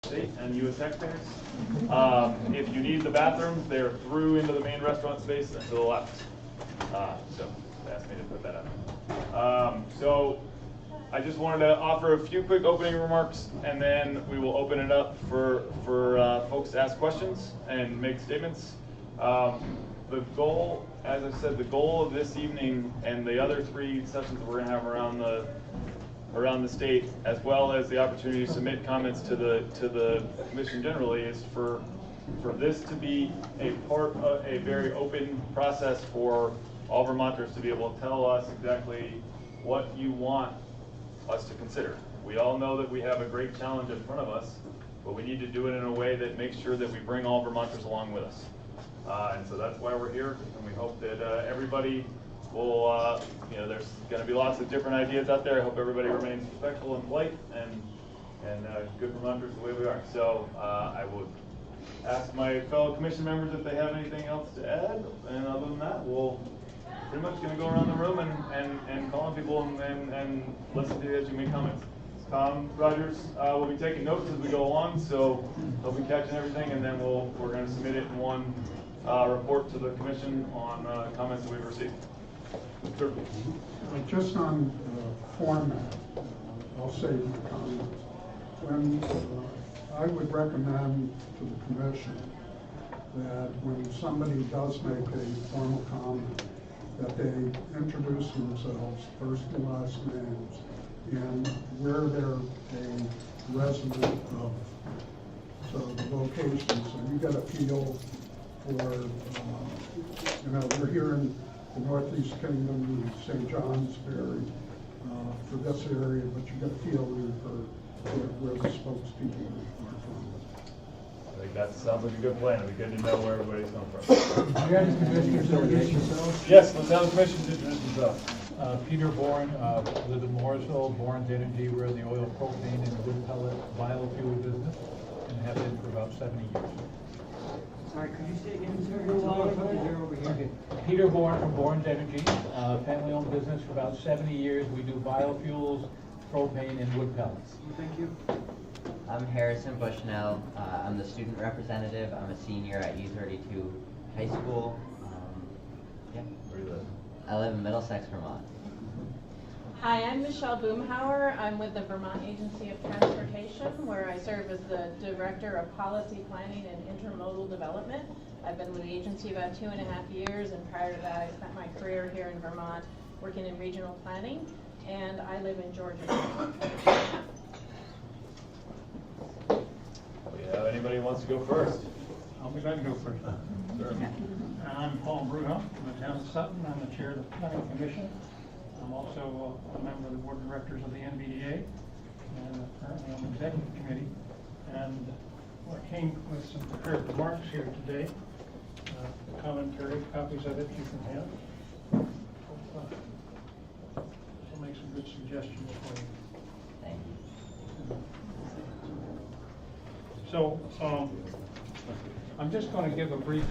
state and U.S. taxpayers. If you need the bathrooms, they're through into the main restaurant space and to the left. So they asked me to put that up. So I just wanted to offer a few quick opening remarks, and then we will open it up for folks to ask questions and make statements. The goal, as I said, the goal of this evening and the other 3 sessions that we're going to have around the state, as well as the opportunity to submit comments to the commission generally, is for this to be a part of a very open process for all Vermonters to be able to tell us exactly what you want us to consider. We all know that we have a great challenge in front of us, but we need to do it in a way that makes sure that we bring all Vermonters along with us. And so that's why we're here, and we hope that everybody will, there's going to be lots of different ideas out there. I hope everybody remains respectful and polite and good Vermonters the way we are. So I would ask my fellow commission members if they have anything else to add, and other than that, we'll pretty much going to go around the room and call on people and listen to you as you make comments. Tom Rogers will be taking notes as we go along, so he'll be catching everything, and then we're going to submit it in one report to the commission on comments that we've received. Sure. Just on format, I'll say the comments. When I would recommend to the commission that when somebody does make a formal comment, that they introduce themselves, first and last names, and where they're a resident of. So the location, so you get a feel for, we're here in the Northeast Kingdom, say Johnsbury, for this area, but you get a feel for where the spokespeople are from. I think that sounds like a good plan. It'd be good to know where everybody's coming from. You guys, commissioners, introduce yourselves. Yes, let's have the commission introduce themselves. Peter Bourne, live in Morrisville, Bourne's Energy. We're in the oil, propane, and wood pellet biofuel business, and have been for about 70 years. Sorry, could you say again, sir? It's a little funny here over here. Okay. Peter Bourne from Bourne's Energy, family-owned business for about 70 years. We do biofuels, propane, and wood pellets. Thank you. I'm Harrison Bushnell. I'm the student representative. I'm a senior at U32 High School. Where do you live? I live in Middlesex, Vermont. Hi, I'm Michelle Boomhauer. I'm with the Vermont Agency of Transportation, where I serve as the Director of Policy Planning and Intermodal Development. I've been with the agency about 2.5 years, and prior to that I spent my career here in Vermont working in regional planning, and I live in Georgia. Anybody who wants to go first? I'll be glad to go first. Sure. I'm Paul Bruno from the town of Sutton. I'm the chair of the Planning Commission. I'm also a member of the board of directors of the NVDA and currently on the executive committee. And I came with some prepared remarks here today, commentary, copies of it you can have. I'll make some good suggestions for you. Thank you. So I'm just going to give a brief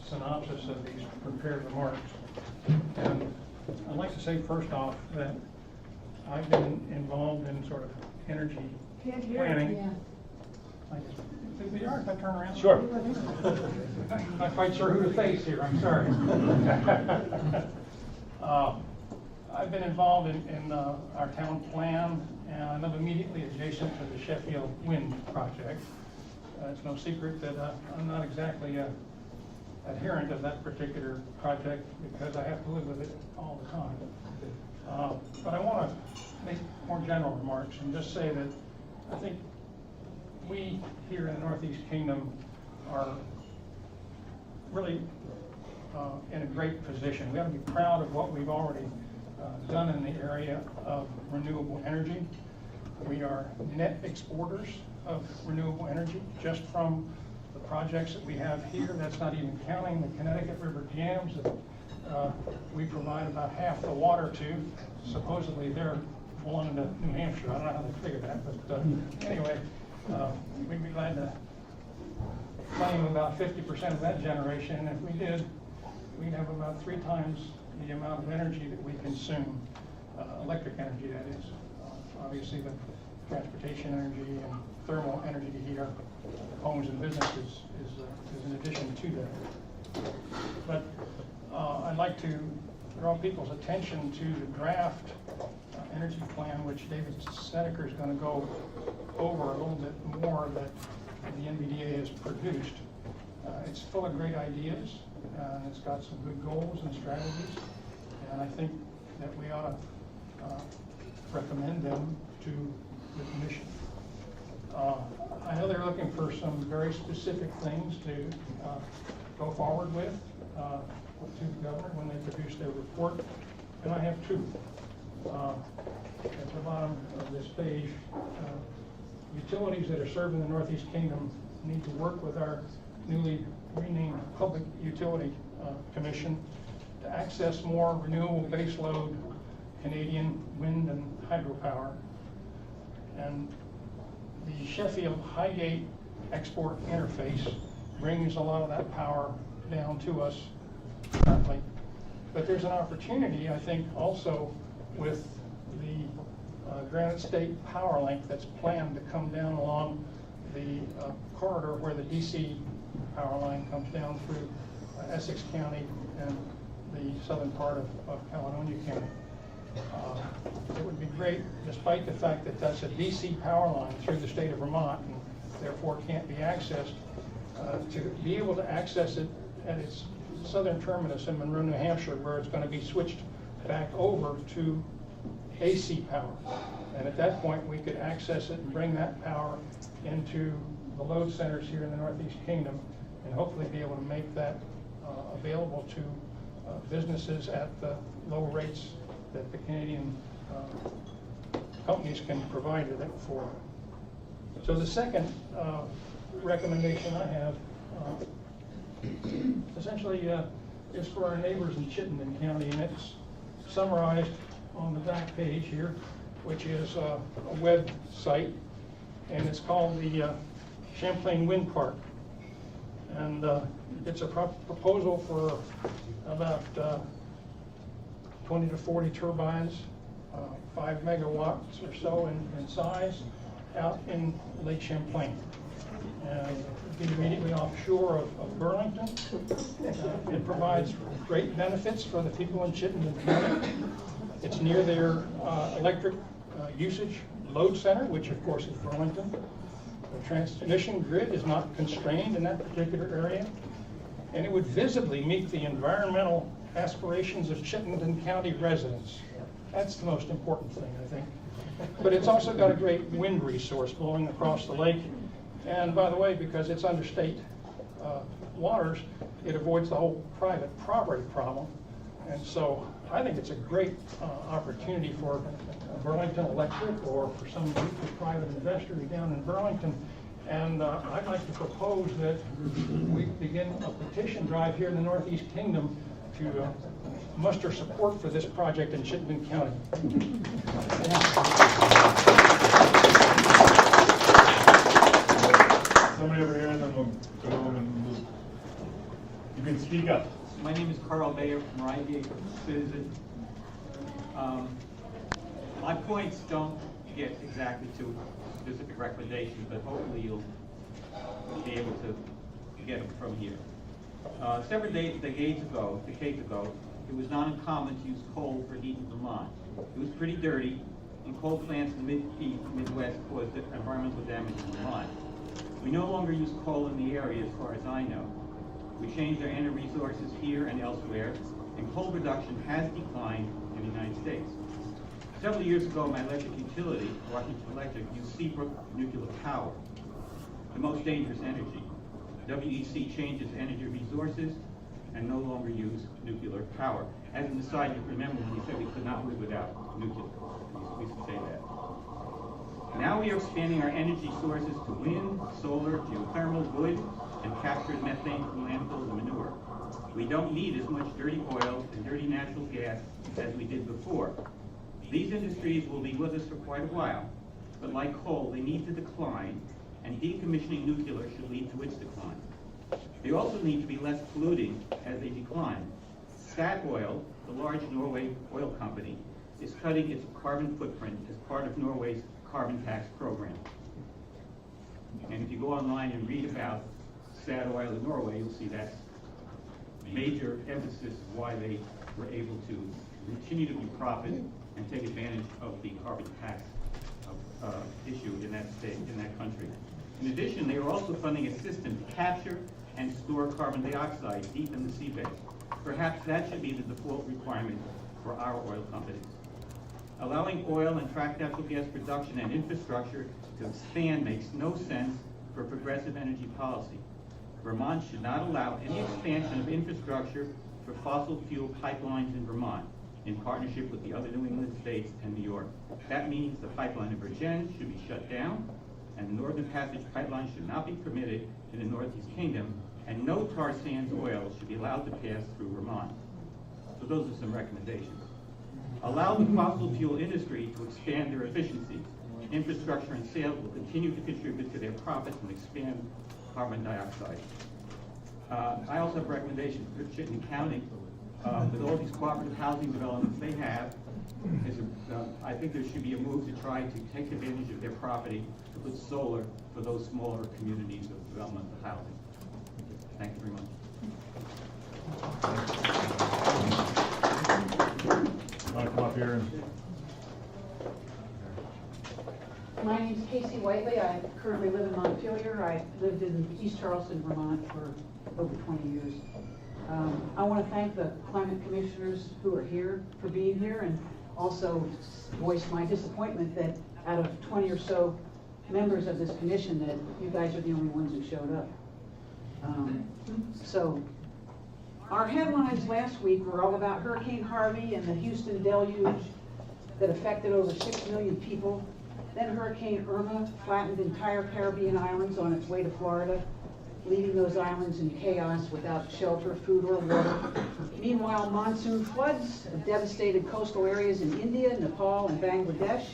synopsis of these prepared remarks. And I'd like to say first off that I've been involved in sort of energy planning. If I turn around? Sure. I'm not quite sure who to face here, I'm sorry. I've been involved in our town plan, and I live immediately adjacent to the Sheffield Wind project. It's no secret that I'm not exactly adherent of that particular project because I have to live with it all the time. But I want to make more general remarks and just say that I think we here in the Northeast Kingdom are really in a great position. We ought to be proud of what we've already done in the area of renewable energy. We are net exporters of renewable energy just from the projects that we have here. That's not even counting the Connecticut River dams that we provide about half the water to. Supposedly they're belonging to New Hampshire. I don't know how they figured that, but anyway, we'd be glad to claim about 50% of that generation. And if we did, we'd have about 3 times the amount of energy that we consume, electric energy that is. Obviously the transportation energy and thermal energy to heat our homes and businesses is an addition to that. But I'd like to draw people's attention to the draft energy plan, which David Snedeker is going to go over a little bit more, that the NVDA has produced. It's full of great ideas, and it's got some good goals and strategies, and I think that we ought to recommend them to the commission. I know they're looking for some very specific things to go forward with to the governor when they produce their report, and I have two. At the bottom of this page, utilities that are served in the Northeast Kingdom need to work with our newly renamed Public Utility Commission to access more renewable baseload Canadian wind and hydropower. And the Sheffield Highgate export interface brings a lot of that power down to us currently. But there's an opportunity, I think, also with the Granite State Power Link that's planned to come down along the corridor where the DC power line comes down through Essex County and the southern part of Caledonia County. It would be great, despite the fact that that's a DC power line through the state of Vermont and therefore can't be accessed, to be able to access it at its southern terminus in Monroe, New Hampshire, where it's going to be switched back over to AC power. And at that point, we could access it and bring that power into the load centers here in the Northeast Kingdom, and hopefully be able to make that available to businesses at the low rates that the Canadian companies can provide it for. So the second recommendation I have essentially is for our neighbors in Chittenden County, and it's summarized on the back page here, which is a web site, and it's called the Champlain Wind Park. And it's a proposal for about 20 to 40 turbines, 5 megawatts or so in size, out in Lake Champlain. And it's immediately offshore of Burlington. It provides great benefits for the people in Chittenden County. It's near their electric usage load center, which of course is Burlington. The transmission grid is not constrained in that particular area, and it would visibly meet the environmental aspirations of Chittenden County residents. That's the most important thing, I think. But it's also got a great wind resource blowing across the lake, and by the way, because it's under state waters, it avoids the whole private property problem. And so I think it's a great opportunity for Burlington Electric or for some private investor down in Burlington. And I'd like to propose that we begin a petition drive here in the Northeast Kingdom to muster support for this project in Chittenden County. Somebody over here, and then we'll go home and you can speak up. My name is Carl Bayer from Reigate Citizen. My points don't get exactly to specific recommendations, but hopefully you'll be able to get them from here. Several decades ago, it was not uncommon to use coal for heat in Vermont. It was pretty dirty, and coal plants in the Midwest caused environmental damage in Vermont. We no longer use coal in the area, as far as I know. We changed our energy resources here and elsewhere, and coal production has declined in the United States. Several years ago, my electric utility, Washington Electric, used Seabrook nuclear power, the most dangerous energy. WEC changed its energy resources and no longer use nuclear power. As an aside, you remember when he said we could not live without nuclear. We used to say that. Now we are expanding our energy sources to wind, solar, geothermal, wood, and captured methane from landfills and manure. We don't need as much dirty oil and dirty natural gas as we did before. These industries will be with us for quite a while, but like coal, they need to decline, and decommissioning nuclear should lead to its decline. They also need to be less polluting as they decline. Statoil, the large Norway oil company, is cutting its carbon footprint as part of Norway's carbon tax program. And if you go online and read about Statoil in Norway, you'll see that's major emphasis why they were able to continue to be profit and take advantage of the carbon tax issue in that state, in that country. In addition, they are also funding a system to capture and store carbon dioxide deep in the seabed. Perhaps that should be the default requirement for our oil companies. Allowing oil and fracked natural gas production and infrastructure to expand makes no sense for progressive energy policy. Vermont should not allow any expansion of infrastructure for fossil fuel pipelines in Vermont in partnership with the other New England states and New York. That means the pipeline in Virginia should be shut down, and the Northern Passage pipeline should not be permitted in the Northeast Kingdom, and no tar sands oil should be allowed to pass through Vermont. So those are some recommendations. Allow the fossil fuel industry to expand their efficiencies. Infrastructure and sales will continue to contribute to their profits and expand carbon dioxide. I also have recommendations for Chittenden County. With all these cooperative housing developments they have, I think there should be a move to try to take advantage of their property to put solar for those smaller communities of development of housing. Thank you very much. Want to come up here and My name's Casey Whiteley. I currently live in Montpelier. I lived in East Charleston, Vermont for over 20 years. I want to thank the climate commissioners who are here for being here, and also voice my disappointment that out of 20 or so members of this commission that you guys are the only ones who showed up. So our headlines last week were all about Hurricane Harvey and the Houston deluge that affected over 6 million people. Then Hurricane Irma flattened entire Caribbean islands on its way to Florida, leaving those islands in chaos without shelter, food, or water. Meanwhile, monsoon floods have devastated coastal areas in India, Nepal, and Bangladesh,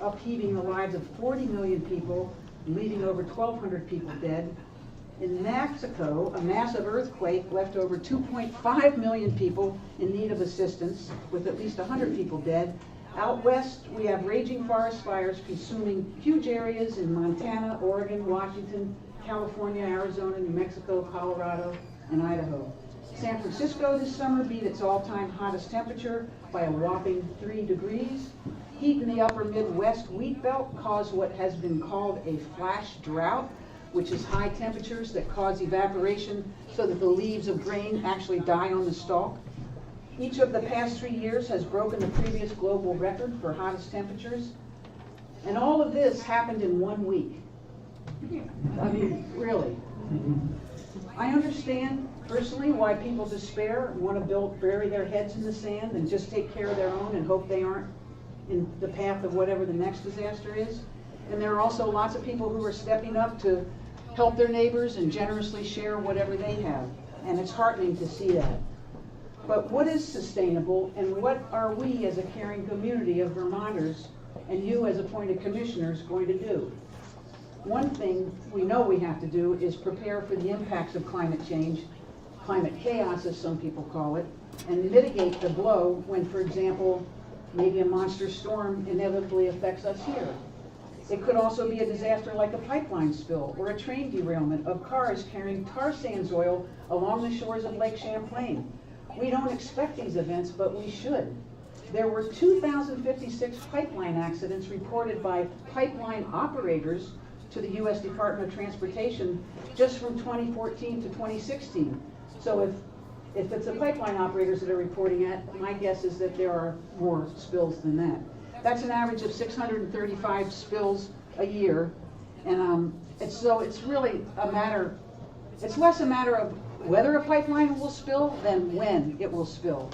upheaving the lives of 40 million people, leaving over 1,200 people dead. In Mexico, a massive earthquake left over 2.5 million people in need of assistance, with at least 100 people dead. Out west, we have raging forest fires consuming huge areas in Montana, Oregon, Washington, California, Arizona, New Mexico, Colorado, and Idaho. San Francisco this summer beat its all-time hottest temperature by a whopping 3 degrees. Heat in the upper Midwest wheat belt caused what has been called a flash drought, which is high temperatures that cause evaporation so that the leaves of grain actually die on the stalk. Each of the past 3 years has broken the previous global record for hottest temperatures. And all of this happened in 1 week. I mean, really. I understand personally why people despair and want to bury their heads in the sand and just take care of their own and hope they aren't in the path of whatever the next disaster is. And there are also lots of people who are stepping up to help their neighbors and generously share whatever they have. And it's heartening to see that. But what is sustainable, and what are we as a caring community of Vermonters and you as appointed commissioners going to do? One thing we know we have to do is prepare for the impacts of climate change, climate chaos as some people call it, and mitigate the blow when, for example, maybe a monster storm inevitably affects us here. It could also be a disaster like a pipeline spill or a train derailment of cars carrying tar sands oil along the shores of Lake Champlain. We don't expect these events, but we should. There were 2,056 pipeline accidents reported by pipeline operators to the U.S. Department of Transportation just from 2014 to 2016. So if it's the pipeline operators that are reporting it, my guess is that there are more spills than that. That's an average of 635 spills a year. And it's really a matter, it's less a matter of whether a pipeline will spill than when it will spill.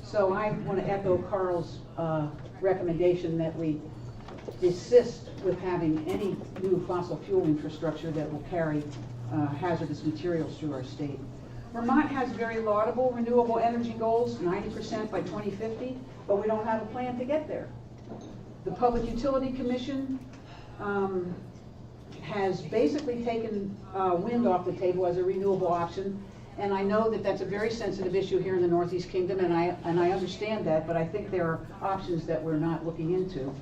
So I want to echo Carl's recommendation that we desist with having any new fossil fuel infrastructure that will carry hazardous materials through our state. Vermont has very laudable renewable energy goals, 90% by 2050, but we don't have a plan to get there. The Public Utility Commission has basically taken wind off the table as a renewable option, and I know that that's a very sensitive issue here in the Northeast Kingdom, and I understand that, but I think there are options that we're not looking into.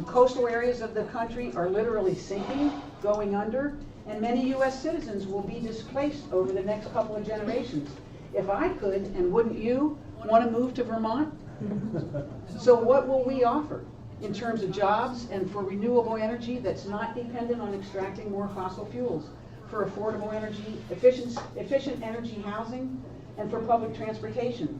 Coastal areas of the country are literally sinking. going under, and many U.S. citizens will be displaced over the next couple of generations. If I could, and wouldn't you, want to move to Vermont? So what will we offer in terms of jobs and for renewable energy that's not dependent on extracting more fossil fuels, for affordable energy, efficient energy housing, and for public transportation?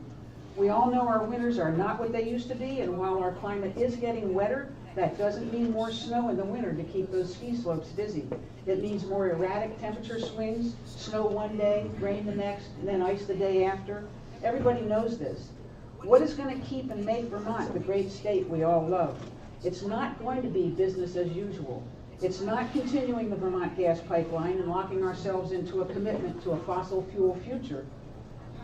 We all know our winters are not what they used to be, and while our climate is getting wetter, that doesn't mean more snow in the winter to keep those ski slopes busy. It means more erratic temperature swings, snow one day, rain the next, and then ice the day after. Everybody knows this. What is going to keep and make Vermont the great state we all love? It's not going to be business as usual. It's not continuing the Vermont gas pipeline and locking ourselves into a commitment to a fossil fuel future.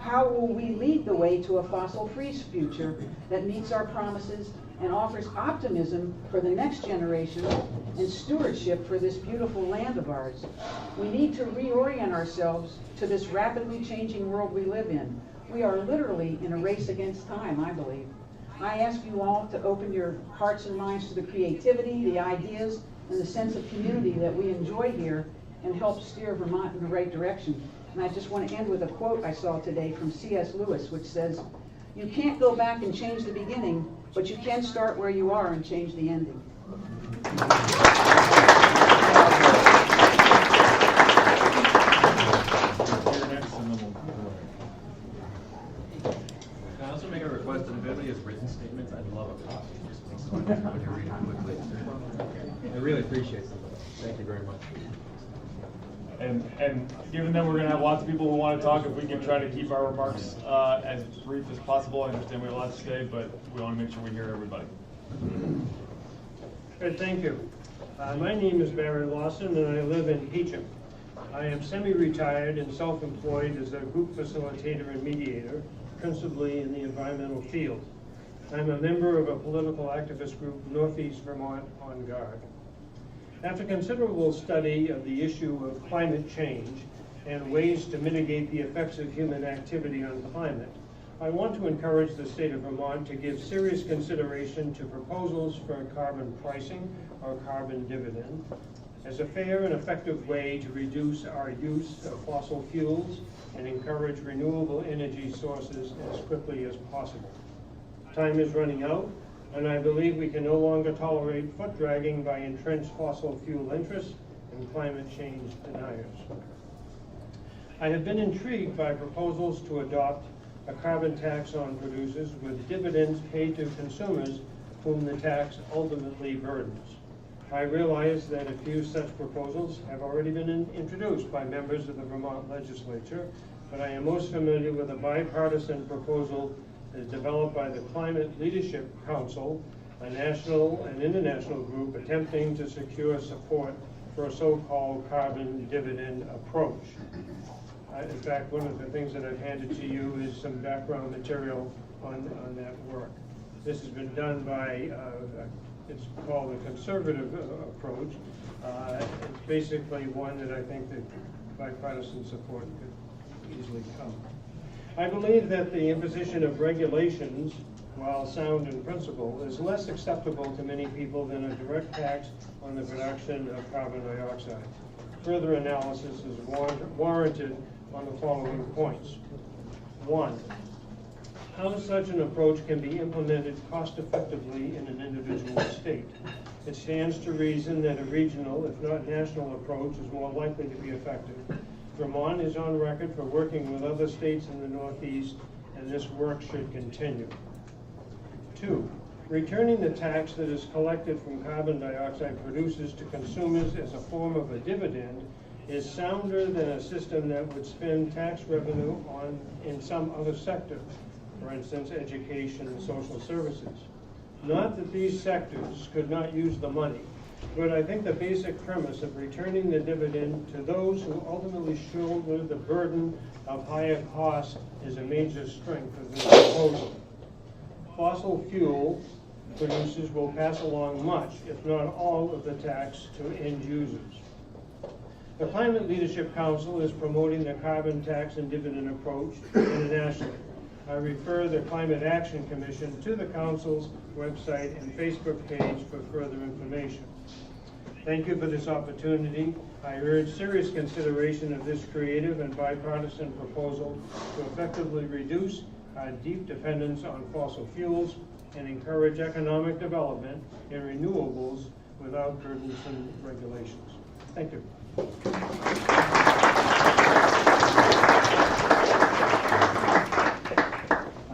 How will we lead the way to a fossil-free future that meets our promises and offers optimism for the next generation and stewardship for this beautiful land of ours? We need to reorient ourselves to this rapidly changing world we live in. We are literally in a race against time, I believe. I ask you all to open your hearts and minds to the creativity, the ideas, and the sense of community that we enjoy here and help steer Vermont in the right direction. And I just want to end with a quote I saw today from C.S. Lewis, which says, "You can't go back and change the beginning, but you can start where you are and change the ending." Can I also make a request? If anybody has written statements, I'd love a copy. Just makes so much fun when you read it quickly. I really appreciate it. Thank you very much. And given that we're going to have lots of people who want to talk, if we can try to keep our remarks as brief as possible. I understand we have a lot to say, but we want to make sure we hear everybody. Good, thank you. My name is Barry Lawson, and I live in Peacham. I am semi-retired and self-employed as a group facilitator and mediator, principally in the environmental field. I'm a member of a political activist group, Northeast Vermont On Guard. After considerable study of the issue of climate change and ways to mitigate the effects of human activity on climate, I want to encourage the state of Vermont to give serious consideration to proposals for carbon pricing or carbon dividend as a fair and effective way to reduce our use of fossil fuels and encourage renewable energy sources as quickly as possible. Time is running out, and I believe we can no longer tolerate foot dragging by entrenched fossil fuel interests and climate change deniers. I have been intrigued by proposals to adopt a carbon tax on producers with dividends paid to consumers whom the tax ultimately burdens. I realize that a few such proposals have already been introduced by members of the Vermont legislature, but I am most familiar with a bipartisan proposal is developed by the Climate Leadership Council, a national and international group attempting to secure support for a so-called carbon dividend approach. In fact, one of the things that I've handed to you is some background material on that work. This has been done by, it's called a conservative approach. It's basically one that I think that bipartisan support could easily come. I believe that the imposition of regulations, while sound in principle, is less acceptable to many people than a direct tax on the production of carbon dioxide. Further analysis is warranted on the following points. 1, how such an approach can be implemented cost effectively in an individual state. It stands to reason that a regional, if not national, approach is more likely to be effective. Vermont is on record for working with other states in the Northeast, and this work should continue. 2, returning the tax that is collected from carbon dioxide producers to consumers as a form of a dividend is sounder than a system that would spend tax revenue in some other sector, for instance, education and social services. Not that these sectors could not use the money, but I think the basic premise of returning the dividend to those who ultimately shoulder the burden of higher costs is a major strength of this proposal. Fossil fuel producers will pass along much, if not all, of the tax to end users. The Climate Leadership Council is promoting the carbon tax and dividend approach internationally. I refer the Climate Action Commission to the Council's website and Facebook page for further information. Thank you for this opportunity. I urge serious consideration of this creative and bipartisan proposal to effectively reduce our deep dependence on fossil fuels and encourage economic development in renewables without burdensome regulations. Thank you.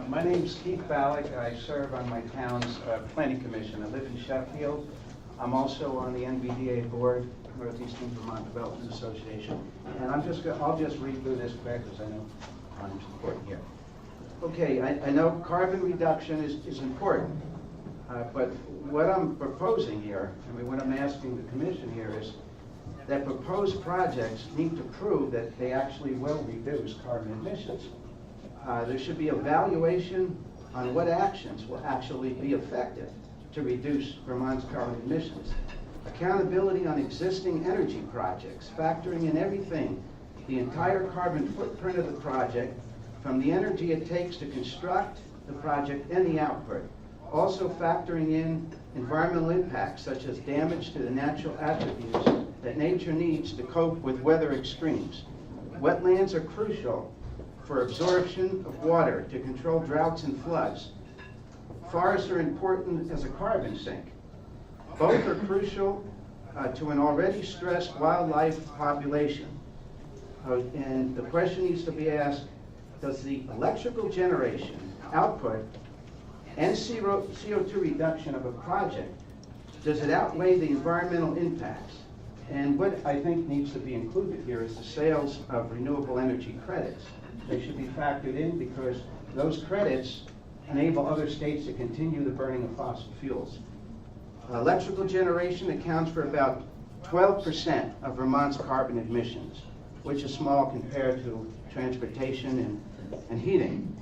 My name's Keith Ballack. I serve on my town's planning commission. I live in Sheffield. I'm also on the NVDA board, Northeastern Vermont Development Association. And I'll just read through this quick because I know time's important here. Okay, I know carbon reduction is important, but what I'm proposing here, what I'm asking the commission here is that proposed projects need to prove that they actually will reduce carbon emissions. There should be evaluation on what actions will actually be effective to reduce Vermont's carbon emissions. Accountability on existing energy projects, factoring in everything, the entire carbon footprint of the project, from the energy it takes to construct the project and the output. Also factoring in environmental impacts such as damage to the natural attributes that nature needs to cope with weather extremes. Wetlands are crucial for absorption of water to control droughts and floods. Forests are important as a carbon sink. Both are crucial to an already stressed wildlife population. And the question needs to be asked, does the electrical generation output and CO2 reduction of a project, does it outweigh the environmental impacts? And what I think needs to be included here is the sales of renewable energy credits. They should be factored in because those credits enable other states to continue the burning of fossil fuels. Electrical generation accounts for about 12% of Vermont's carbon emissions, which is small compared to transportation and heating.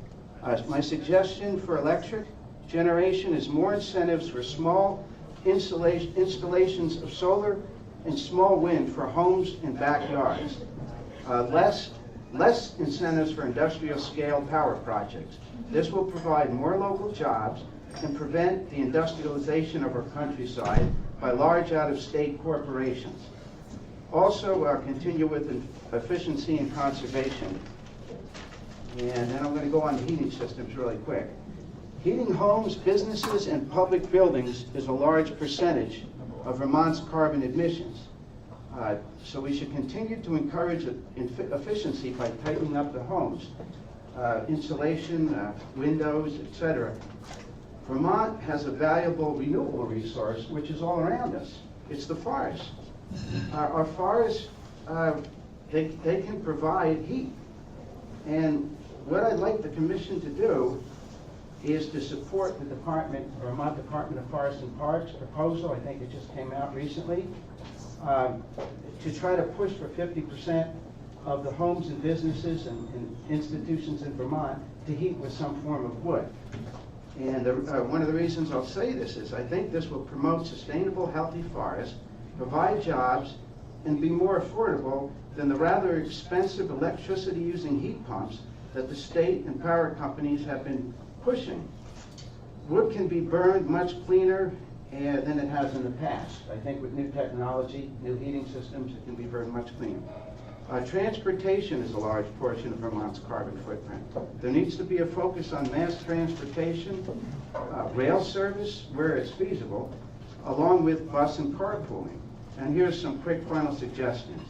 My suggestion for electric generation is more incentives for small installations of solar and small wind for homes and backyards. Less incentives for industrial scale power projects. This will provide more local jobs and prevent the industrialization of our countryside by large out-of-state corporations. Also, continue with efficiency and conservation. And then I'm going to go on to heating systems really quick. Heating homes, businesses, and public buildings is a large percentage of Vermont's carbon emissions. So we should continue to encourage efficiency by tightening up the homes, insulation, windows, etc. Vermont has a valuable renewable resource which is all around us. It's the forests. Our forests, they can provide heat. And what I'd like the commission to do is to support the Vermont Department of Forests and Parks proposal, I think it just came out recently, to try to push for 50% of the homes and businesses and institutions in Vermont to heat with some form of wood. And one of the reasons I'll say this is I think this will promote sustainable, healthy forests, provide jobs, and be more affordable than the rather expensive electricity-using heat pumps that the state and power companies have been pushing. Wood can be burned much cleaner than it has in the past. I think with new technology, new heating systems, it can be burned much cleaner. Transportation is a large portion of Vermont's carbon footprint. There needs to be a focus on mass transportation, rail service where it's feasible, along with bus and carpooling. And here's some quick final suggestions.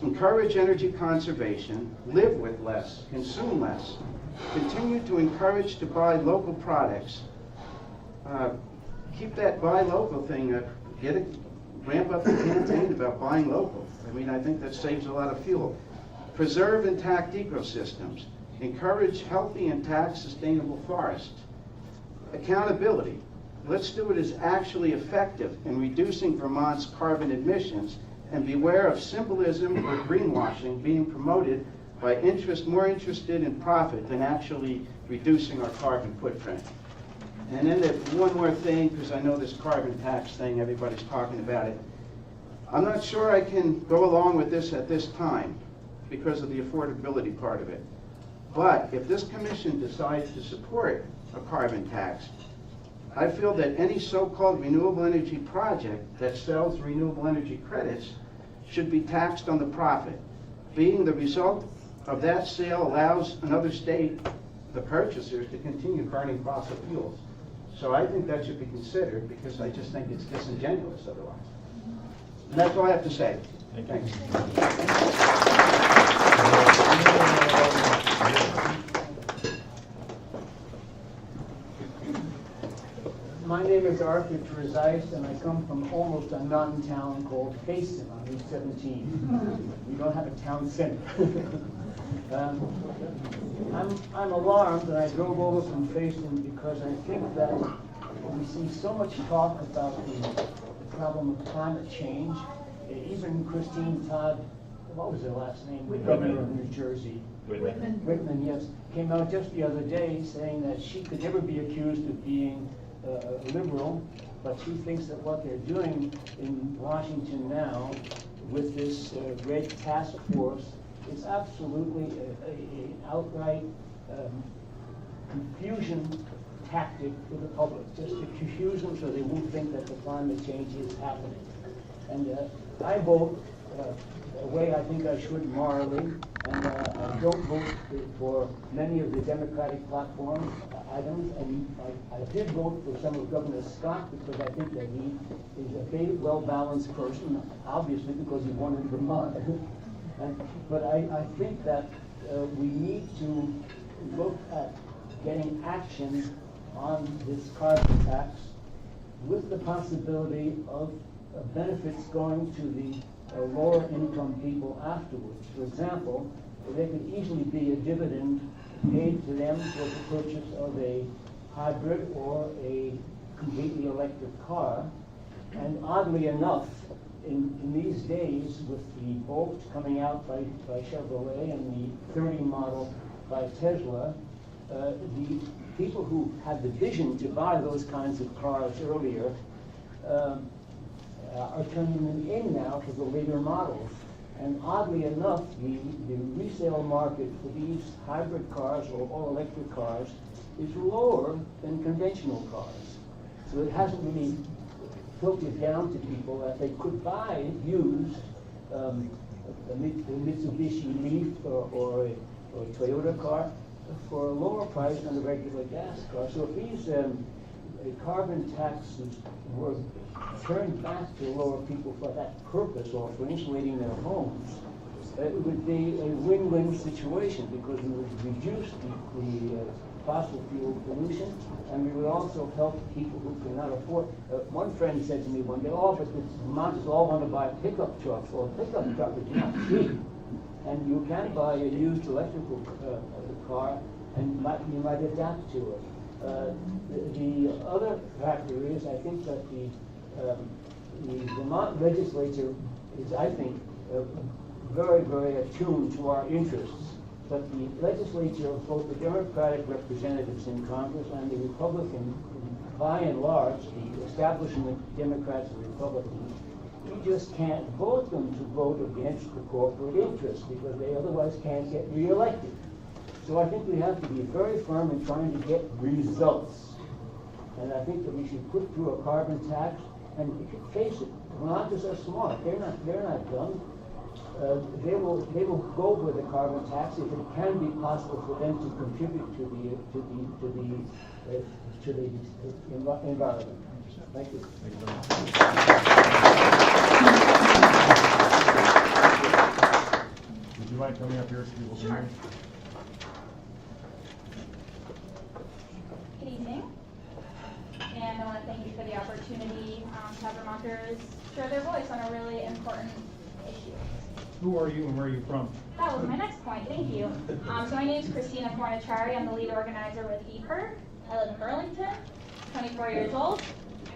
Encourage energy conservation, live with less, consume less. Continue to encourage to buy local products. Keep that buy local thing, ramp up the campaign about buying local. I think that saves a lot of fuel. Preserve intact ecosystems. Encourage healthy, intact, sustainable forests. Accountability. Let's do it as actually effective in reducing Vermont's carbon emissions, and beware of symbolism or greenwashing being promoted by more interested in profit than actually reducing our carbon footprint. And then one more thing, because I know this carbon tax thing, everybody's talking about it. I'm not sure I can go along with this at this time because of the affordability part of it. But if this commission decides to support a carbon tax, I feel that any so-called renewable energy project that sells renewable energy credits should be taxed on the profit. Being the result of that sale allows another state, the purchasers, to continue burning fossil fuels. So I think that should be considered, because I just think it's disingenuous otherwise. And that's all I have to say. Thanks. My name is Arthur Trezise, and I come from almost a non-town called Faison on Route 17. We don't have a town center. I'm alarmed, and I drove over from Faison because I think that we see so much talk about the problem of climate change. Even Christine Todd, what was her last name? Governor of New Jersey. Whitman, yes, came out just the other day saying that she could never be accused of being a liberal, but she thinks that what they're doing in Washington now with this red task force is absolutely an outright confusion tactic for the public, just to confuse them so they won't think that the climate change is happening. And I vote the way I think I should morally, and I don't vote for many of the Democratic platform items, and I did vote for some of Governor Scott because I think that he is a very well-balanced person, obviously because he won in Vermont. But I think that we need to look at getting action on this carbon tax with the possibility of benefits going to the lower income people afterwards. For example, there could easily be a dividend paid to them for the purchase of a hybrid or a completely electric car. And oddly enough, in these days, with the Bolt coming out by Chevrolet and the 30 model by Tesla, the people who had the vision to buy those kinds of cars earlier are turning them in now for the later models. And oddly enough, the resale market for these hybrid cars or all-electric cars is lower than conventional cars. So it hasn't really filtered down to people that they could buy used a Mitsubishi Leaf or a Toyota car for a lower price than a regular gas car. So if these carbon taxes were turned back to lower people for that purpose or for insulating their homes, it would be a win-win situation because we would reduce the fossil fuel pollution, and we would also help people who cannot afford. One friend said to me one day, "Oh, but the Vermonters all want to buy pickup trucks." Well, a pickup truck is not cheap, and you can buy a used electrical car, and you might adapt to it. The other factor is, I think that the Vermont legislature is, I think, very, very attuned to our interests. But the legislature of both the Democratic representatives in Congress and the Republican, by and large, the establishment Democrats and Republicans, you just can't vote them to vote against the corporate interests because they otherwise can't get reelected. So I think we have to be very firm in trying to get results. And I think that we should put through a carbon tax, and face it, Vermonters are smart. They're not dumb. They will go with the carbon tax if it can be possible for them to contribute to the environment. Thank you. Would you mind coming up here so people can hear? Good evening, and I want to thank you for the opportunity to have Vermonters share their voice on a really important issue. Who are you and where are you from? That was my next point, thank you. So my name is Christina Forniciari. I'm the lead organizer with EPER. I live in Burlington, 24 years old.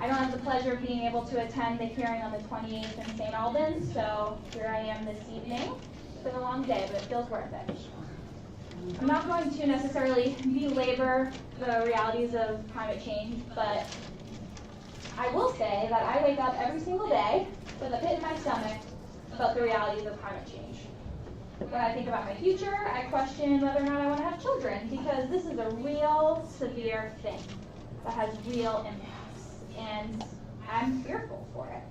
I don't have the pleasure of being able to attend the hearing on the 28th in St. Albans, so here I am this evening. It's been a long day, but it feels worth it. I'm not going to necessarily belabor the realities of climate change, but I will say that I wake up every single day with a pit in my stomach about the realities of climate change. When I think about my future, I question whether or not I want to have children, because this is a real severe thing. that has real impacts, and I'm fearful for it.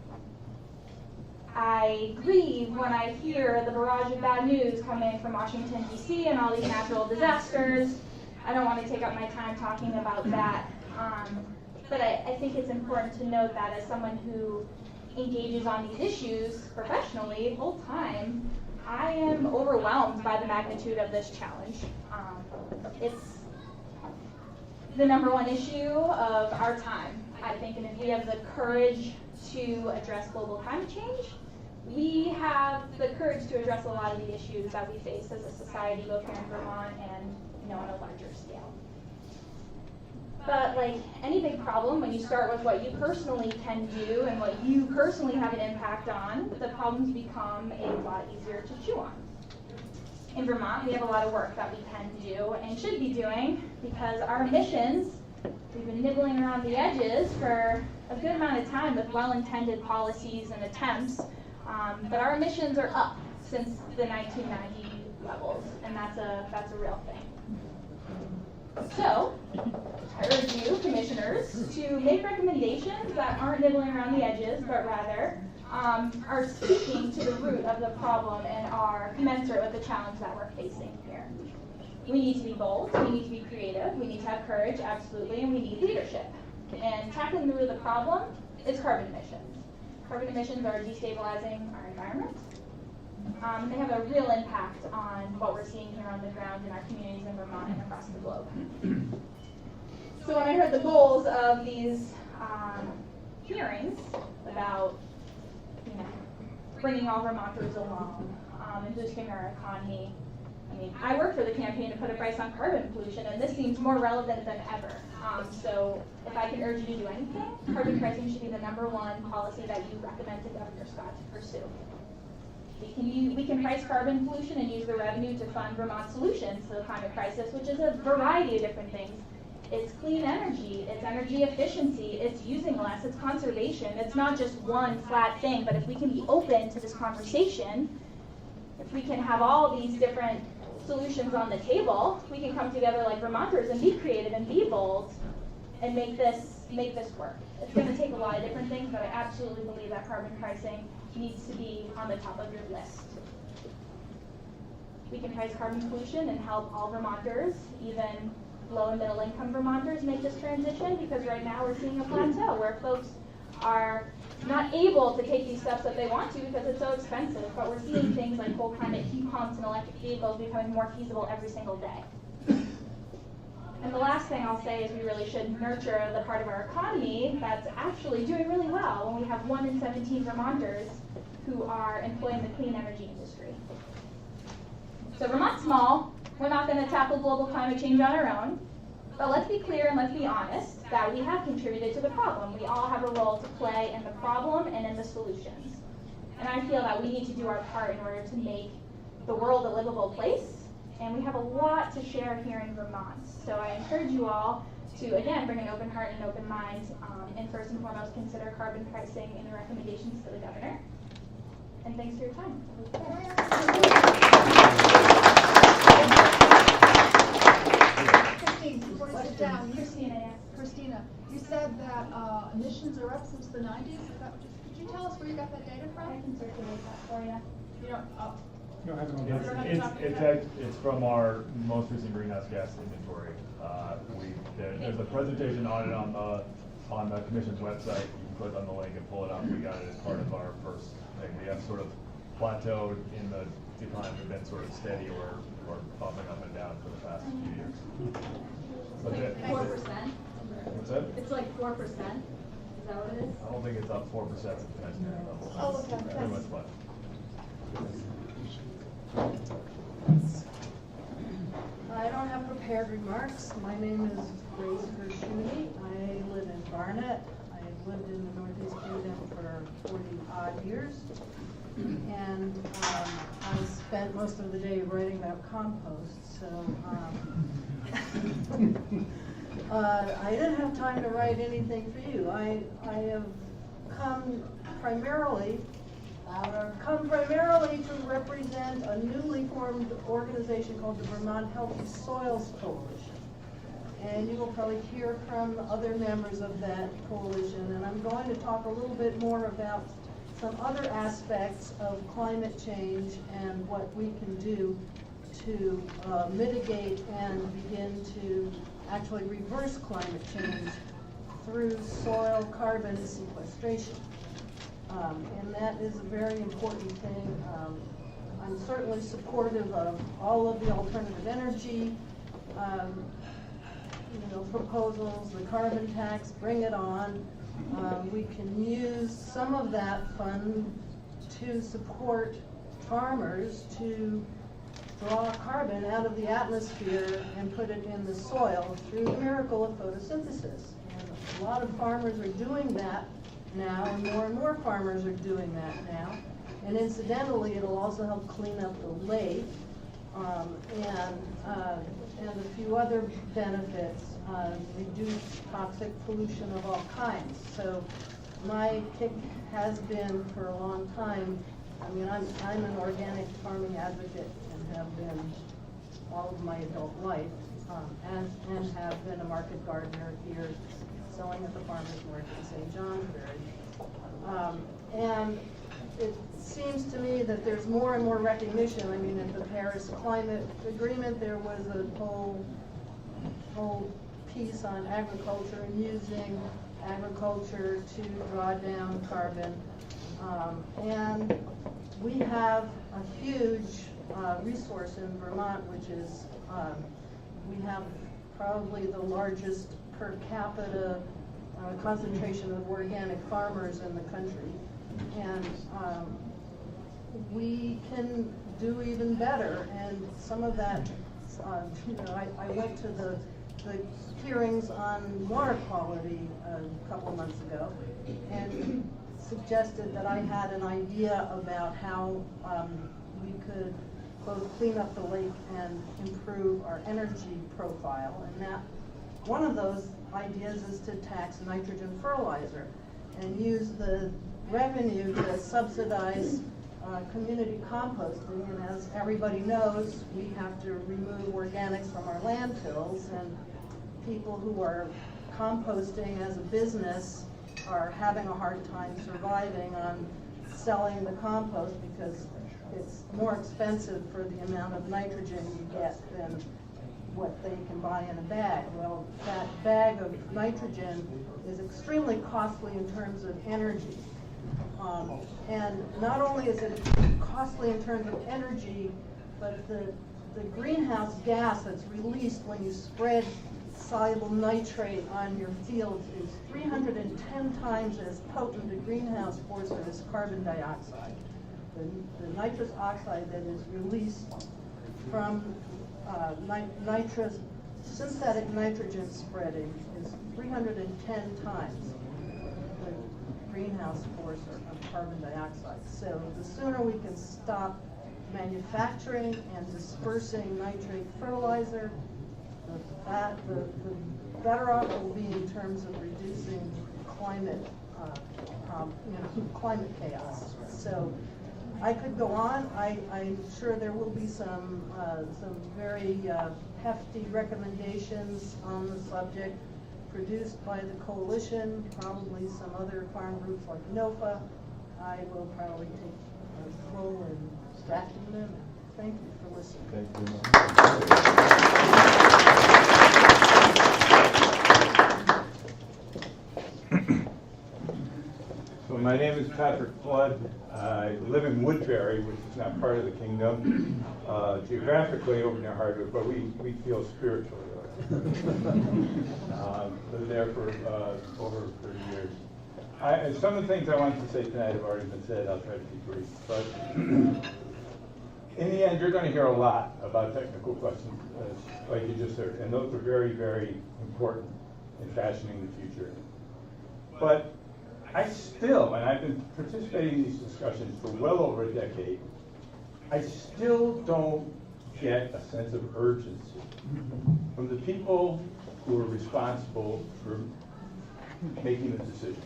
I grieve when I hear the barrage of bad news coming from Washington, D.C. and all these natural disasters. I don't want to take up my time talking about that, but I think it's important to note that as someone who engages on these issues professionally, full time, I am overwhelmed by the magnitude of this challenge. It's the #1 issue of our time, I think, and if we have the courage to address global climate change, we have the courage to address a lot of the issues that we face as a society, both here in Vermont and on a larger scale. But like any big problem, when you start with what you personally can do and what you personally have an impact on, the problems become a lot easier to chew on. In Vermont, we have a lot of work that we can do and should be doing because our emissions, we've been nibbling around the edges for a good amount of time with well-intended policies and attempts, but our emissions are up since the 1990 levels, and that's a real thing. So, I urge you, commissioners, to make recommendations that aren't nibbling around the edges, but rather are speaking to the root of the problem and are commensurate with the challenge that we're facing here. We need to be bold, we need to be creative, we need to have courage, absolutely, and we need leadership. And tackling the root of the problem is carbon emissions. Carbon emissions are destabilizing our environment. They have a real impact on what we're seeing here on the ground in our communities in Vermont and across the globe. So when I heard the goals of these hearings about bringing all Vermonters along and boosting our economy, I mean, I work for the campaign to put a price on carbon pollution, and this seems more relevant than ever. So if I can urge you to do anything, carbon pricing should be the #1 policy that you recommend to Governor Scott to pursue. We can price carbon pollution and use the revenue to fund Vermont solutions to the climate crisis, which is a variety of different things. It's clean energy, it's energy efficiency, it's using less, it's conservation. It's not just one flat thing, but if we can be open to this conversation, if we can have all these different solutions on the table, we can come together like Vermonters and be creative and be bold and make this work. It's going to take a lot of different things, but I absolutely believe that carbon pricing needs to be on the top of your list. We can price carbon pollution and help all Vermonters, even low and middle income Vermonters, make this transition, because right now we're seeing a plateau where folks are not able to take these steps that they want to because it's so expensive, but we're seeing things like cold climate heat pumps and electric vehicles becoming more feasible every single day. And the last thing I'll say is we really should nurture the part of our economy that's actually doing really well when we have 1 in 17 Vermonters who are employed in the clean energy industry. So Vermont's small. We're not going to tackle global climate change on our own. But let's be clear and let's be honest that we have contributed to the problem. We all have a role to play in the problem and in the solutions. And I feel that we need to do our part in order to make the world a livable place. And we have a lot to share here in Vermont. So I encourage you all to, again, bring an open heart and an open mind, and first and foremost, consider carbon pricing in your recommendations to the governor. And thanks for your time. Christine, before you sit down, Christina, you said that emissions are up since the 90s. Could you tell us where you got that data from? I can circulate that for you. You don't. It's from our most recent greenhouse gas inventory. There's a presentation on it on the commission's website. You can click on the link and pull it up. We got it as part of our first thing. We have sort of plateaued in the decline. We've been sort of steady or popping up and down for the past few years. Like 4%? What's that? It's like 4%. Is that what it is? I don't think it's up 4% since the 1990 level. Oh, okay. It's pretty much flat. I don't have prepared remarks. My name is Grace Gershuni. I live in Barnet. I've lived in the Northeast Kingdom for 40-odd years. And I spent most of the day writing about compost, so I didn't have time to write anything for you. I have come primarily to represent a newly formed organization called the Vermont Healthy Soils Coalition. and you will probably hear from other members of that coalition. And I'm going to talk a little bit more about some other aspects of climate change and what we can do to mitigate and begin to actually reverse climate change through soil carbon sequestration. And that is a very important thing. I'm certainly supportive of all of the alternative energy proposals, the carbon tax, bring it on. We can use some of that fund to support farmers to draw carbon out of the atmosphere and put it in the soil through the miracle of photosynthesis. And a lot of farmers are doing that now, and more farmers are doing that now. And incidentally, it'll also help clean up the lake and a few other benefits, reduce toxic pollution of all kinds. So my kick has been for a long time, I mean, I'm an organic farming advocate and have been all of my adult life, and have been a market gardener here, selling at the farmers market in St. Johnsbury. And it seems to me that there's more and more recognition. I mean, at the Paris Climate Agreement, there was a whole piece on agriculture and using agriculture to draw down carbon. And we have a huge resource in Vermont, which is, we have probably the largest per capita concentration of organic farmers in the country. And we can do even better. And some of that, I went to the hearings on water quality a couple of months ago and suggested that I had an idea about how we could both clean up the lake and improve our energy profile. And that one of those ideas is to tax nitrogen fertilizer and use the revenue to subsidize community composting. And as everybody knows, we have to remove organics from our landfills, and people who are composting as a business are having a hard time surviving on selling the compost because it's more expensive for the amount of nitrogen you get than what they can buy in a bag. Well, that bag of nitrogen is extremely costly in terms of energy. And not only is it costly in terms of energy, but the greenhouse gas that's released when you spread soluble nitrate on your fields is 310 times as potent a greenhouse force as carbon dioxide. The nitrous oxide that is released from synthetic nitrogen spreading is 310 times the greenhouse force of carbon dioxide. So the sooner we can stop manufacturing and dispersing nitrate fertilizer, the better off we'll be in terms of reducing climate chaos. So I could go on. I'm sure there will be some very hefty recommendations on the subject produced by the coalition, probably some other farm groups like NOFA. I will probably take a role in drafting them. Thank you for listening. So my name is Patrick Flood. I live in Woodbury, which is not part of the kingdom, geographically over near Hardwick, but we feel spiritually. Lived there for over 30 years. Some of the things I wanted to say tonight have already been said. I'll try to be brief. But in the end, you're going to hear a lot about technical questions, like you just heard, and those are very, very important in fashioning the future. But I still, and I've been participating in these discussions for well over a decade, I still don't get a sense of urgency from the people who are responsible for making the decisions.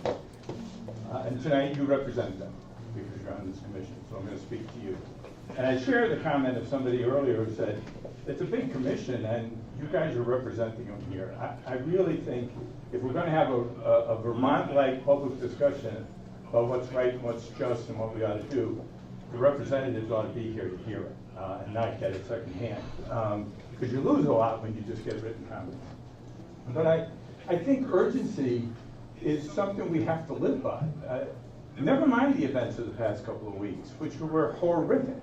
And tonight you represent them because you're on this commission, so I'm going to speak to you. And I share the comment of somebody earlier who said, it's a big commission and you guys are representing them here. I really think if we're gonna have a Vermont-like public discussion about what's right and what's just and what we ought to do, the representatives ought to be here to hear it and not get it secondhand. Because you lose a lot when you just get written comments. But I think urgency is something we have to live by. Never mind the events of the past couple of weeks, which were horrific.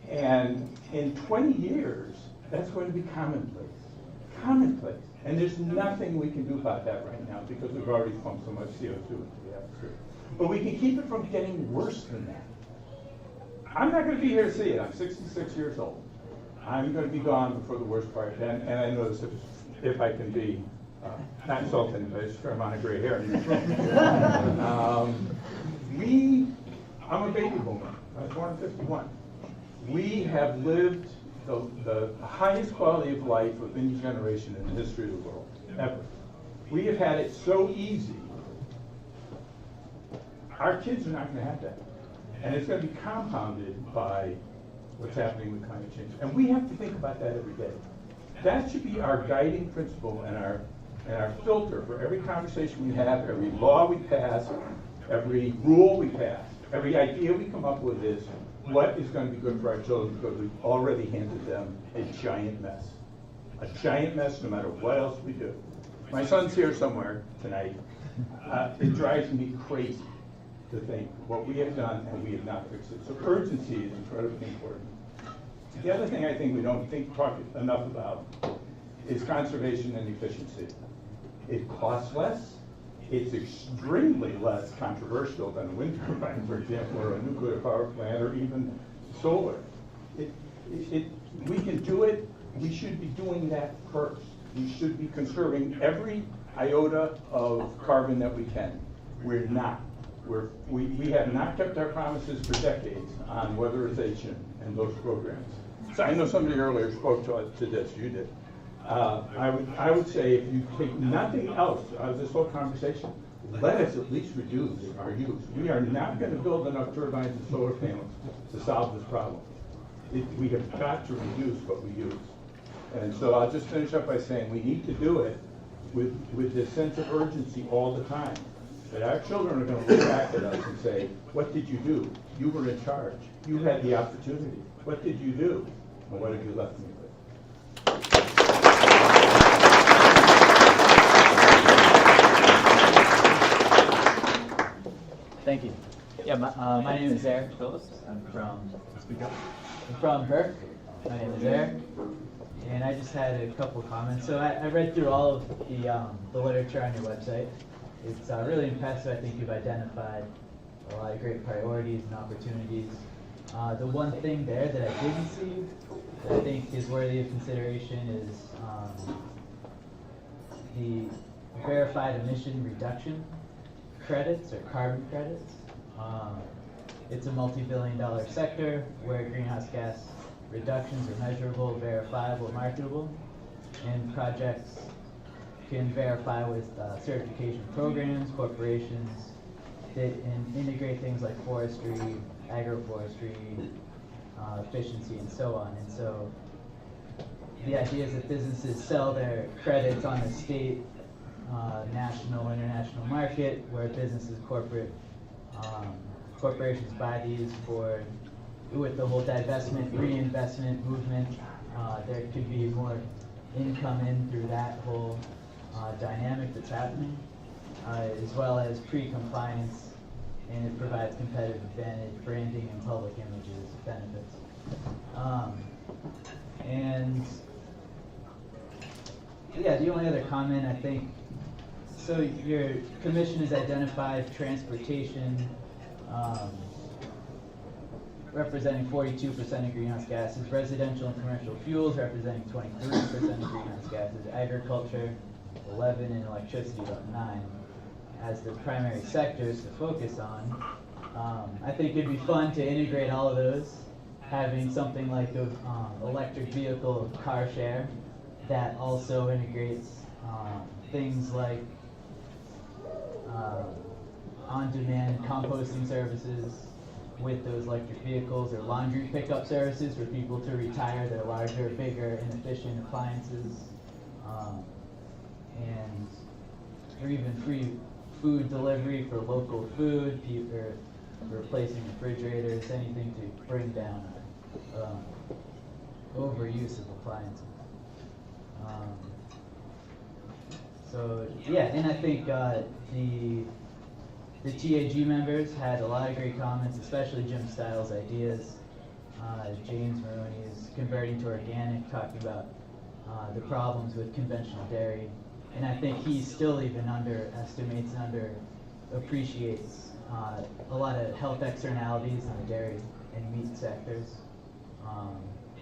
And in 20 years, that's going to be commonplace. Commonplace. And there's nothing we can do about that right now because we've already pumped so much CO2 into the atmosphere. But we can keep it from getting worse than that. I'm not going to be here to see it. I'm 66 years old. I'm going to be gone before the worst part. And I know this if I can be not insulting, but it's a fair amount of gray hair. I'm a baby boomer. I was born in 51. We have lived the highest quality of life of any generation in the history of the world, ever. We have had it so easy. Our kids are not going to have that. And it's going to be compounded by what's happening with climate change. And we have to think about that every day. That should be our guiding principle and our filter for every conversation we have, every law we pass, every rule we pass, every idea we come up with is what is going to be good for our children because we've already handed them a giant mess. A giant mess no matter what else we do. My son's here somewhere tonight. It drives me crazy to think what we have done and we have not fixed it. So urgency is incredibly important. The other thing I think we don't talk enough about is conservation and efficiency. It costs less. It's extremely less controversial than a wind turbine, for example, or a nuclear power plant, or even solar. We can do it. We should be doing that first. We should be conserving every iota of carbon that we can. We're not. We have not kept our promises for decades on weatherization and those programs. So I know somebody earlier spoke to this. You did. I would say if you take nothing else out of this whole conversation, let us at least reduce our use. We are not going to build enough turbines and solar panels to solve this problem. We have got to reduce what we use. And so I'll just finish up by saying we need to do it with this sense of urgency all the time. That our children are going to look back at us and say, what did you do? You were in charge. You had the opportunity. What did you do? And what have you left me with? Thank you. Yeah, my name is Eric Phillips. I'm from Burke. My name is Eric. And I just had a couple comments. So I read through all of the literature on your website. It's really impressive. I think you've identified a lot of great priorities and opportunities. The one thing there that I didn't see that I think is worthy of consideration is the verified emission reduction credits or carbon credits. It's a multi-billion-dollar sector where greenhouse gas reductions are measurable, verifiable, marketable, and projects can verify with certification programs, corporations that integrate things like forestry, agroforestry, efficiency, and so on. And so the idea is that businesses sell their credits on the state, national, international market, where businesses, corporations buy these for, with the whole divestment, reinvestment movement, there could be more income in through that whole dynamic that's happening, as well as pre-compliance, and it provides competitive advantage, branding, and public images benefits. And yeah, the only other comment I think, so your commission has identified transportation representing 42% of greenhouse gases, residential and commercial fuels representing 23% of greenhouse gases, agriculture 11, and electricity about 9 as the primary sectors to focus on. I think it'd be fun to integrate all of those, having something like an electric vehicle car share that also integrates things like on-demand composting services, with those electric vehicles, or laundry pickup services for people to retire their larger, bigger, inefficient appliances, and or even free food delivery for local food, or replacing refrigerators, anything to bring down overuse of appliances. So yeah, and I think the TAG members had a lot of great comments, especially Jim Stiles' ideas. James Maroney is converting to organic, talking about the problems with conventional dairy. And I think he still even underestimates and underappreciates a lot of health externalities in the dairy and meat sectors.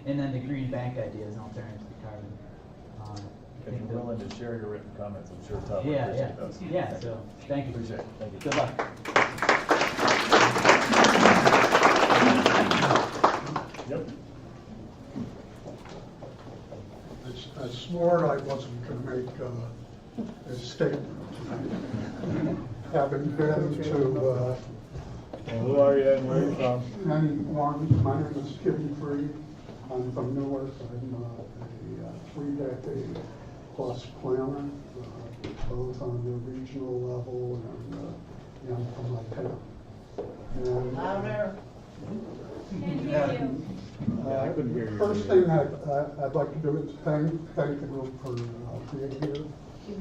And then the green bank idea is an alternative to carbon. If you're willing to share your written comments, I'm sure Tom would Yeah, appreciate yeah, those. yeah. So thank you. Appreciate it. Thank you. Good luck. Yep. I swore I wasn't going to make a statement tonight. Having been to who are you and where are you from? many ones, my name is Kitty Freed. I'm from Newark. I'm a 3-decade plus planner, both on the regional level and from my town. Louder. I couldn't hear you. First thing I'd like to do is thank the group for being here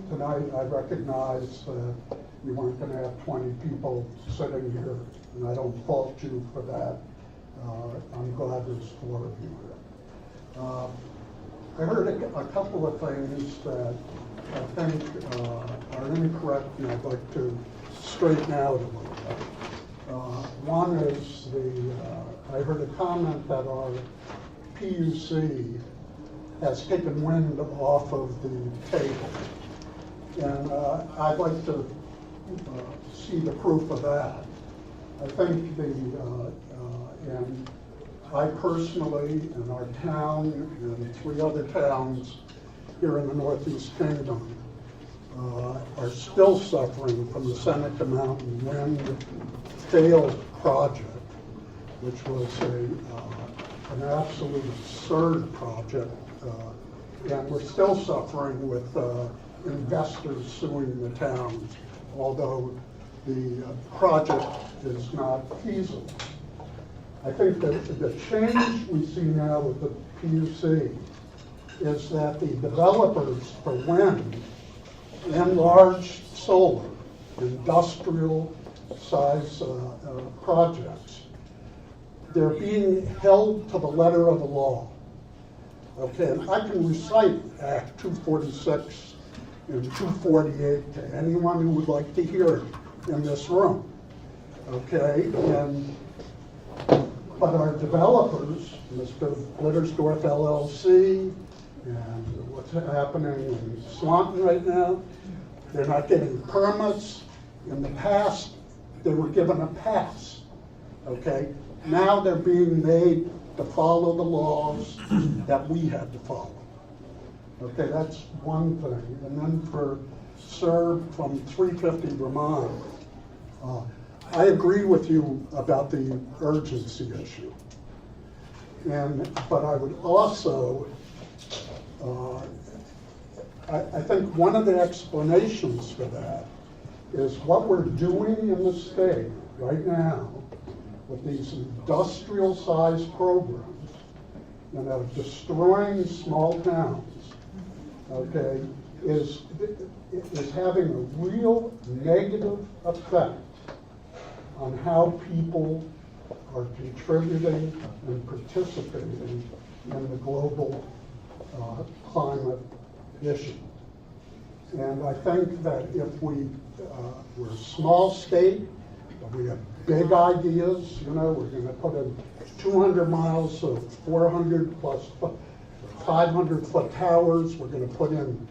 tonight. I recognize that you weren't going to have 20 people sitting here, and I don't fault you for that. I'm glad there's 4 of you here. I heard a couple of things that I think are incorrect, and I'd like to straighten out a little bit. One is I heard a comment that our PUC has taken wind off of the table. And I'd like to see the proof of that. I think and I personally, and our town, and 3 other towns here in the Northeast Kingdom are still suffering from the Seneca Mountain Wind failed project, which was an absolute absurd project. And we're still suffering with investors suing the town, although the project is not feasible. I think that the change we see now with the PUC is that the developers for wind and large solar, industrial size projects, they're being held to the letter of the law. Okay, and I can recite Act 246 and 248 to anyone who would like to hear it in this room. Okay, but our developers, Mr. Blittersdorf LLC, and what's happening in Swanton right now, they're not getting permits. In the past, they were given a pass. Okay, now they're being made to follow the laws that we had to follow. Okay, that's one thing. And then for Sir from 350 Vermont, I agree with you about the urgency issue. But I would also, I think one of the explanations for that is what we're doing in the state right now with these industrial-sized programs, destroying small towns, okay, is having a real negative effect on how people are contributing and participating in the global climate issue. And I think that if we're a small state, we have big ideas, we're going to put in 200 miles of 400 plus 500-foot towers. We're going to put in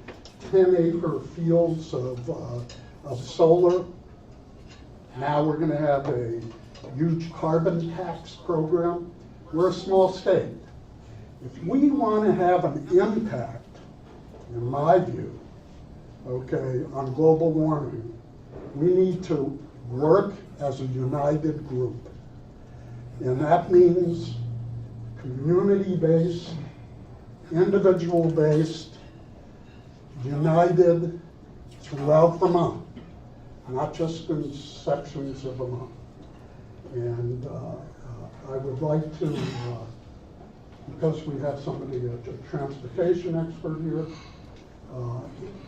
10-acre fields of solar. Now we're going to have a huge carbon tax program. We're a small state. If we want to have an impact, in my view, okay, on global warming, we need to work as a united group. And that means community-based, individual-based, united throughout Vermont, not just in sections of Vermont. And I would like to, because we have somebody, a transportation expert here,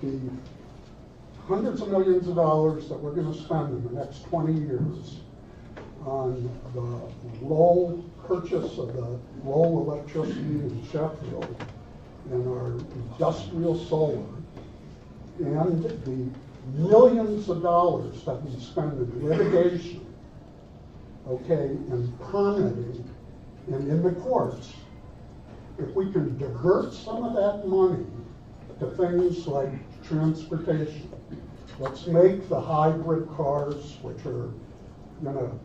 the hundreds of millions of dollars that we're going to spend in the next 20 years on the low purchase of the low electricity in Sheffield and our industrial solar, and the millions of dollars that we spend in litigation, okay, and permitting and in the courts, if we can divert some of that money to things like transportation, let's make the hybrid cars, which are, you know,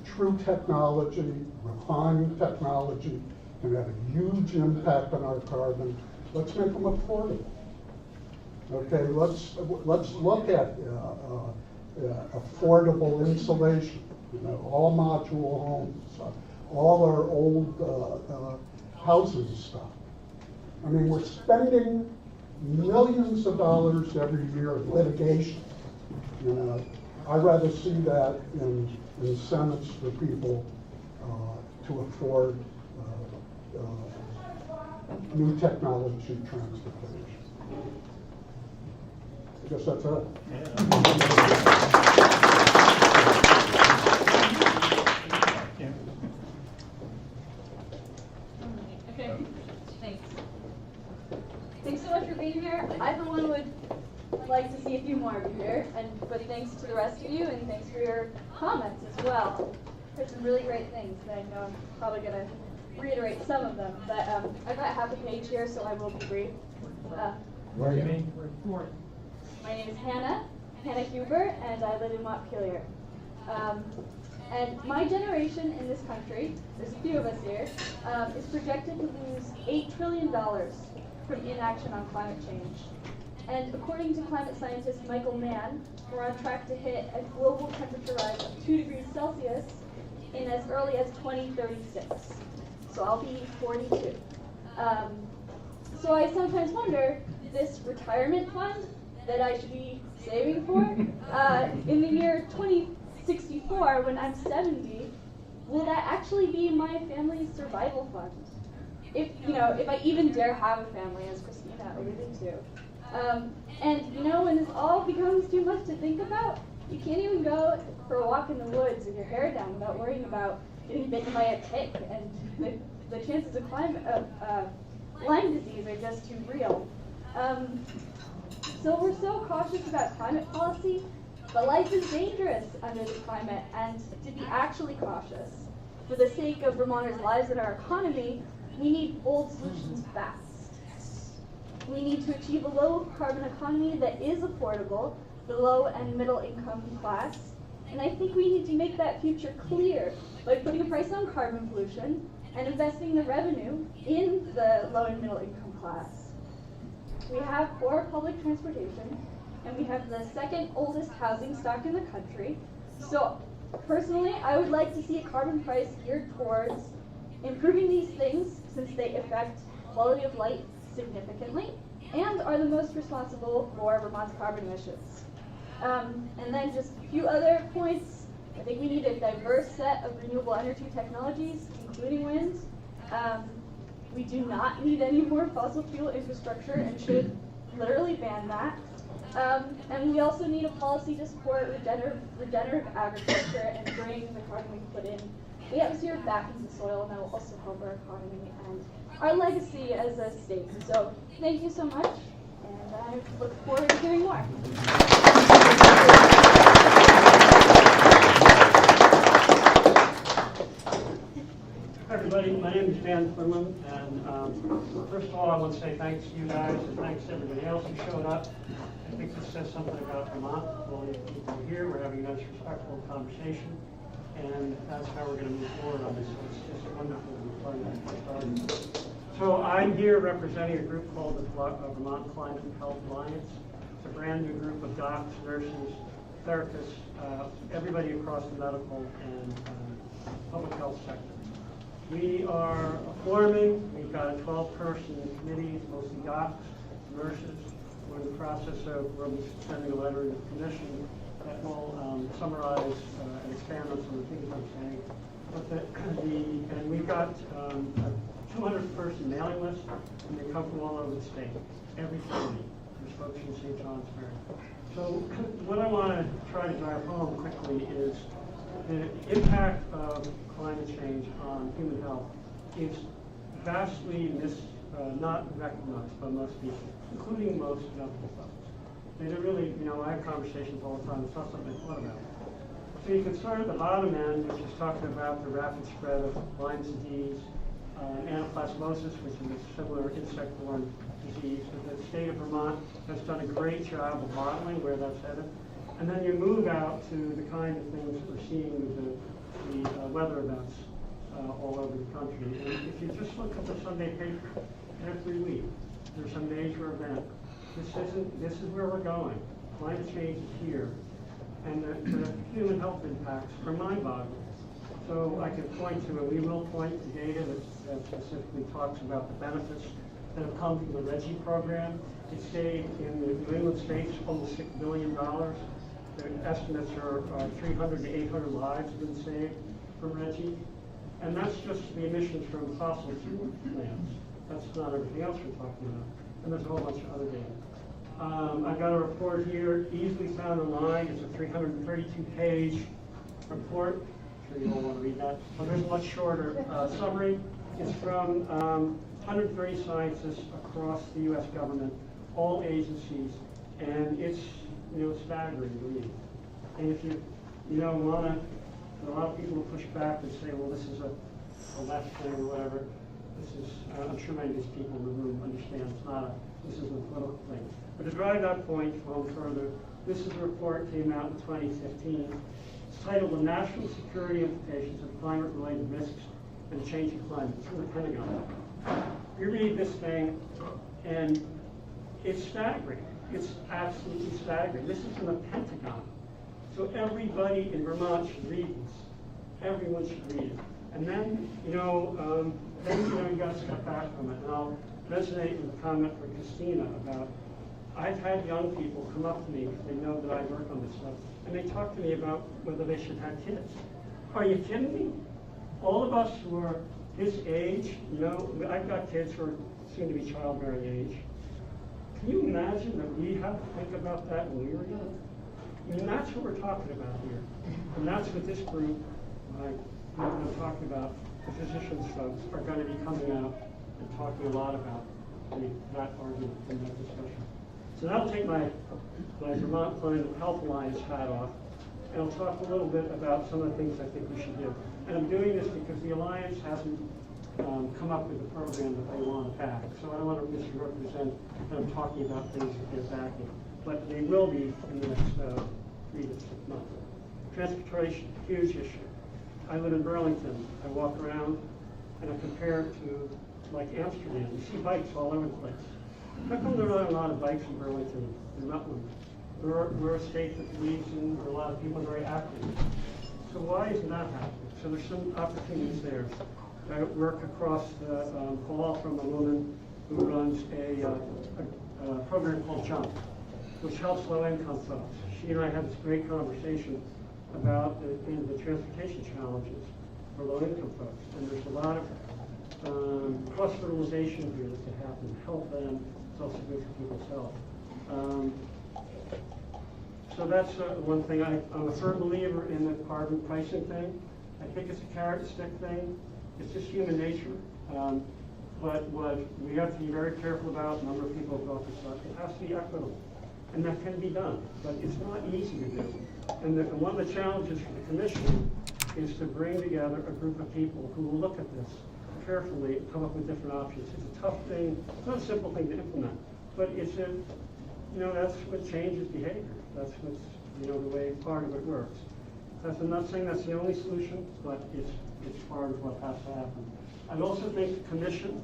true technology, refined technology, can have a huge impact on our carbon. Let's make them affordable. Okay, let's look at affordable insulation. You know, all modular homes, all our old houses stuff. I mean, we're spending millions of dollars every year in litigation. You know, I'd rather see that in incentives for people to afford new technology transportation. I guess that's it. Okay, thanks. Thanks so much for being here. I, for one, would like to see a few more of you here, but thanks to the rest of you, and thanks for your comments as well. There's some really great things that I know I'm probably going to reiterate some of them, but I've got half a page here, so I will be brief. Where are you? My name is Hannah Huber, and I live in Montpelier. And my generation in this country, there's a few of us here, is projected to lose $8 trillion from inaction on climate change. And according to climate scientist Michael Mann, we're on track to hit a global temperature rise of 2 degrees Celsius in as early as 2036. So I'll be 42. So I sometimes wonder, this retirement fund that I should be saving for, in the year 2064, when I'm 70, will that actually be my family's survival fund? If I even dare have a family, as Christina alluded to. And when this all becomes too much to think about, you can't even go for a walk in the woods with your hair down without worrying about getting bitten by a tick, and the chances of Lyme disease are just too real. So we're so cautious about climate policy, but life is dangerous under the climate, and to be actually cautious, for the sake of Vermonters' lives and our economy, we need bold solutions fast. We need to achieve a low carbon economy that is affordable for the low and middle income class, and I think we need to make that future clear by putting a price on carbon pollution and investing the revenue in the low and middle income class. We have poor public transportation, and we have the second oldest housing stock in the country. So personally, I would like to see a carbon price geared towards improving these things, since they affect quality of life significantly and are the most responsible for Vermont's carbon emissions. And then just a few other points. I think we need a diverse set of renewable energy technologies, including wind. We do not need any more fossil fuel infrastructure and should literally ban that. And we also need a policy to support regenerative agriculture and bring the carbon we put in the atmosphere back into the soil, and that will also help our economy and our legacy as a state. So thank you so much, and I look forward to hearing more. Hi everybody, my name is Dan Quinlan, and first of all I want to say thanks to you guys and thanks to everybody else who showed up. I think this says something about Vermont. All the people here, we're having a nice respectful conversation, and that's how we're going to move forward on this. It's just wonderful to be part of that. So I'm here representing a group called the Vermont Climate Health Alliance. It's a brand new group of docs, nurses, therapists, everybody across the medical and public health sector. We are forming, we've got a 12-person committee, mostly docs, nurses. We're in the process of sending a letter to the commission that will summarize and expand on some of the things I'm saying. But and we've got a 200-person mailing list, and they come from all over the state, every county. There's folks in St. Johnsbury. So what I want to try to drive home quickly is the impact of climate change on human health is vastly not recognized by most people, including most medical folks. They don't really, I have conversations all the time. It's not something I thought about. So you can start at the bottom end, which is talking about the rapid spread of Lyme disease, anaplasmosis, which is a similar insect-borne disease. But the state of Vermont has done a great job of modeling where that's headed. And then you move out to the kind of things that we're seeing with the weather events all over the country. And if you just look at the Sunday paper, every week there's a major event. This is where we're going. Climate change is here. And the human health impacts are mind-boggling. So I can point to, and we will point to data that specifically talks about the benefits that have come from the RGGI program. It saved in the New England states almost $6 billion. The estimates are 300 to 800 lives have been saved from RGGI. And that's just the emissions from fossil fuel plants. That's not everything else we're talking about. And there's a whole bunch of other data. I've got a report here, easily found online. It's a 332-page report. I'm sure you all want to read that. But there's a much shorter summary. It's from 130 scientists across the U.S. government, all agencies, and it's staggering to read. And if you want to, a lot of people will push back and say, well, this is a left thing or whatever. This is, I'm sure many of these people in the room understand this isn't a political thing. But to drive that point home further, this is a report that came out in 2015. It's titled The National Security Implications of Climate-Related Risks and the Changing Climate. It's from the Pentagon. You read this thing, and it's staggering. It's absolutely staggering. This is from the Pentagon. So everybody in Vermont should read this. Everyone should read it. And then, you got to step back from it. And I'll resonate with the comment from Christina about, I've had young people come up to me because they know that I work on this stuff, and they talk to me about whether they should have kids. Are you kidding me? All of us who are this age, I've got kids who are soon to be childbearing age. Can you imagine that we have to think about that when we were young? I mean, that's what we're talking about here. And that's what this group, I'm talking about, the physicians folks, are going to be coming out and talking a lot about that argument in that discussion. So now I'll take my Vermont Climate Health Alliance hat off, and I'll talk a little bit about some of the things I think we should do. And I'm doing this because the Alliance hasn't come up with a program that they want to back. So I don't want to misrepresent that I'm talking about things that they're backing. But they will be in the next 3 to 6 months. Transportation, huge issue. I live in Burlington. I walk around and I compare it to like Amsterdam. You see bikes all over the place. How come there aren't a lot of bikes in Burlington and Rutland? We're a state that believes in, where a lot of people are very active. So why isn't that happening? So there's some opportunities there. I work across the hall from a woman who runs a program called Jump, which helps low-income folks. She and I had this great conversation about the transportation challenges for low-income folks. And there's a lot of cross-fertilization here that can happen to help them. It's also good for people's health. So that's one thing. I'm a firm believer in the carbon pricing thing. I think it's a carrot and stick thing. It's just human nature. But what we have to be very careful about, a number of people have brought this up, it has to be equitable. And that can be done, but it's not easy to do. And one of the challenges for the Commission is to bring together a group of people who will look at this carefully and come up with different options. It's a tough thing. It's not a simple thing to implement, but it's that's what changes behavior. That's what's, the way part of it works. I'm not saying that's the only solution, but it's part of what has to happen. I also think the Commission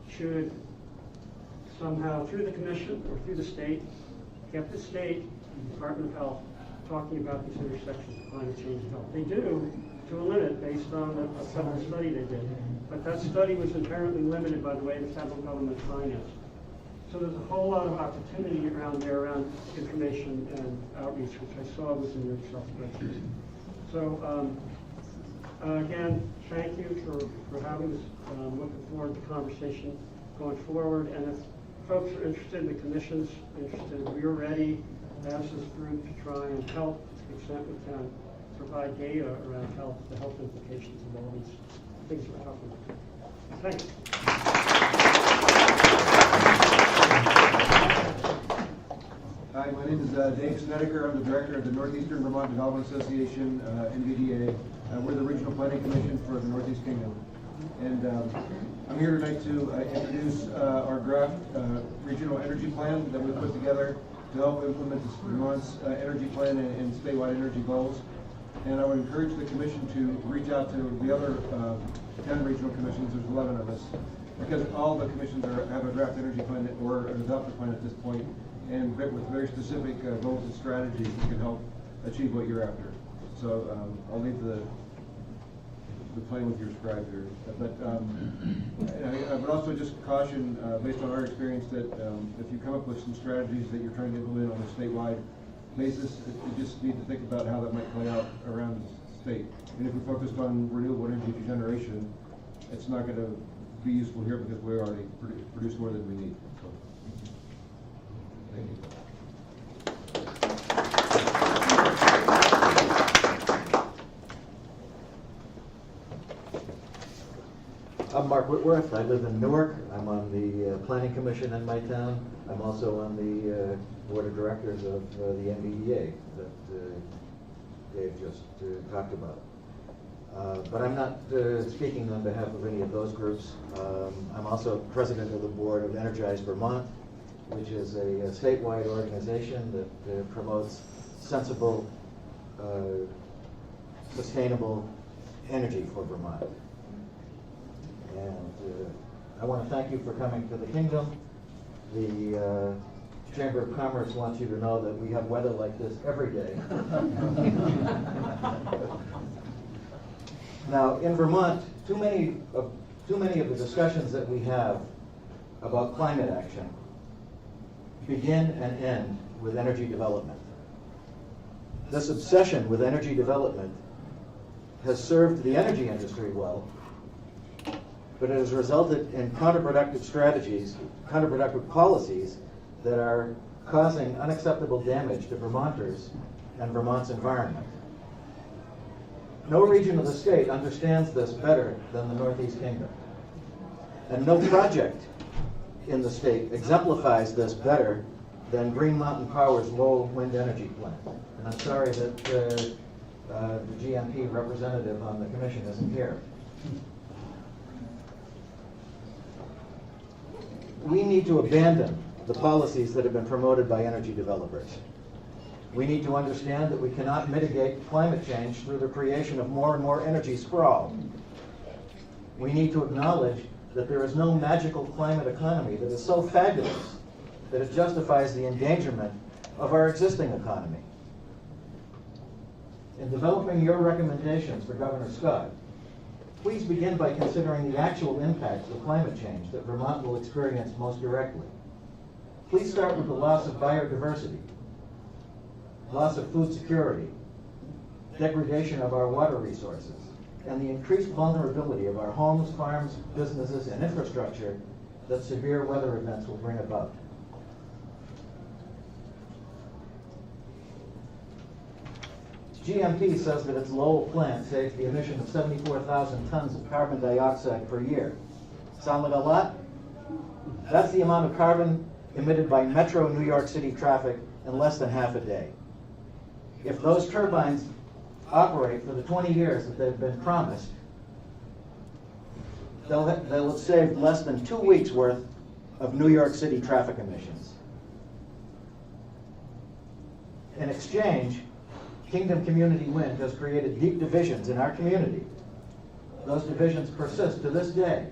should somehow, through the Commission or through the state, get the state, the Department of Health, talking about these intersections of climate change and health. They do to to a limit based on a federal study they did. But that study was inherently limited by the way the federal government financed. So there's a whole lot of opportunity around there around information and outreach, which I saw was in your Excel spreadsheet. So again, thank you for having this. Looking forward to the conversation going forward. And if folks are interested, the commission's interested, we're ready as this group to try and help to the extent we can provide data around the health implications of all these things we're talking about. Thanks. Hi, my name is Dave Snedeker. I'm the director of the Northeastern Vermont Development Association, NVDA. We're the regional planning commission for the Northeast Kingdom. And I'm here tonight to introduce our draft regional energy plan that we put together to help implement Vermont's energy plan and statewide energy goals. And I would encourage the commission to reach out to the other 10 regional commissions. There's 11 of us, because all the commissions have a draft energy plan or an adopted plan at this point, and with very specific goals and strategies that can help achieve what you're after. So I'll leave the plan with your scribe here. But I would also just caution, based on our experience, that if you come up with some strategies that you're trying to implement on a statewide basis, you just need to think about how that might play out around the state. And if we're focused on renewable energy generation, it's not going to be useful here because we already produce more than we need. So, thank you. I'm Mark Whitworth. I live in Newark. I'm on the Planning Commission in my town. I'm also on the Board of Directors of the NVDA that Dave just talked about. But I'm not speaking on behalf of any of those groups. I'm also president of the board of Energize Vermont, which is a statewide organization that promotes sensible, sustainable energy for Vermont. And I want to thank you for coming to the Kingdom. The Chamber of Commerce wants you to know that we have weather like this every day. Now, in Vermont, too many of the discussions that we have about climate action begin and end with energy development. This obsession with energy development has served the energy industry well, but it has resulted in counterproductive strategies, counterproductive policies that are causing unacceptable damage to Vermonters and Vermont's environment. No region of the state understands this better than the Northeast Kingdom. And no project in the state exemplifies this better than Green Mountain Power's Lowell Wind Energy Plant. And I'm sorry that the GMP representative on the commission isn't here. We need to abandon the policies that have been promoted by energy developers. We need to understand that we cannot mitigate climate change through the creation of more and more energy sprawl. We need to acknowledge that there is no magical climate economy that is so fabulous that it justifies the endangerment of our existing economy. In developing your recommendations for Governor Scott, please begin by considering the actual impacts of climate change that Vermont will experience most directly. Please start with the loss of biodiversity, loss of food security, degradation of our water resources, and the increased vulnerability of our homes, farms, businesses, and infrastructure that severe weather events will bring about. GMP says that its Lowell plant saves the emission of 74,000 tons of carbon dioxide per year. Sound like a lot? That's the amount of carbon emitted by Metro New York City traffic in less than half a day. If those turbines operate for the 20 years that they've been promised, they'll have saved less than 2 weeks worth of New York City traffic emissions. In exchange, Kingdom Community Wind has created deep divisions in our community. Those divisions persist to this day.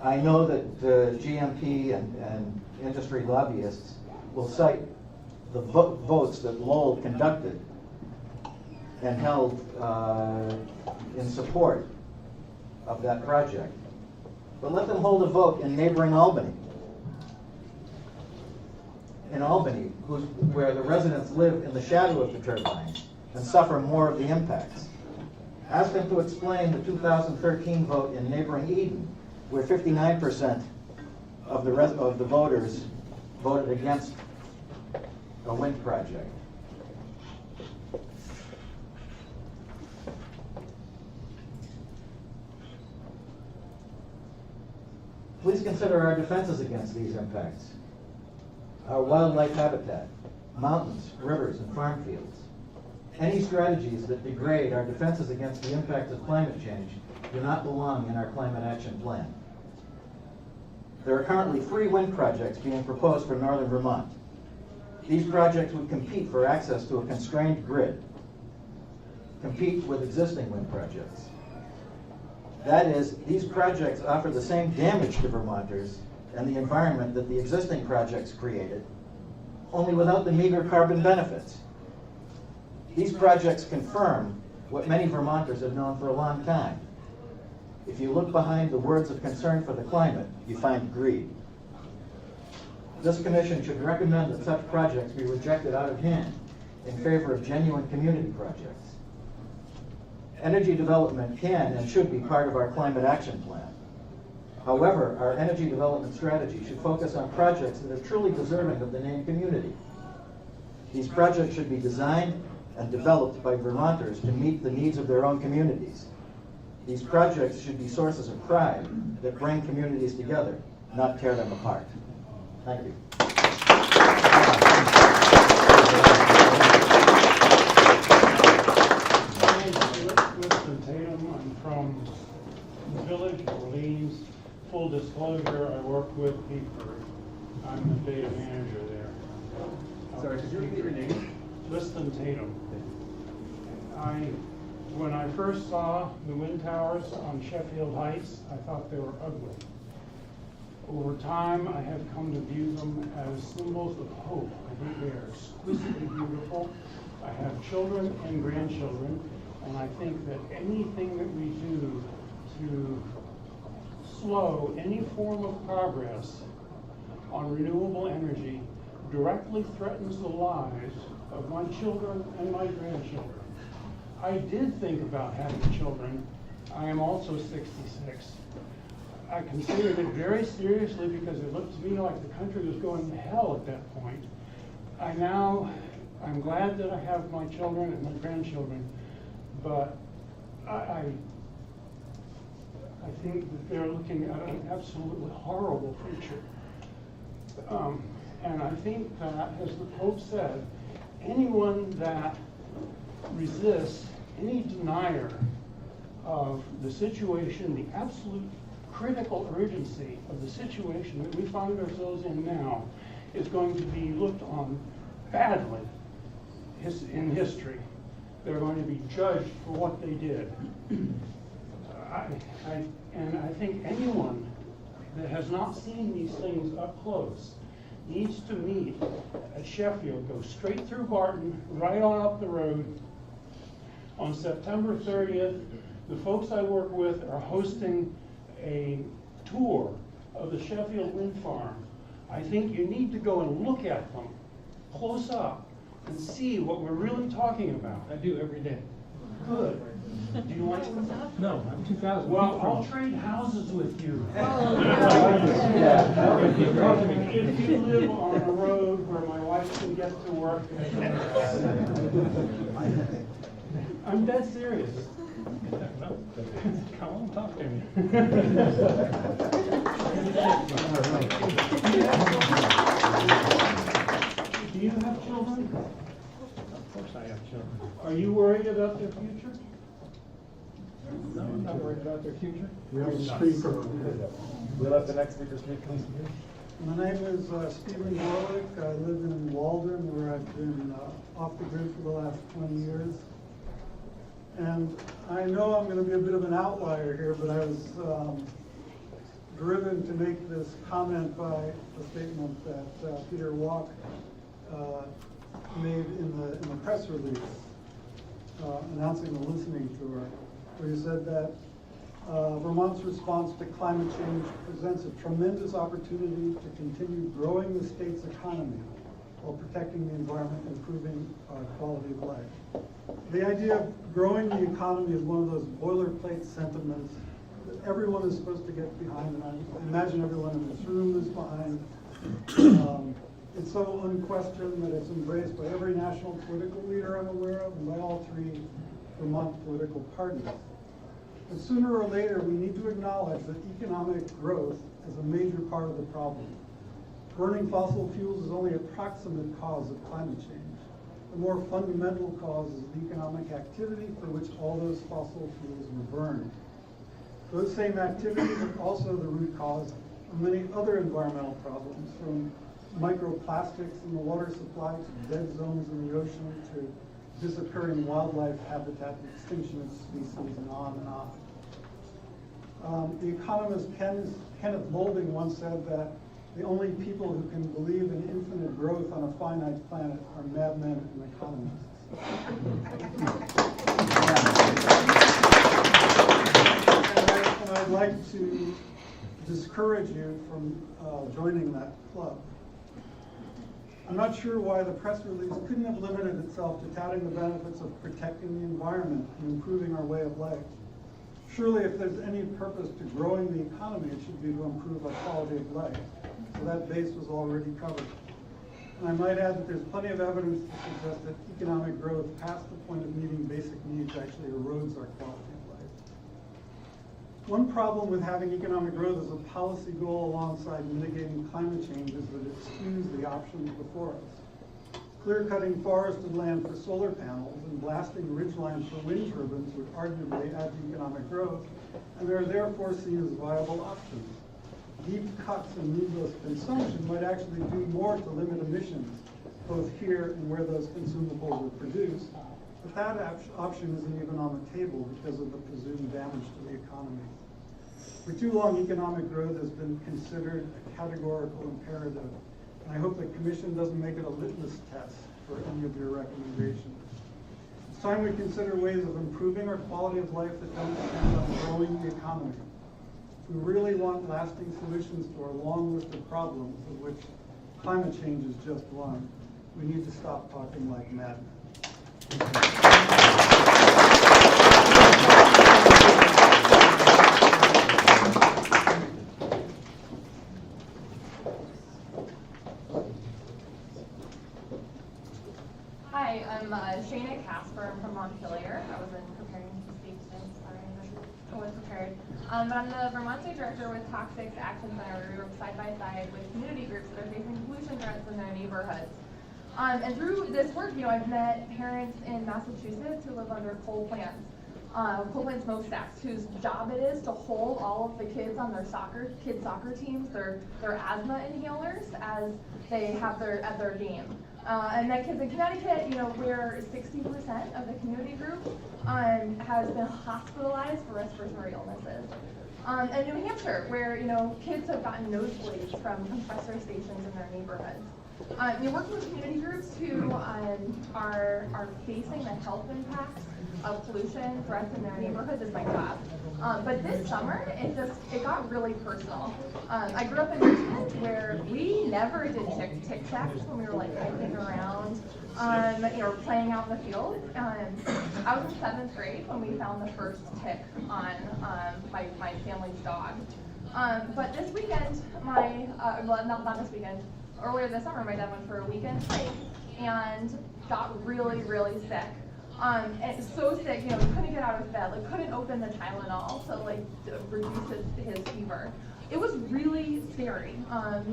I know that GMP and industry lobbyists will cite the votes that Lowell conducted and held in support of that project. But let them hold a vote in neighboring Albany. In Albany, where the residents live in the shadow of the turbines and suffer more of the impacts. Ask them to explain the 2013 vote in neighboring Eden, where 59% of the voters voted against a wind project. Please consider our defenses against these impacts. Our wildlife habitat, mountains, rivers, and farm fields. Any strategies that degrade our defenses against the impact of climate change do not belong in our climate action plan. There are currently 3 wind projects being proposed for northern Vermont. These projects would compete for access to a constrained grid, compete with existing wind projects. That is, these projects offer the same damage to Vermonters and the environment that the existing projects created, only without the meager carbon benefits. These projects confirm what many Vermonters have known for a long time. If you look behind the words of concern for the climate, you find greed. This commission should recommend that such projects be rejected out of hand in favor of genuine community projects. Energy development can and should be part of our climate action plan. However, our energy development strategy should focus on projects that are truly deserving of the name community. These projects should be designed and developed by Vermonters to meet the needs of their own communities. These projects should be sources of pride that bring communities together, not tear them apart. Thank you. I'm from the Village of Orleans. Full disclosure, I work with Heathford. I'm the data manager there. Sorry, could you repeat your name? Liston Tatum. When I first saw the wind towers on Sheffield Heights, I thought they were ugly. Over time, I have come to view them as symbols of hope. I think they are exquisitely beautiful. I have children and grandchildren, and I think that anything that we do to slow any form of progress on renewable energy directly threatens the lives of my children and my grandchildren. I did think about having children. I am also 66. I considered it very seriously because it looked to me like the country was going to hell at that point. I'm glad that I have my children and my grandchildren, but I think that they're looking at an absolutely horrible future. And I think that, as the Pope said, anyone that resists, any denier of the situation, the absolute critical urgency of the situation that we find ourselves in now, is going to be looked on badly in history. They're going to be judged for what they did. And I think anyone that has not seen these things up close needs to meet at Sheffield, go straight through Barton, right on up the road. On September 30th, the folks I work with are hosting a tour of the Sheffield wind farm. I think you need to go and look at them close up and see what we're really talking about. I do every day. Good. Do you like them? No, I'm 2,000. Well, I'll trade houses with you. If you live on a road where my wife can get to work, I'm dead serious. Come on, talk to me. Do you have children? Of course I have children. Are you worried about their future? No, I'm not worried about their future. We have a speaker. We'll let the next speaker speak, please. My name is Stephen Warwick. I live in Walden, where I've been off the grid for the last 20 years. And I know I'm going to be a bit of an outlier here, but I was driven to make this comment by a statement that Peter Walk made in the press release. announcing the listening tour, where you said that Vermont's response to climate change presents a tremendous opportunity to continue growing the state's economy while protecting the environment and improving quality of life. The idea of growing the economy is one of those boilerplate sentiments that everyone is supposed to get behind, and I imagine everyone in this room is behind. It's so unquestioned that it's embraced by every national political leader I'm aware of and by all three Vermont political parties. But sooner or later, we need to acknowledge that economic growth is a major part of the problem. Burning fossil fuels is only a proximate cause of climate change. The more fundamental cause is the economic activity for which all those fossil fuels were burned. Those same activities are also the root cause of many other environmental problems, from microplastics in the water supply to dead zones in the ocean to disappearing wildlife habitat and extinction of species, and on and on. The economist Kenneth Boulding once said that the only people who can believe in infinite growth on a finite planet are madmen and economists. And I'd like to discourage you from joining that club. I'm not sure why the press release couldn't have limited itself to touting the benefits of protecting the environment and improving our way of life. Surely if there's any purpose to growing the economy, it should be to improve our quality of life. So that base was already covered. And I might add that there's plenty of evidence to suggest that economic growth past the point of meeting basic needs actually erodes our quality of life. One problem with having economic growth as a policy goal alongside mitigating climate change is that it skews the options before us. Clear-cutting forested land for solar panels and blasting ridgelines for wind turbines would arguably add to economic growth, and they're therefore seen as viable options. Deep cuts and needless consumption might actually do more to limit emissions, both here and where those consumables are produced, but that option isn't even on the table because of the presumed damage to the economy. For too long, economic growth has been considered a categorical imperative, and I hope the Commission doesn't make it a litmus test for any of your recommendations. It's time we consider ways of improving our quality of life that don't depend on growing the economy. If we really want lasting solutions to our long list of problems, of which climate change is just one, we need to stop talking like madmen. Hi, I'm Shana Casper. I'm from Montpelier. I wasn't preparing to speak today. Sorry, I wasn't prepared. But I'm the Vermont State Director with Toxics Action Center. We work side by side with community groups that are facing pollution threats in their neighborhoods. And through this work, I've met parents in Massachusetts who live under coal plants smokestacks, whose job it is to hold all of the kids on their soccer teams, their asthma inhalers as they have at their game. And then kids in Connecticut, where 60% of the community group has been hospitalized for respiratory illnesses. And New Hampshire, where kids have gotten nosebleeds from compressor stations in their neighborhoods. You're working with community groups who are facing the health impacts of pollution threats in their neighborhoods is my job. But this summer, it got really personal. I grew up in Richmond where we never did tic tacs when we were hiking around, playing out in the field. I was in 7th grade when we found the first tick on my family's dog. But this weekend, not this weekend, earlier this summer, my dad went for a weekend hike and got really, really sick. And so sick, he couldn't get out of bed, couldn't open the Tylenol to reduce his fever. It was really scary, as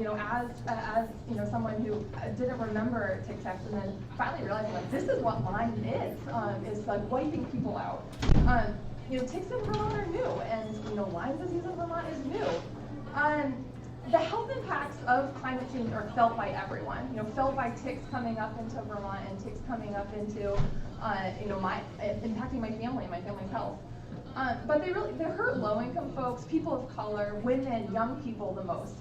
someone who didn't remember Tic Tacs and then finally realizing this is what Lyme is wiping people out. Ticks in Vermont are new, and Lyme disease in Vermont is new. The health impacts of climate change are felt by everyone. Felt by ticks coming up into Vermont and ticks coming up into, impacting my family and my family's health. But they hurt low-income folks, people of color, women, young people the most.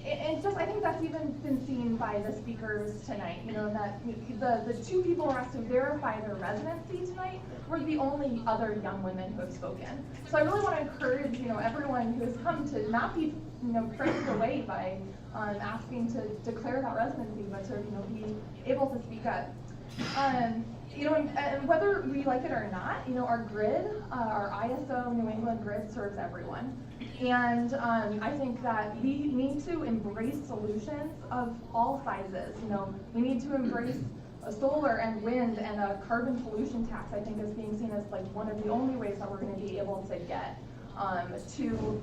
And just, I think that's even been seen by the speakers tonight, you know, that the two people who are asked to verify their residency tonight were the only other young women who have spoken. So I really want to encourage, you know, everyone who has come to not be, you know, frightened away by asking to declare that residency, but to, you know, be able to speak up. You know, and whether we like it or not, you know, our grid, our ISO New England grid serves everyone. And I think that we need to embrace solutions of all sizes. You know, we need to embrace solar and wind, and a carbon pollution tax, I think, is being seen as like one of the only ways that we're going to be able to get to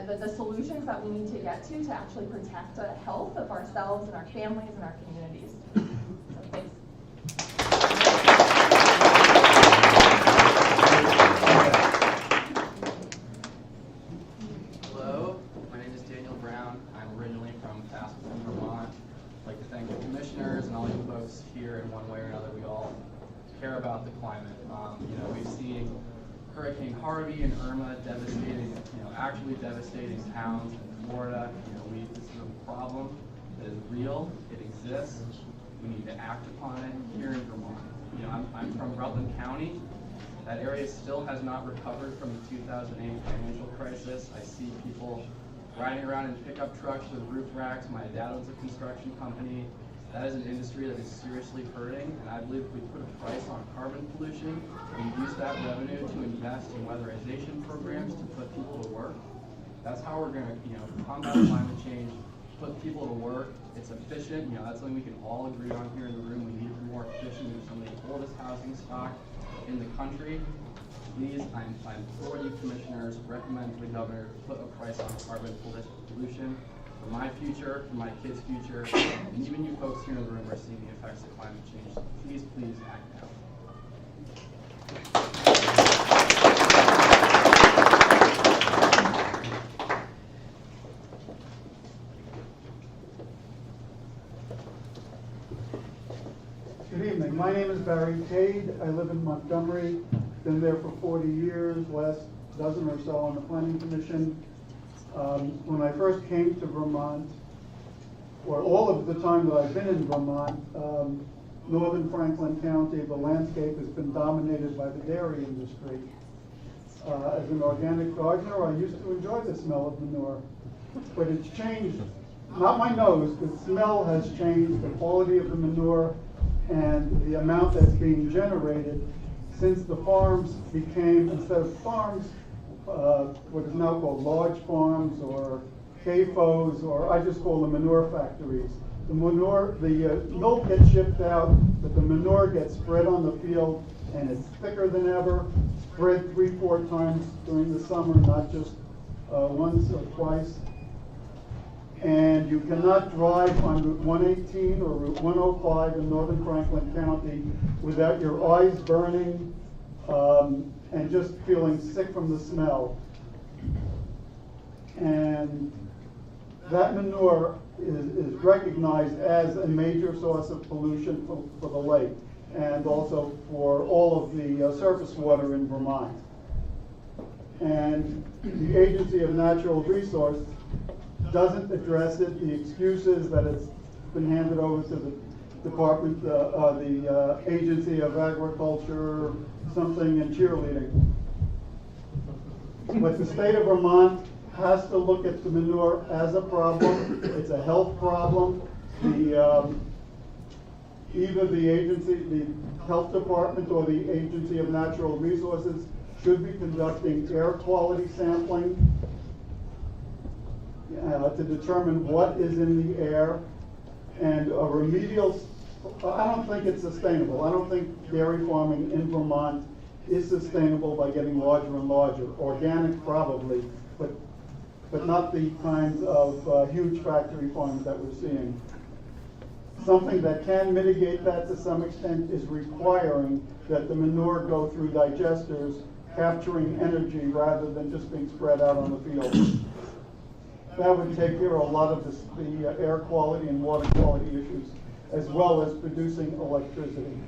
the solutions that we need to get to actually protect the health of ourselves and our families and our communities. So thanks. Hello, my name is Daniel Brown. I'm originally from Castleton, Vermont. I'd like to thank the commissioners and all you folks here. In one way or another, we all care about the climate. You know, we've seen Hurricane Harvey and Irma devastating, you know, actually devastating towns in Florida. You know, this is a problem that is real. It exists. We need to act upon it here in Vermont. You know, I'm from Rutland County. That area still has not recovered from the 2008 financial crisis. I see people riding around in pickup trucks with roof racks. My dad owns a construction company. That is an industry that is seriously hurting, and I believe if we put a price on carbon pollution and use that revenue to invest in weatherization programs to put people to work, that's how we're going to, you know, combat climate change, put people to work. It's efficient. You know, that's something we can all agree on here in the room. We need to be more efficient. We have some of the oldest housing stock in the country. Please, I implore you commissioners, recommend to the governor to put a price on carbon pollution for my future, for my kids' future, and even you folks here in the room are seeing the effects of climate change. So please, please act now. Good evening. My name is Barry Cade. I live in Montgomery. Been there for 40 years, last dozen or so on the Planning Commission. When I first came to Vermont, or all of the time that I've been in Vermont, northern Franklin County, the landscape has been dominated by the dairy industry. As an organic gardener, I used to enjoy the smell of manure, but it's changed. Not my nose, the smell has changed, the quality of the manure, and the amount that's being generated since the farms became, instead of farms, what is now called large farms or CAFOs, or I just call them manure factories. The manure, the milk gets shipped out, but the manure gets spread on the field, and it's thicker than ever, spread 3-4 times during the summer, not just once or twice. And you cannot drive on Route 118 or Route 105 in northern Franklin County without your eyes burning and just feeling sick from the smell. And that manure is recognized as a major source of pollution for the lake and also for all of the surface water in Vermont. And the Agency of Natural Resources doesn't address it. The excuse is that it's been handed over to the department, the Agency of Agriculture, something, and cheerleading. But the state of Vermont has to look at the manure as a problem. It's a health problem. Either the agency, the health department, or the Agency of Natural Resources should be conducting air quality sampling to determine what is in the air, and a remedial. I don't think it's sustainable. I don't think dairy farming in Vermont is sustainable by getting larger and larger. Organic probably, but not the kinds of huge factory farms that we're seeing. Something that can mitigate that to some extent is requiring that the manure go through digesters, capturing energy rather than just being spread out on the field. That would take care of a lot of the air quality and water quality issues, as well as producing electricity.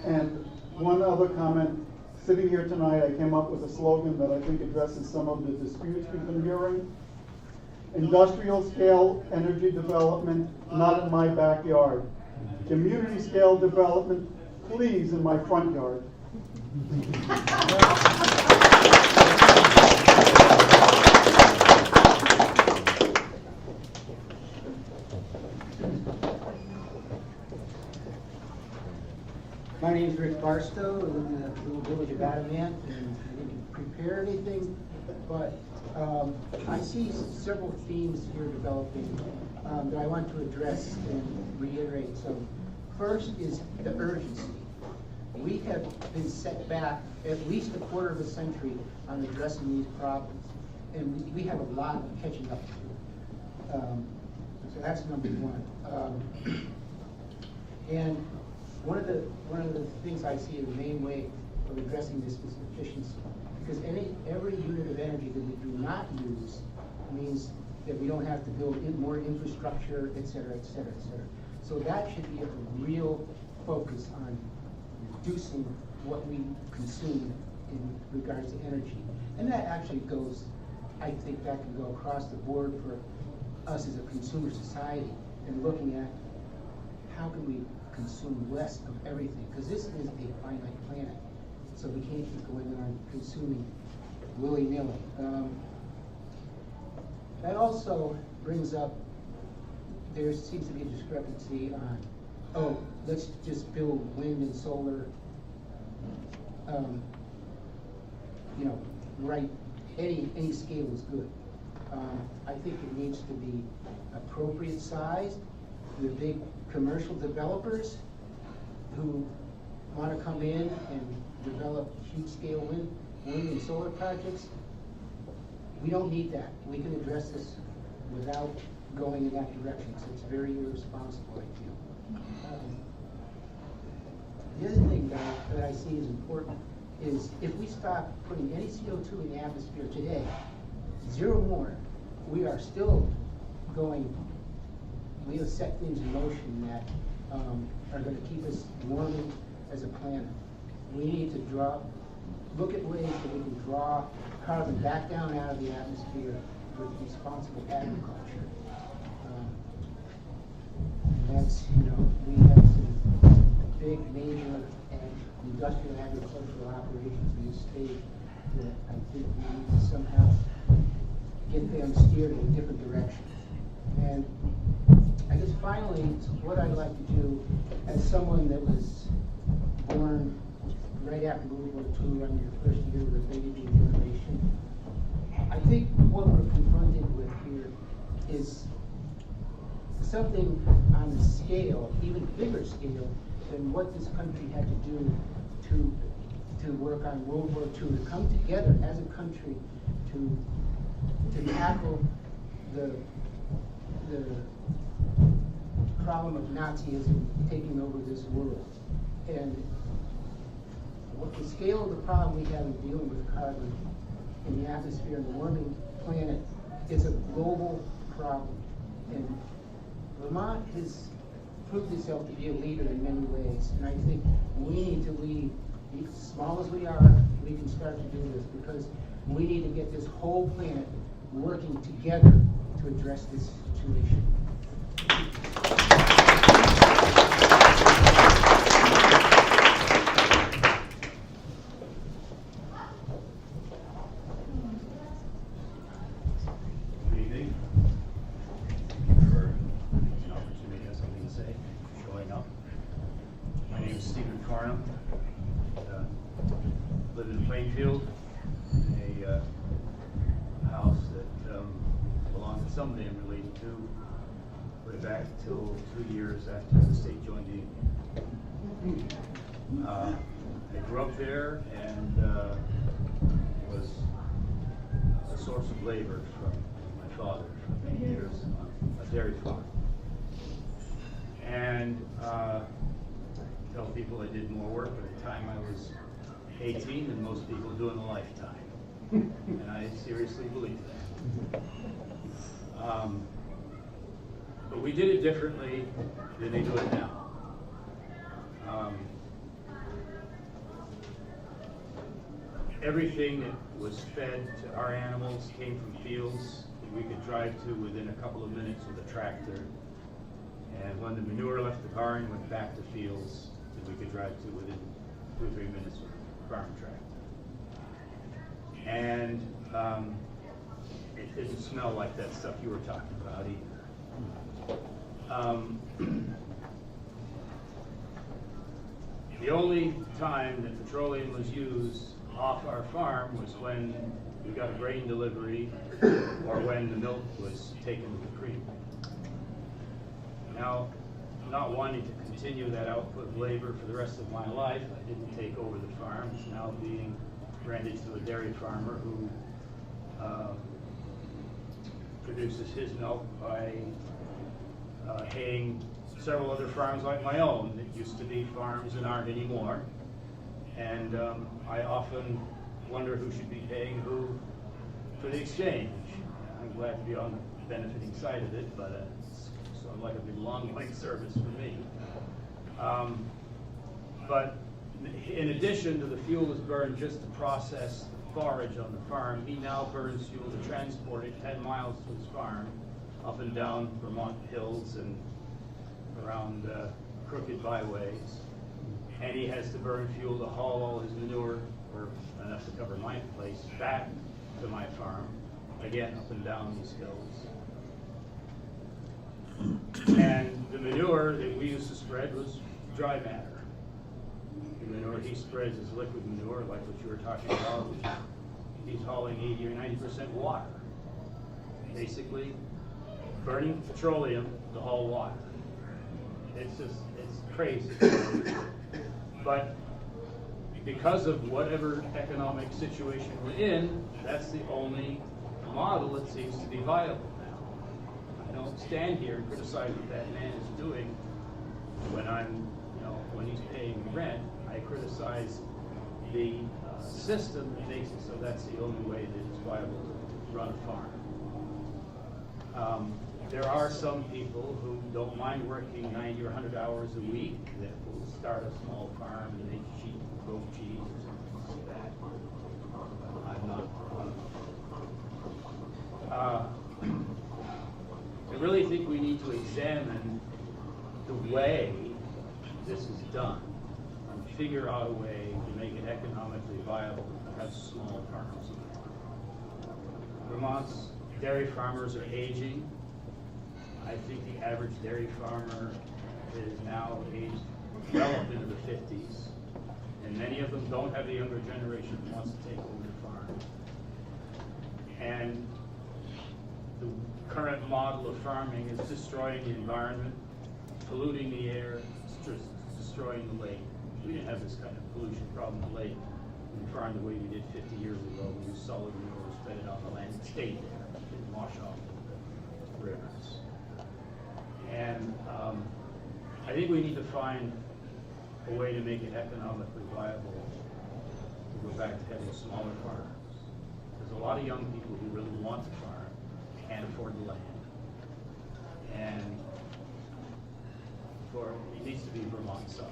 And one other comment, sitting here tonight, I came up with a slogan that I think addresses some of the disputes we've been hearing. Industrial scale energy development, not in my backyard. Community scale development, please, in my front yard. My name is Rick Barstow. I live in the little village of Adamant, and I didn't prepare anything, but I see several themes here developing that I want to address and reiterate some. First is the urgency. We have been set back at least a quarter of a century on addressing these problems, and we have a lot of catching up to do. So that's number one. And one of the things I see as the main way of addressing this is efficiency, because every unit of energy that we do not use means that we don't have to build more infrastructure, et cetera, et cetera, et cetera. So that should be a real focus on reducing what we consume in regards to energy. And that actually goes, I think that can go across the board for us as a consumer society, and looking at how can we consume less of everything, because this is a finite planet, so we can't keep going on consuming willy-nilly. That also brings up, there seems to be a discrepancy on, oh, let's just build wind and solar, right, any scale is good. I think it needs to be appropriate sized. The big commercial developers who want to come in and develop huge scale wind and solar projects, we don't need that. We can address this without going in that direction, so it's very irresponsible, I feel. The other thing that I see as important is if we stop putting any CO2 in the atmosphere today, zero more, we are still going, we have set things in motion that are going to keep us warming as a planet. We need to look at ways that we can draw carbon back down out of the atmosphere with responsible agriculture. That's, we have some big, major industrial agricultural operations in this state that I think we need to somehow get them steered in a different direction. And I guess finally, what I'd like to do, as someone that was born right after World War II, on your first year of the baby boom generation, I think what we're confronted with here is something on a scale, even bigger scale, than what this country had to do to work on World War II, to come together as a country to tackle the problem of Nazism taking over this world. And what the scale of the problem we have in dealing with carbon in the atmosphere and the warming planet is a global problem. And Vermont has proved itself to be a leader in many ways. And I think we need to lead. As small as we are, we can start to do this, because we need to get this whole planet working together to address this situation. Good evening. Thank you for the opportunity to have something to say, for showing up. My name is Stephen Farnham. Live in Plainfield, in a house that belonged to somebody I'm related to, way back till 2 years after the state joined the Union. I grew up there and was a source of labor from my father for many years on a dairy farm. And tell people I did more work by the time I was 18 than most people do in a lifetime. And I seriously believe that. But we did it differently than they do it now. Everything that was fed to our animals came from fields. We we could drive to within a couple of minutes with a tractor. And when the manure left the barn, went back to fields, that we could drive to within 2 or 3 minutes with a farm tractor. And it didn't smell like that stuff you were talking about either. The only time that petroleum was used off our farm was when we got a grain delivery or when the milk was taken to the creek. Now, not wanting to continue that output of labor for the rest of my life, I didn't take over the farm. It's now being rented to a dairy farmer who produces his milk by haying several other farms like my own that used to be farms and aren't anymore. And I often wonder who should be paying who for the exchange. I'm glad to be on the benefiting side of it, but it's sort of like a big long leg service for me. But in addition to the fuel that's burned just to process the forage on the farm, he now burns fuel to transport it 10 miles to his farm, up and down Vermont hills and around crooked byways. And he has to burn fuel to haul all his manure, or enough to cover my place, back to my farm, again up and down these hills. And the manure that we used to spread was dry matter. The manure he spreads is liquid manure, like what you were talking about. He's hauling 80 or 90% water. Basically, burning petroleum to haul water. It's crazy. But because of whatever economic situation we're in, that's the only model that seems to be viable now. I don't stand here and criticize what that man is doing when when he's paying rent. I criticize the system that makes it so that's the only way that it's viable to run a farm. There are some people who don't mind working 90 or 100 hours a week that will start a small farm and make sheep, goat cheese, or something like that. I'm not one of them. I really think we need to examine the way this is done and figure out a way to make it economically viable to have small farms. Vermont's dairy farmers are aging. I think the average dairy farmer is now aged well up into the 50s, and many of them don't have the younger generation who wants to take over the farm. And the current model of farming is destroying the environment, polluting the air, destroying the lake. We didn't have this kind of pollution problem in the lake when we farmed the way we did 50 years ago. We used solid manure, spread it on the land, it stayed there, it didn't wash off the rivers. And I think we need to find a way to make it economically viable to go back to having smaller farms. There's a lot of young people who really want to farm, can't afford the land. And it needs to be Vermont size.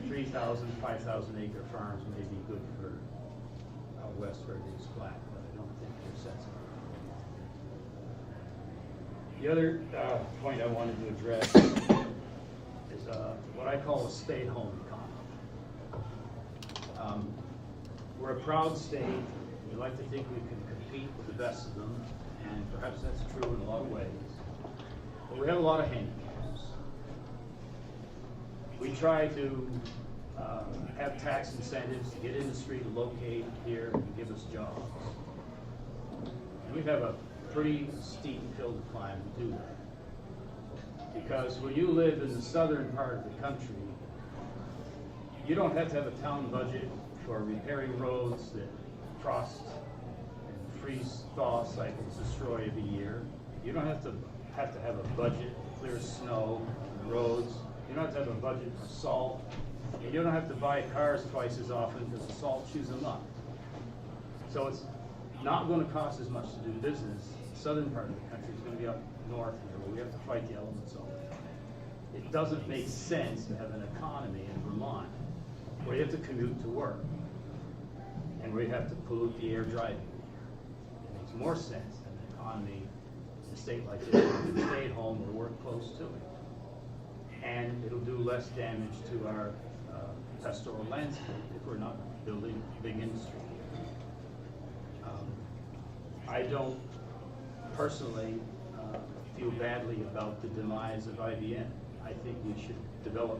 3,000, 5,000 acre farms may be good for out west where everything's flat, but I don't think they're sensible. The other point I wanted to address is what I call a stay-at-home economy. We're a proud state. We like to think we can compete with the best of them, and perhaps that's true in a lot of ways. But we have a lot of handicaps. We try to have tax incentives to get industry to locate here and give us jobs. And we have a pretty steep hill to climb to do that. Because when you live in the southern part of the country, you don't have to have a town budget for repairing roads that frost and freeze-thaw cycles destroy every year. You don't have to have a budget to clear snow and roads. You don't have to have a budget for salt. And you don't have to buy cars twice as often because the salt chews them up. So it's not going to cost as much to do business. The southern part of the country is going to be up north here, where we have to fight the elements all the time. It doesn't make sense to have an economy in Vermont where you have to commute to work and where you have to pollute the air driving. It makes more sense than an economy, a state like this, to stay at home or work close to it. And it'll do less damage to our pastoral landscape if we're not building big industry here. I don't personally feel badly about the demise of IBM. I think we should develop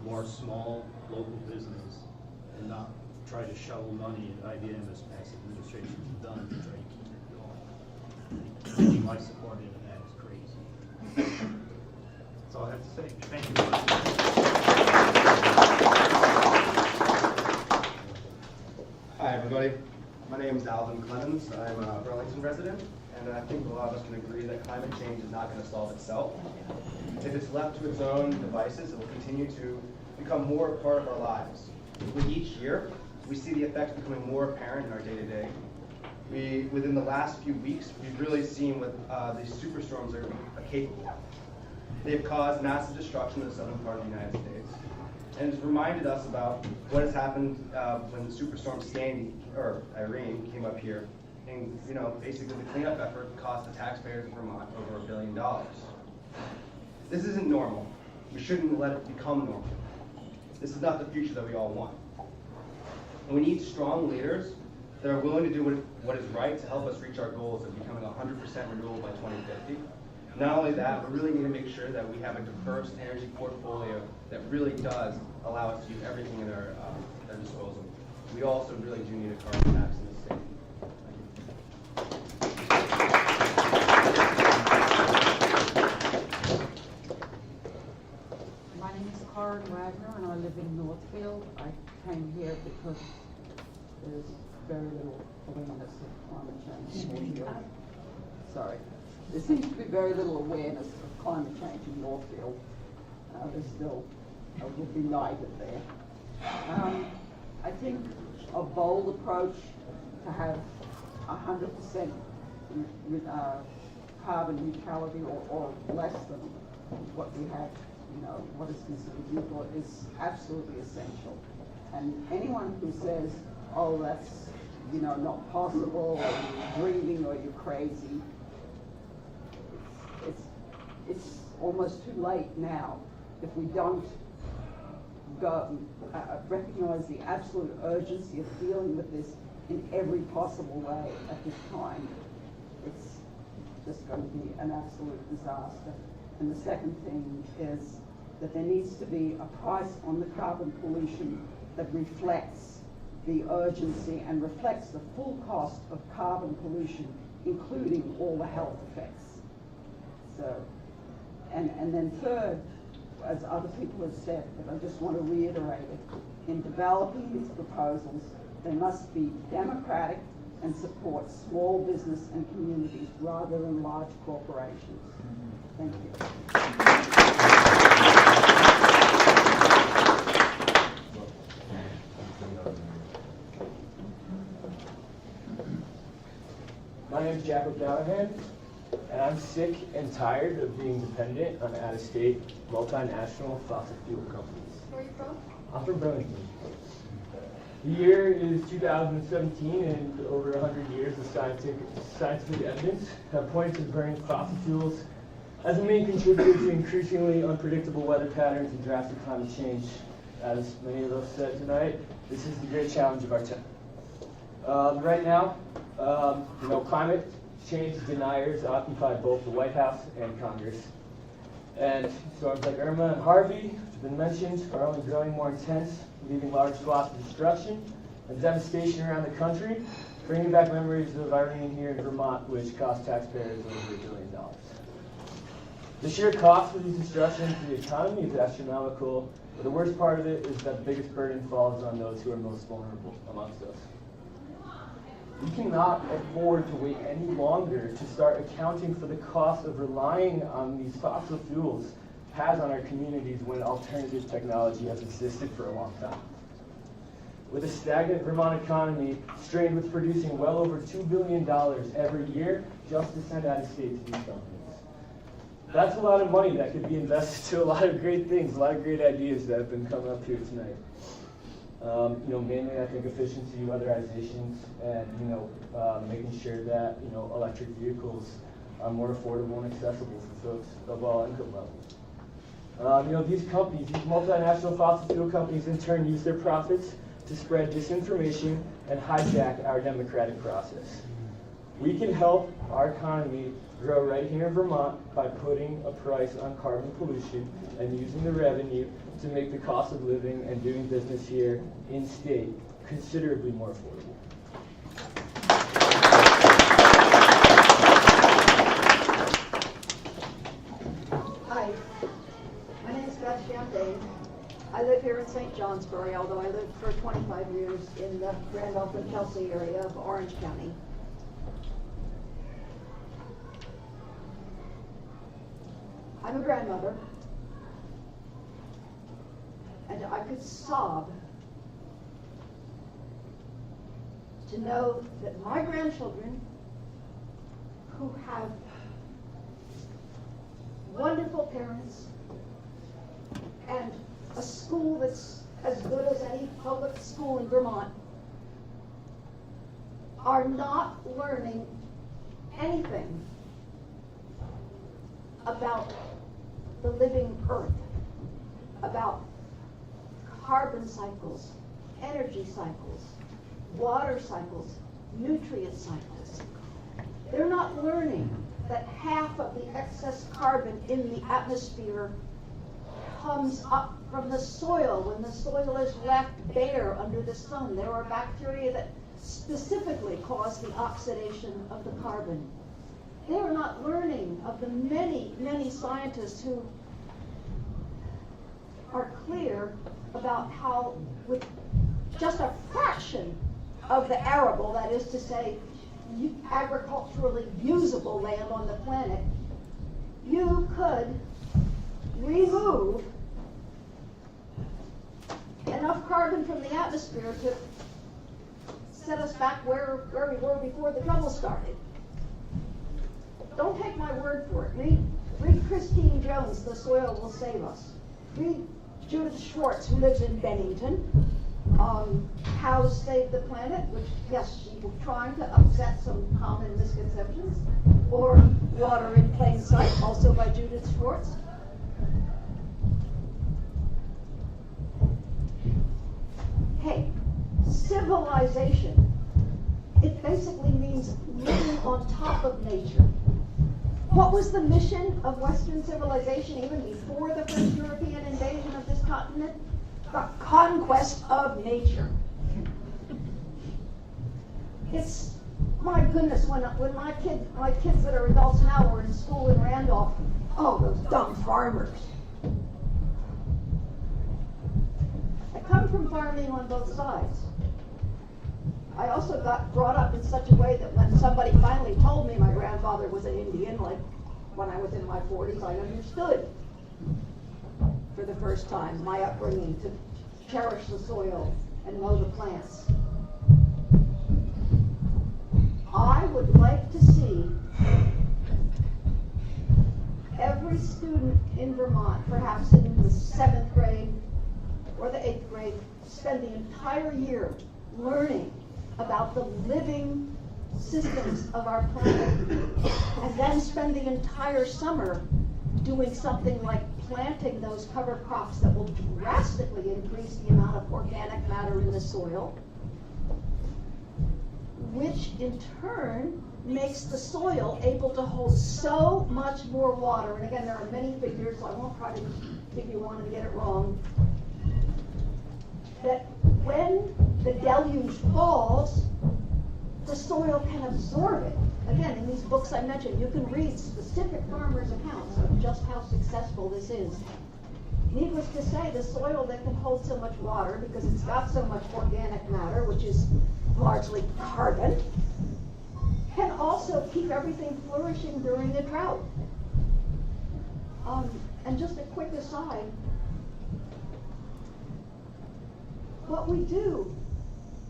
more small local business and not try to shovel money at IBM as past administrations have done to try to keep it going. Thinking my support in that is crazy. That's all I have to say. Thank you. Hi everybody, my name is Alvin Clemens. I'm a Burlington resident, and I think a lot of us can agree that climate change is not going to solve itself. If it's left to its own devices, it will continue to become more a part of our lives. With each year, we see the effects becoming more apparent in our day-to-day. Within the last few weeks, we've really seen what these superstorms are capable of. They've caused massive destruction in the southern part of the United States, and it's reminded us about what has happened when the superstorm Irene came up here, and basically the cleanup effort cost the taxpayers of Vermont over $1 billion. This isn't normal. We shouldn't let it become normal. This is not the future that we all want. And we need strong leaders that are willing to do what is right to help us reach our goals of becoming 100% renewable by 2050. Not only that, we really need to make sure that we have a diverse energy portfolio that really does allow us to use everything at our disposal. We also really do need a carbon tax in the state. My name is Karen Wagner, and I live in Northfield. I came here because there's very little awareness of climate change in Northfield. Sorry. There seems to be very little awareness of climate change in Northfield. There's still would be lighted there. I think a bold approach to have 100% carbon neutrality or less than what we have, what is considered neutral is absolutely essential. And anyone who says, oh, that's, not possible, or you're dreaming, or you're crazy, it's almost too late now if we don't recognize the absolute urgency of dealing with this in every possible way at this time. It's just going to be an absolute disaster. And the second thing is that there needs to be a price on the carbon pollution that reflects the urgency and reflects the full cost of carbon pollution, including all the health effects. So, and then third, as other people have said, but I just want to reiterate it, in developing these proposals, they must be democratic and support small business and communities rather than large corporations. Thank you. My name is Jack O'Callaghan, and I'm sick and tired of being dependent on out-of-state, multinational fossil fuel companies. Where are you from? I'm from Burlington. The year is 2017, and for over 100 years, the scientific evidence have pointed to burning fossil fuels as a main contributor to increasingly unpredictable weather patterns and drastic climate change. As many of us said tonight, this is the great challenge of our time. Right now, climate change deniers occupy both the White House and Congress. And storms like Irma and Harvey, which have been mentioned, are only growing more intense, leaving large swaths of destruction and devastation around the country, bringing back memories of Irene here in Vermont, which cost taxpayers over $1 billion. The sheer cost of these destructions to the economy is astronomical, but the worst part of it is that the biggest burden falls on those who are most vulnerable amongst us. We cannot afford to wait any longer to start accounting for the cost of relying on these fossil fuels has on our communities when alternative technology has existed for a long time. With a stagnant Vermont economy strained with producing well over $2 billion every year just to send out of state to these companies. That's a lot of money that could be invested to a lot of great things, a lot of great ideas that have been coming up here tonight. Mainly I think efficiency, weatherizations, and making sure that electric vehicles are more affordable and accessible for folks of all income levels. These companies, these multinational fossil fuel companies, in turn use their profits to spread disinformation and hijack our democratic process. We can help our economy grow right here in Vermont by putting a price on carbon pollution and using the revenue to make the cost of living and doing business here in state considerably more affordable. Hi, my name is Beth Champagne. I live here in St. Johnsbury, although I lived for 25 years in the Randolph and Chelsea area of Orange County. I'm a grandmother, and I could sob to know that my grandchildren, who have wonderful parents and a school that's as good as any public school in Vermont, are not learning anything about the living earth, about carbon cycles, energy cycles, water cycles, nutrient cycles. They're not learning that half of the excess carbon in the atmosphere comes up from the soil when the soil is left bare under the sun. There are bacteria that specifically cause the oxidation of the carbon. They are not learning of the many, many scientists who are clear about how, with just a fraction of the arable, that is to say, agriculturally usable land on the planet, you could remove enough carbon from the atmosphere to set us back where we were before the trouble started. Don't take my word for it. Read Christine Jones, The Soil Will Save Us. Read Judith Schwartz, who lives in Bennington, Cows Save the Planet, which, yes, she was trying to upset some common misconceptions, or Water in Plain Sight, also by Judith Schwartz. Hey, civilization, it basically means living on top of nature. What was the mission of Western civilization even before the first European invasion of this continent? The conquest of nature. It's, my goodness, when my kids that are adults now were in school in Randolph, oh, those dumb farmers. I come from farming on both sides. I also got brought up in such a way that when somebody finally told me my grandfather was an Indian, like when I was in my 40s, I understood for the first time my upbringing to cherish the soil and mow the plants. I would like to see every student in Vermont, perhaps in the 7th grade or the 8th grade, spend the entire year learning about the living systems of our planet, and then spend the entire summer doing something like planting those cover crops that will drastically increase the amount of organic matter in the soil, which in turn makes the soil able to hold so much more water. And again, there are many figures, so I won't try to give you one and get it wrong, that when the deluge falls, the soil can absorb it. Again, in these books I mentioned, you can read specific farmers' accounts of just how successful this is. Needless to say, the soil that can hold so much water, because it's got so much organic matter, which is largely carbon, can also keep everything flourishing during a drought. And just a quick aside, what we do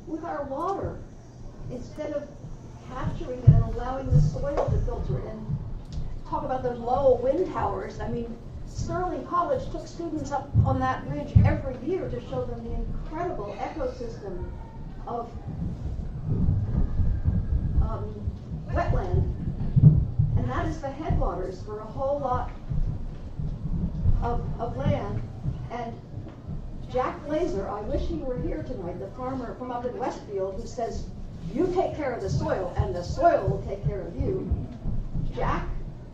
with our water, instead of capturing it and allowing the soil to filter it, and talk about those low wind towers. I mean, Sterling College took students up on that ridge every year to show them the incredible ecosystem of wetland. And that is the headwaters for a whole lot of land. And Jack Glazer, I wish he were here tonight, the farmer from up in Westfield, who says, you take care of the soil and the soil will take care of you. Jack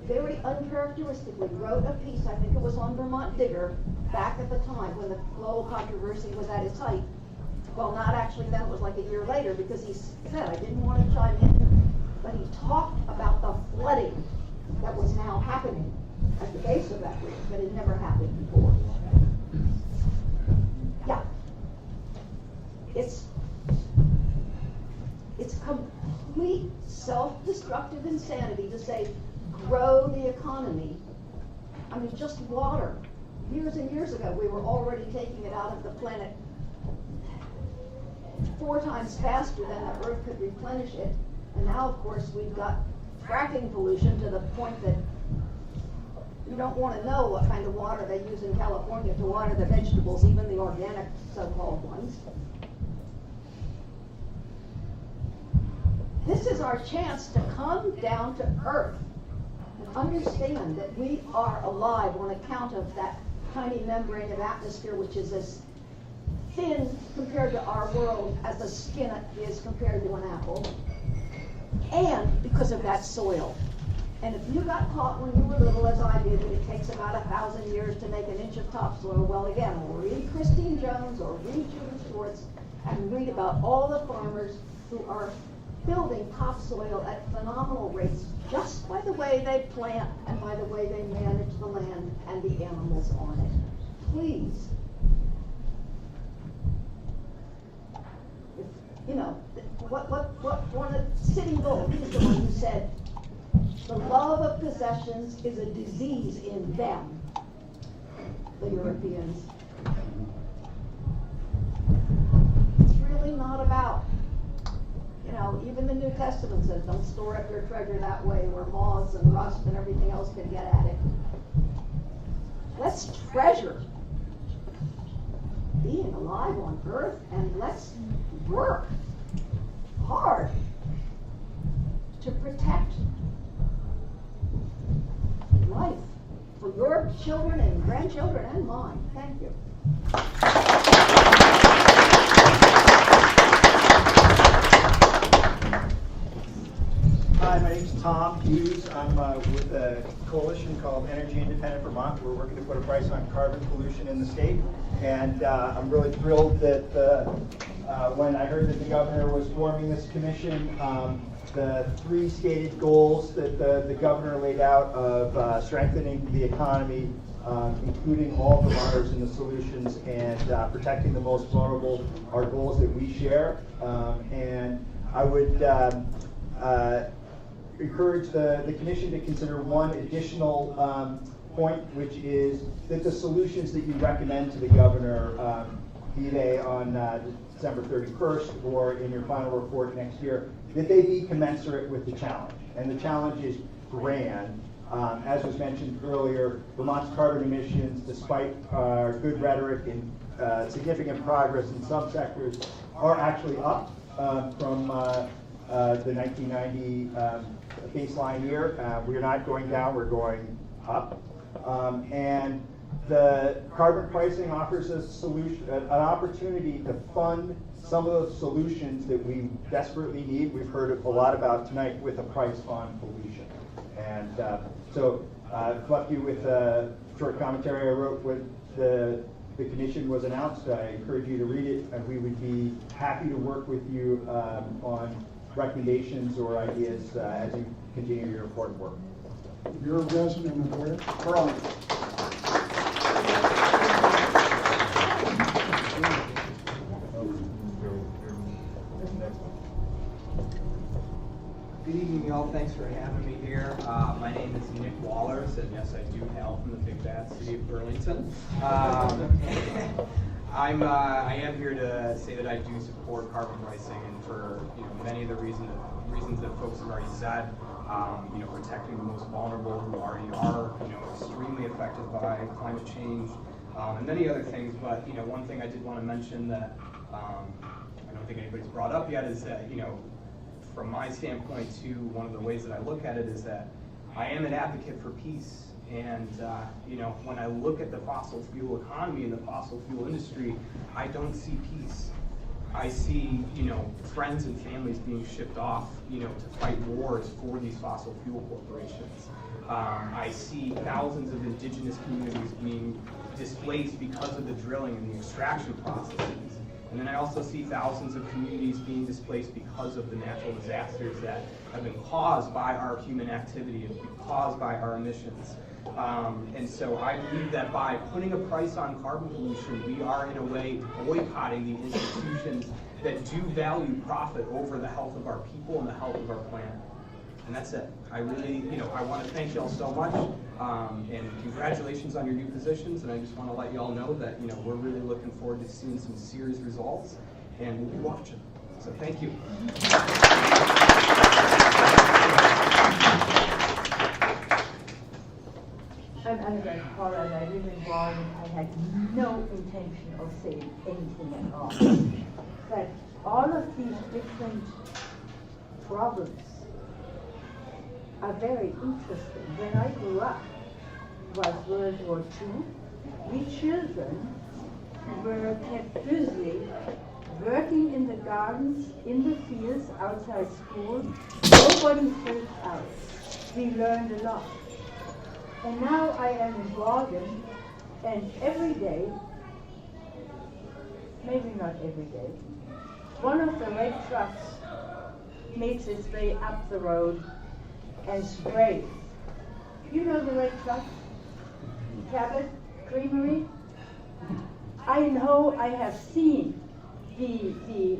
very uncharacteristically wrote a piece, I think it was on Vermont Digger, back at the time when the Lowell controversy was at its height. Well, not actually then, it was like a year later, because he said, I didn't want to chime in, but he talked about the flooding that was now happening at the base of that ridge, that had never happened before. Yeah. It's complete self-destructive insanity to say, grow the economy. I mean, just water. Years and years ago, we were already taking it out of the planet 4 times faster than the Earth could replenish it. And now, of course, we've got fracking pollution to the point that you don't want to know what kind of water they use in California to water the vegetables, even the organic so-called ones. This is our chance to come down to earth and understand that we are alive on account of that tiny membrane of atmosphere, which is as thin compared to our world as the skin is compared to an apple, and because of that soil. And if you got caught when you were little, as I did, that it takes about 1,000 years to make an inch of topsoil, well, again, read Christine Jones or read Judith Schwartz and read about all the farmers who are building topsoil at phenomenal rates just by the way they plant and by the way they manage the land and the animals on it. Please. You know, what one of Sitting Bull, he's the one who said, the love of possessions is a disease in them, the Europeans. It's really not about, you know, even the New Testament says, don't store up your treasure that way where moths and rust and everything else can get at it. Let's treasure being alive on earth, and let's work hard to protect life for your children and grandchildren and mine. Thank you. Hi, my name's Tom Hughes. I'm with a coalition called Energy Independent Vermont. We're working to put a price on carbon pollution in the state. And I'm really thrilled that when I heard that the governor was forming this commission, the 3 stated goals that the governor laid out of strengthening the economy, including all Vermonters in the solutions, and protecting the most vulnerable are goals that we share. And I would encourage the commission to consider one additional point, which is that the solutions that you recommend to the governor, be they on December 31st or in your final report next year, that they be commensurate with the challenge. And the challenge is grand. As was mentioned earlier, Vermont's carbon emissions, despite our good rhetoric and significant progress in some sectors, are actually up from the 1990 baseline year. We're not going down, we're going up. And the carbon pricing offers a solution, an opportunity to fund some of those solutions that we desperately need. We've heard a lot about tonight with a price on pollution. And so I've left you with a short commentary I wrote when the commission was announced. I encourage you to read it, and we would be happy to work with you on recommendations or ideas as you continue your important work. You're a resident of where? Burlington. Good evening, y'all. Thanks for having me here. My name is Nick Wallers, and yes, I do hail from the big bad city of Burlington. I am here to say that I do support carbon pricing, and for many of the reasons that folks have already said. protecting the most vulnerable who already are, extremely affected by climate change, and many other things. But, one thing I did want to mention that I don't think anybody's brought up yet is that, from my standpoint too, one of the ways that I look at it is that I am an advocate for peace. And, when I look at the fossil fuel economy and the fossil fuel industry, I don't see peace. I see, friends and families being shipped off, to fight wars for these fossil fuel corporations. I see thousands of indigenous communities being displaced because of the drilling and the extraction processes. And then I also see thousands of communities being displaced because of the natural disasters that have been caused by our human activity and caused by our emissions. And so I believe that by putting a price on carbon pollution, we are in a way boycotting the institutions that do value profit over the health of our people and the health of our planet. And that's it. I really, I want to thank y'all so much, and congratulations on your new positions. And I just want to let y'all know that, we're really looking forward to seeing some serious results, and we'll be watching. So thank you. I'm Annabelle Cora, and I live in Warren. I had no intention of saying anything at all. But all of these different problems are very interesting. When I grew up, was World War II. We children were kept busy working in the gardens, in the fields, outside school. Nobody freaked out. We learned a lot. And now I am in Walden, and every day, maybe not every day, one of the red trucks makes its way up the road and sprays. You know the red truck? Cabot Creamery? I know, I have seen the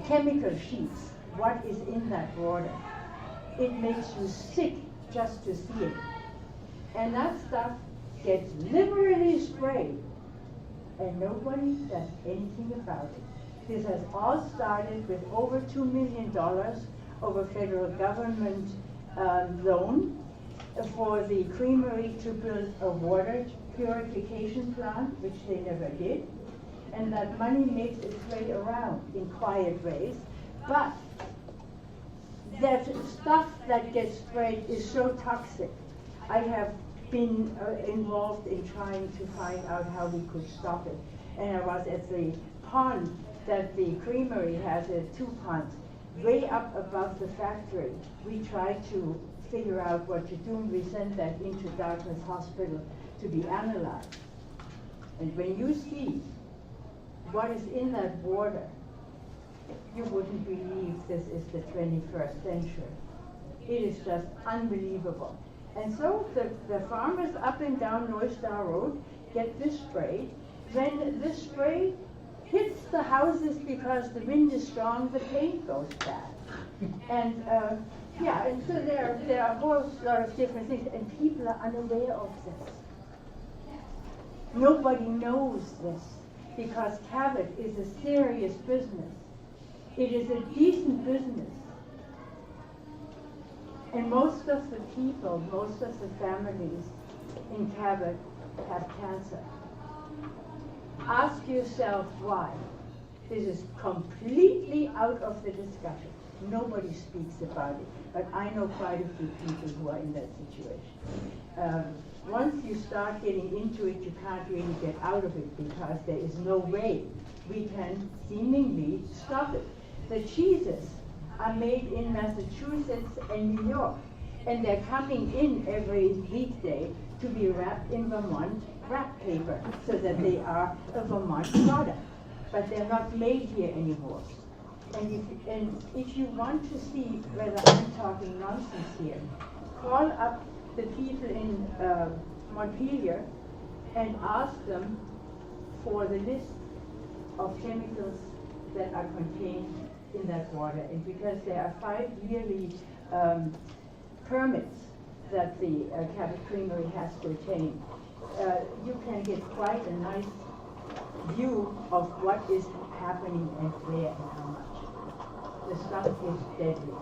chemical sheets, what is in that water. It makes you sick just to see it. And that stuff gets liberally sprayed, and nobody does anything about it. This has all started with over $2 million of a federal government loan for the creamery to build a water purification plant, which they never did. And that money makes its way around in quiet ways. But that stuff that gets sprayed is so toxic. I have been involved in trying to find out how we could stop it. And I was at the pond that the creamery has, 2 ponds, way up above the factory. We tried to figure out what to do, and we sent that into Dartmouth Hospital to be analyzed. And when you see what is in that water, you wouldn't believe this is the 21st century. It is just unbelievable. And so the farmers up and down North Star Road get this sprayed. When this spray hits the houses because the wind is strong, the paint goes bad. And and so there are a whole lot of different things, and people are unaware of this. Nobody knows this, because Cabot is a serious business. It is a decent business. And most of the people, most of the families in Cabot have cancer. Ask yourself why. This is completely out of the discussion. Nobody speaks about it, but I know quite a few people who are in that situation. Once you start getting into it, you can't really get out of it, because there is no way we can seemingly stop it. The cheeses are made in Massachusetts and New York, and they're coming in every weekday to be wrapped in Vermont wrap paper, so that they are a Vermont product. But they're not made here anymore. And if you want to see whether I'm talking nonsense here, call up the people in Montpelier and ask them for the list of chemicals that are contained in that water. And because there are 5 yearly permits that the Cabot Creamery has to attain, you can get quite a nice view of what is happening and where and how much. The stuff is deadly.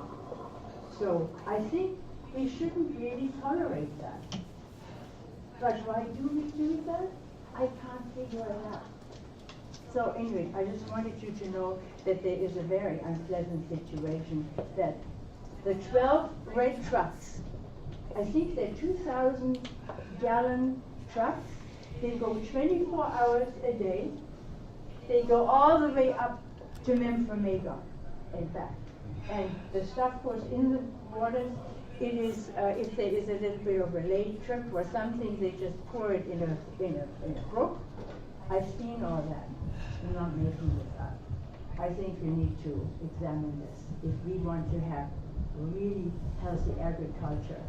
So I think we shouldn't really tolerate that. But why do we do that? I can't figure it out. So anyway, I just wanted you to know that there is a very unpleasant situation that the 12 red trucks, I think they're 2,000-gallon trucks, they go 24 hours a day. They go all the way up to Memphremagog and back. And the stuff goes in the waters. It is, if there is a little bit of a lake trip or something, they just pour it in a brook. I've seen all that. I'm not making this up. I think we need to examine this. If we want to have really healthy agriculture,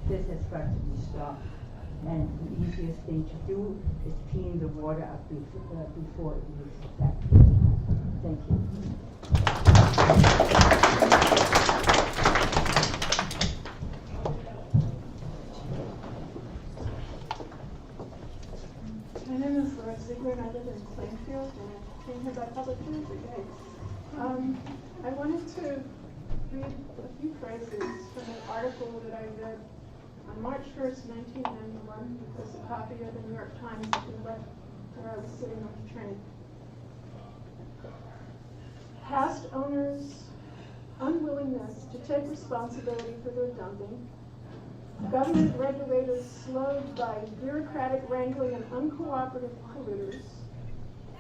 this has got to be stopped. And the easiest thing to do is clean the water up before it leaves the factory. Thank you. My name is Laura Ziegler and I live in Plainfield and I came here by public transit. I wanted to read a few phrases from an article that I read on March 1st, 1991, because a copy of the New York Times had been left where I was sitting on the train. Past owners' unwillingness to take responsibility for their dumping, government regulators slowed by bureaucratic wrangling and uncooperative polluters,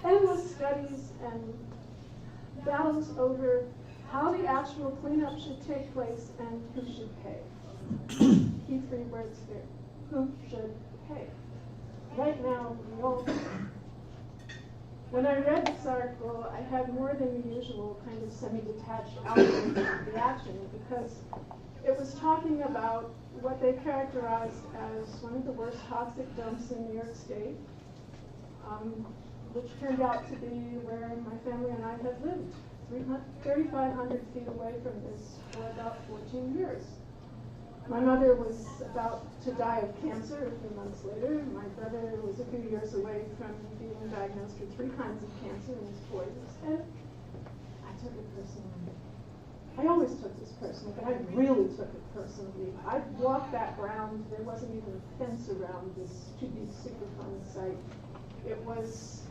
endless studies and battles over how the actual cleanup should take place and who should pay. Key 3 words here. Who should pay? Right now, we all pay. When I read this article, I had more than the usual kind of semi-detached reaction because it was talking about what they characterized as one of the worst toxic dumps in New York State, which turned out to be where my family and I had lived, 3,500 feet away from this for about 14 years. My mother was about to die of cancer a few months later. My brother was a few years away from being diagnosed with 3 kinds of cancer in his 40s. And I took it personally. I always took this personally, but I really took it personally. I walked that ground. There wasn't even a fence around this to-be Superfund site. It was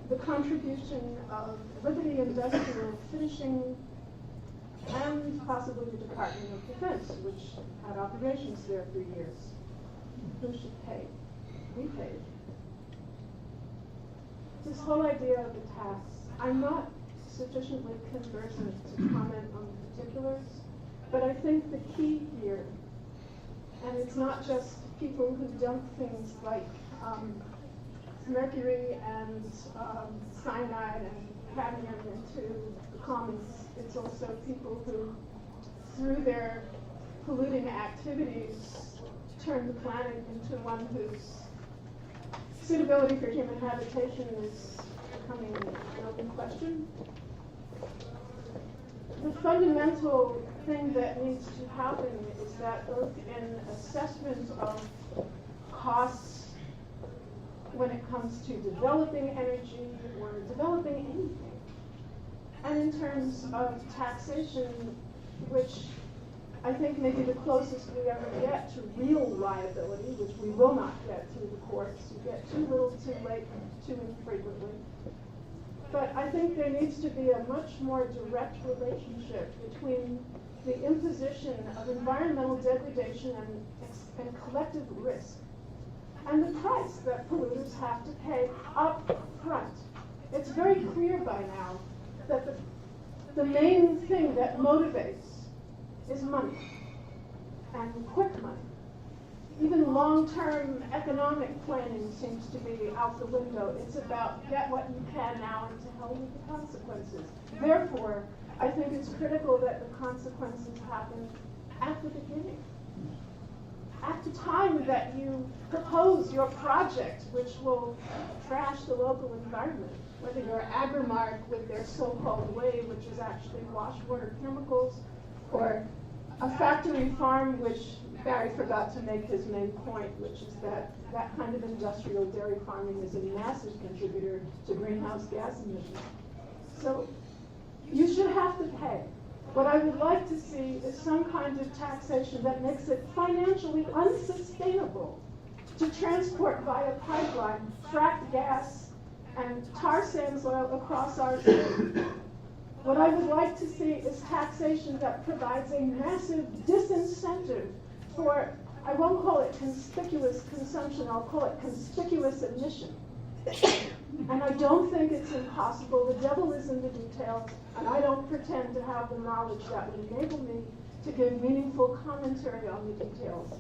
the contribution of Liberty Industrial Finishing and possibly the Department of Defense, which had operations there for years. Who should pay? We paid. This whole idea of the tax, I'm not sufficiently conversant to comment on the particulars, but I think the key here, and it's not just people who dump things like mercury and cyanide and cadmium into the commons, it's also people who, through their polluting activities, turn the planet into one whose suitability for human habitation is becoming an open question. The fundamental thing that needs to happen is that both in assessment of costs when it comes to developing energy or developing anything, and in terms of taxation, which I think may be the closest we ever get to real liability, which we will not get through the courts. You get too little, too late, too infrequently. But I think there needs to be a much more direct relationship between the imposition of environmental degradation and collective risk and the price that polluters have to pay up front. It's very clear by now that the main thing that motivates is money, and quick money. Even long-term economic planning seems to be out the window. It's about get what you can now and to hell with the consequences. Therefore, I think it's critical that the consequences happen at the beginning. At the time that you propose your project, which will trash the local environment, whether you're Agrimark with their so-called way, which is actually wash water chemicals, or a factory farm, which Barry forgot to make his main point, which is that that kind of industrial dairy farming is a massive contributor to greenhouse gas emissions. So you should have to pay. What I would like to see is some kind of taxation that makes it financially unsustainable to transport via pipeline fracked gas and tar sands oil across our state. What I would like to see is taxation that provides a massive disincentive for, I won't call it conspicuous consumption, I'll call it conspicuous emission. And I don't think it's impossible. The devil is in the details, and I don't pretend to have the knowledge that would enable me to give meaningful commentary on the details.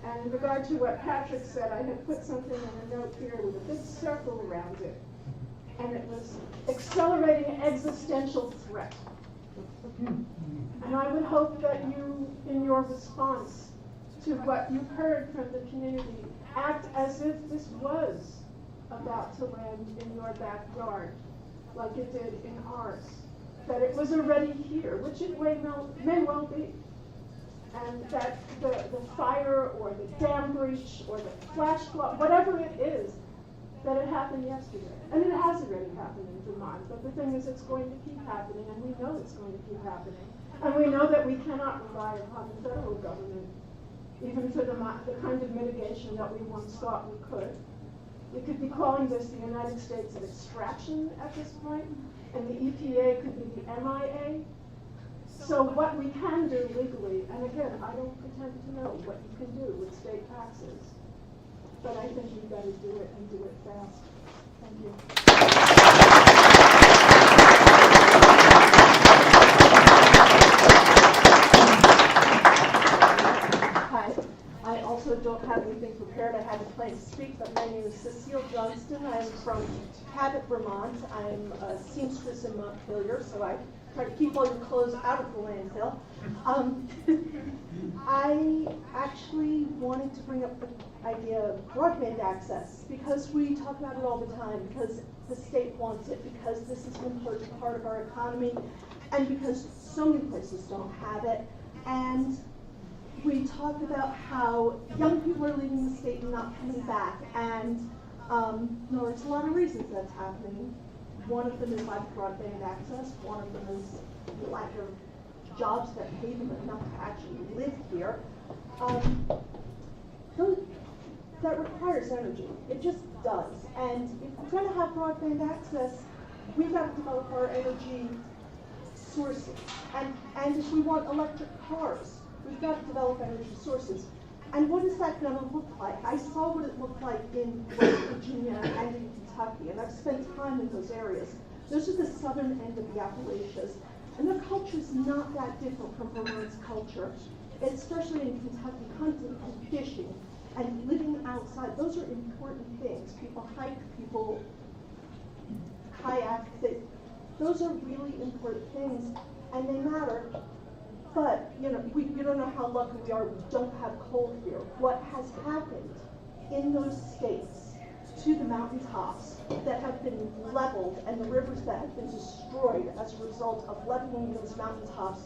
And in regard to what Patrick said, I had put something in a note here with a big circle around it. And it was accelerating existential threat. And I would hope that you, in your response to what you've heard from the community, act as if this was about to land in your backyard, like it did in ours. That it was already here, which it may well be. And that the fire or the dam breach or the flash flood, whatever it is, that it happened yesterday. And it has already happened in Vermont, but the thing is it's going to keep happening, and we know it's going to keep happening. And we know that we cannot rely upon the federal government, even for the kind of mitigation that we once thought we could. We could be calling this the United States of extraction at this point, and the EPA could be the MIA. So what we can do legally, and again, I don't pretend to know what you can do with state taxes, but I think you've got to do it and do it fast. Thank you. Hi. I also don't have anything prepared. I had to plan to speak, but my name is Cecile Johnston. I'm from Cabot, Vermont. I'm a seamstress in Montpelier, so I try to keep all your clothes out of the landfill. I actually wanted to bring up the idea of broadband access because we talk about it all the time, because the state wants it, because this is an important part of our economy, and because so many places don't have it. And we talk about how young people are leaving the state and not coming back, and no, there's a lot of reasons that's happening. One of them is lack of broadband access. One of them is lack of jobs that pay them enough to actually live here. That requires energy. It just does. And if we're going to have broadband access, we've got to develop our energy sources. And if we want electric cars, we've got to develop energy sources. And what is that going to look like? I saw what it looked like in West Virginia and in Kentucky, and I've spent time in those areas. Those are the southern end of the Appalachians. And their culture is not that different from Vermont's culture, especially in Kentucky, hunting and fishing and living outside. Those are important things. People hike, people kayak. Those are really important things, and they matter. But, you don't know how lucky we are. We don't have coal here. What has happened in those states to the mountaintops that have been leveled and the rivers that have been destroyed as a result of leveling those mountaintops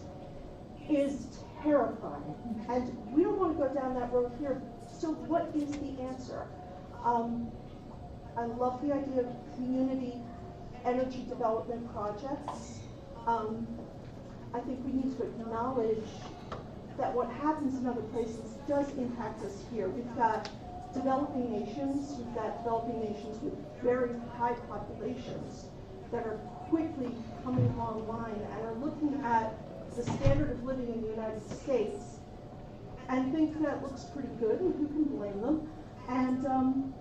is terrifying. And we don't want to go down that road here. So what is the answer? I love the idea of community energy development projects. I think we need to acknowledge that what happens in other places does impact us here. We've got developing nations with very high populations that are quickly coming online and are looking at the standard of living in the United States and think that looks pretty good, and who can blame them? And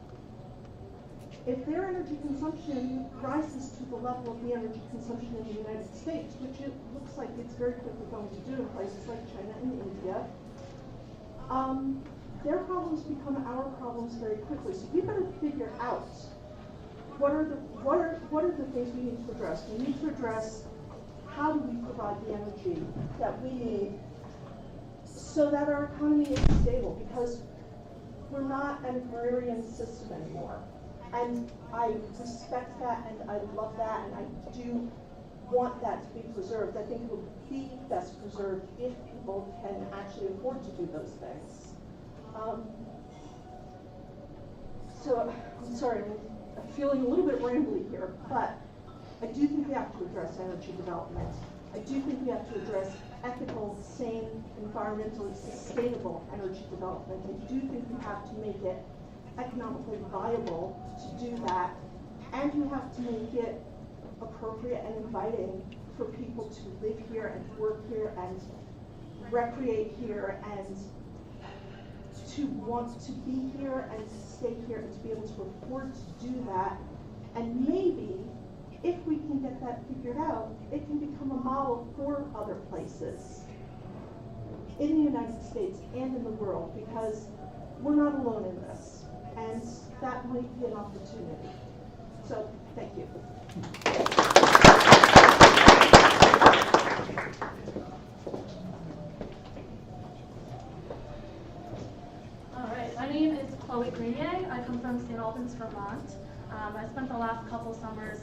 if their energy consumption rises to the level of the energy consumption in the United States, which it looks like it's very quickly going to do in places like China and India, their problems become our problems very quickly. So we've got to figure out what are the things we need to address. We need to address how do we provide the energy that we need so that our economy is stable, because we're not an agrarian system anymore. And I respect that, and I love that, and I do want that to be preserved. I think it will be best preserved if people can actually afford to do those things. So I'm sorry, I'm feeling a little bit rambly here, but I do think we have to address energy development. I do think we have to address ethical, sane, environmentally sustainable energy development. I do think we have to make it economically viable to do that, and you have to make it appropriate and inviting for people to live here and work here and recreate here and to want to be here and to stay here and to be able to afford to do that. And maybe if we can get that figured out, it can become a model for other places in the United States and in the world, because we're not alone in this, and that might be an opportunity. So, thank you. All right, my name is Chloe Grenier. I come from St. Albans, Vermont. I spent the last couple summers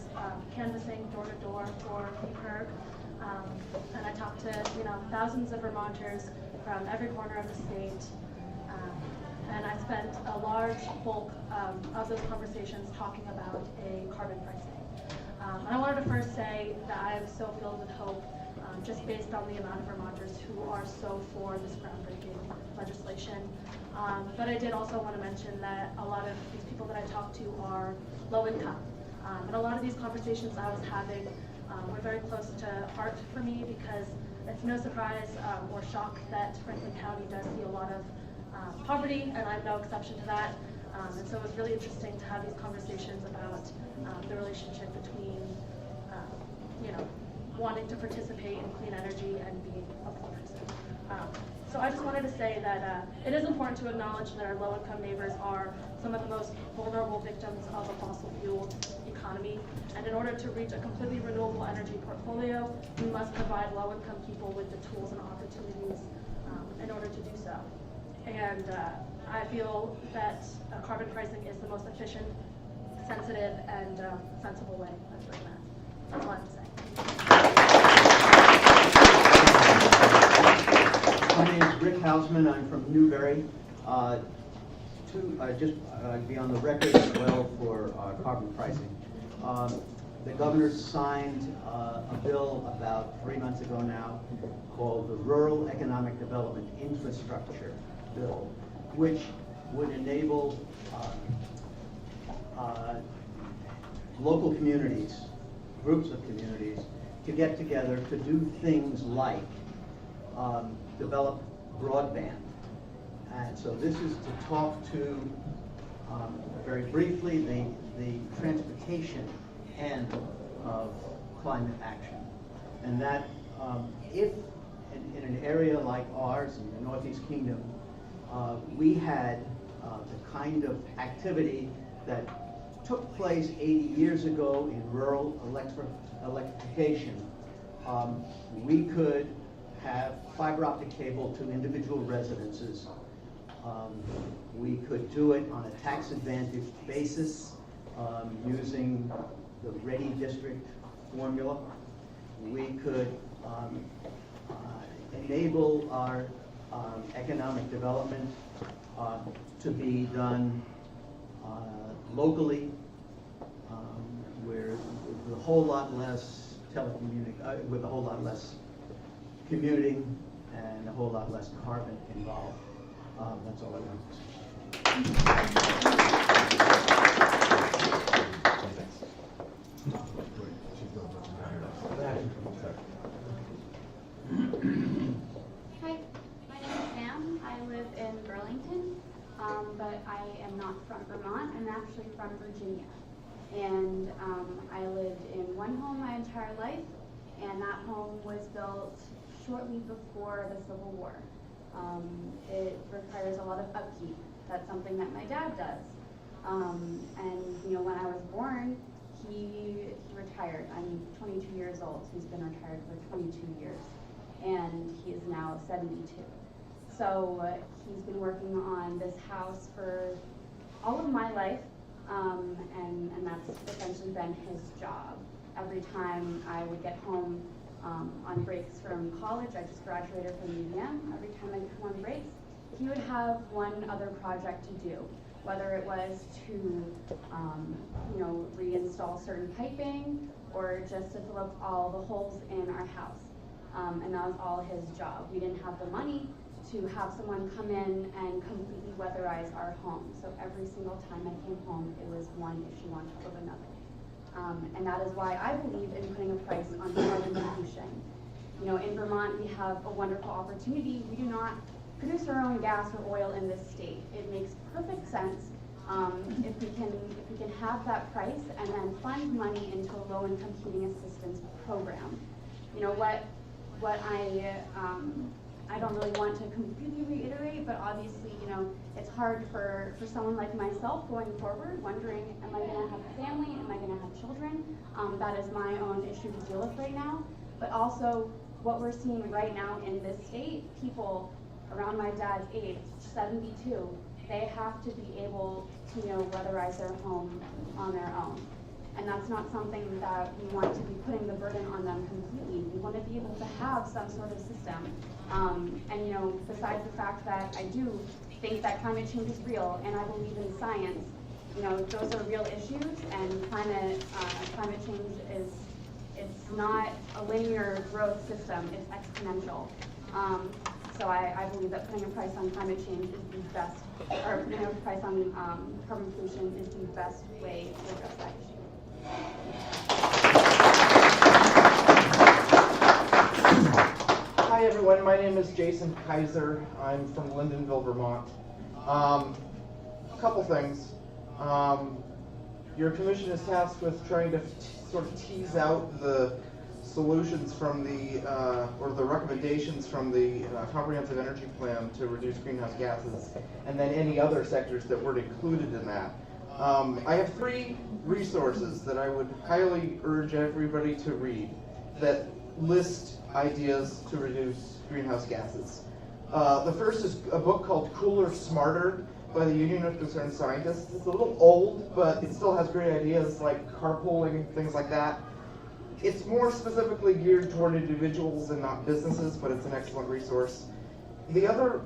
canvassing door to door for PERG, and I talked to thousands of Vermonters from every corner of the state, and I spent a large bulk of those conversations talking about a carbon pricing. And I wanted to first say that I am so filled with hope, just based on the amount of Vermonters who are so for this groundbreaking legislation. But I did also want to mention that a lot of these people that I talked to are low income. And a lot of these conversations I was having were very close to heart for me, because it's no surprise or shock that Franklin County does see a lot of poverty, and I'm no exception to that. And so it was really interesting to have these conversations about the relationship between wanting to participate in clean energy and being a poor person. So I just wanted to say that it is important to acknowledge that our low-income neighbors are some of the most vulnerable victims of a fossil fuel economy. And in order to reach a completely renewable energy portfolio, we must provide low-income people with the tools and opportunities in order to do so. And I feel that carbon pricing is the most efficient, sensitive, and sensible way of doing that. That's all I have to say. My name is Rick Hausman. I'm from Newbury. Just be on the record as well for carbon pricing. The governor signed a bill about 3 months ago now called the Rural Economic Development Infrastructure Bill, which would enable local communities, groups of communities, to get together to do things like develop broadband. And so this is to talk to, very briefly, the transportation end of climate action. And that if in an area like ours, in the Northeast Kingdom, we had the kind of activity that took place 80 years ago in rural electrification, we could have fiber optic cable to individual residences. We could do it on a tax advantaged basis using the Ready District formula. We could enable our economic development to be done locally, with a whole lot less with a whole lot less commuting and a whole lot less carbon involved. That's all I want to say. Hi, my name is Sam. I live in Burlington, but I am not from Vermont. I'm actually from Virginia. And I lived in one home my entire life, and that home was built shortly before the Civil War. It requires a lot of upkeep. That's something that my dad does. And when I was born, he retired. I'm 22 years old. He's been retired for 22 years, and he is now 72. So he's been working on this house for all of my life, and that's essentially been his job. Every time I would get home on breaks from college, I just graduated from UVM. Every time I'd come on breaks, he would have one other project to do, whether it was to reinstall certain piping or just to fill up all the holes in our house. and that was all his job. We didn't have the money to have someone come in and completely weatherize our home. So every single time I came home, it was one issue on top of another. And that is why I believe in putting a price on carbon pollution. You know, in Vermont, we have a wonderful opportunity. We do not produce our own gas or oil in this state. It makes perfect sense if we can have that price and then fund money into a low-income heating assistance program. You know what I don't really want to completely reiterate, but obviously, you know, it's hard for someone like myself going forward, wondering, am I going to have a family? Am I going to have children? That is my own issue to deal with right now. But also, what we're seeing right now in this state, people around my dad's age, 72, they have to be able to, you know, weatherize their home on their own. And that's not something that we want to be putting the burden on them completely. We want to be able to have some sort of system. And you know, besides the fact that I do think that climate change is real and I believe in science, you know, those are real issues, and climate change it's not a linear growth system, it's exponential. So I believe that putting a price on climate change is the best, or putting a price on carbon pollution is the best way to address that issue. Hi everyone, my name is Jason Kaiser. I'm from Lyndonville, Vermont. A couple things. Your commission is tasked with trying to sort of tease out the solutions from the, or the recommendations from the Comprehensive Energy Plan to reduce greenhouse gases, and then any other sectors that weren't included in that. I have 3 resources that I would highly urge everybody to read that list ideas to reduce greenhouse gases. The first is a book called Cooler, Smarter by the Union of Concerned Scientists. It's a little old, but it still has great ideas like carpooling, things like that. It's more specifically geared toward individuals and not businesses, but it's an excellent resource. The other,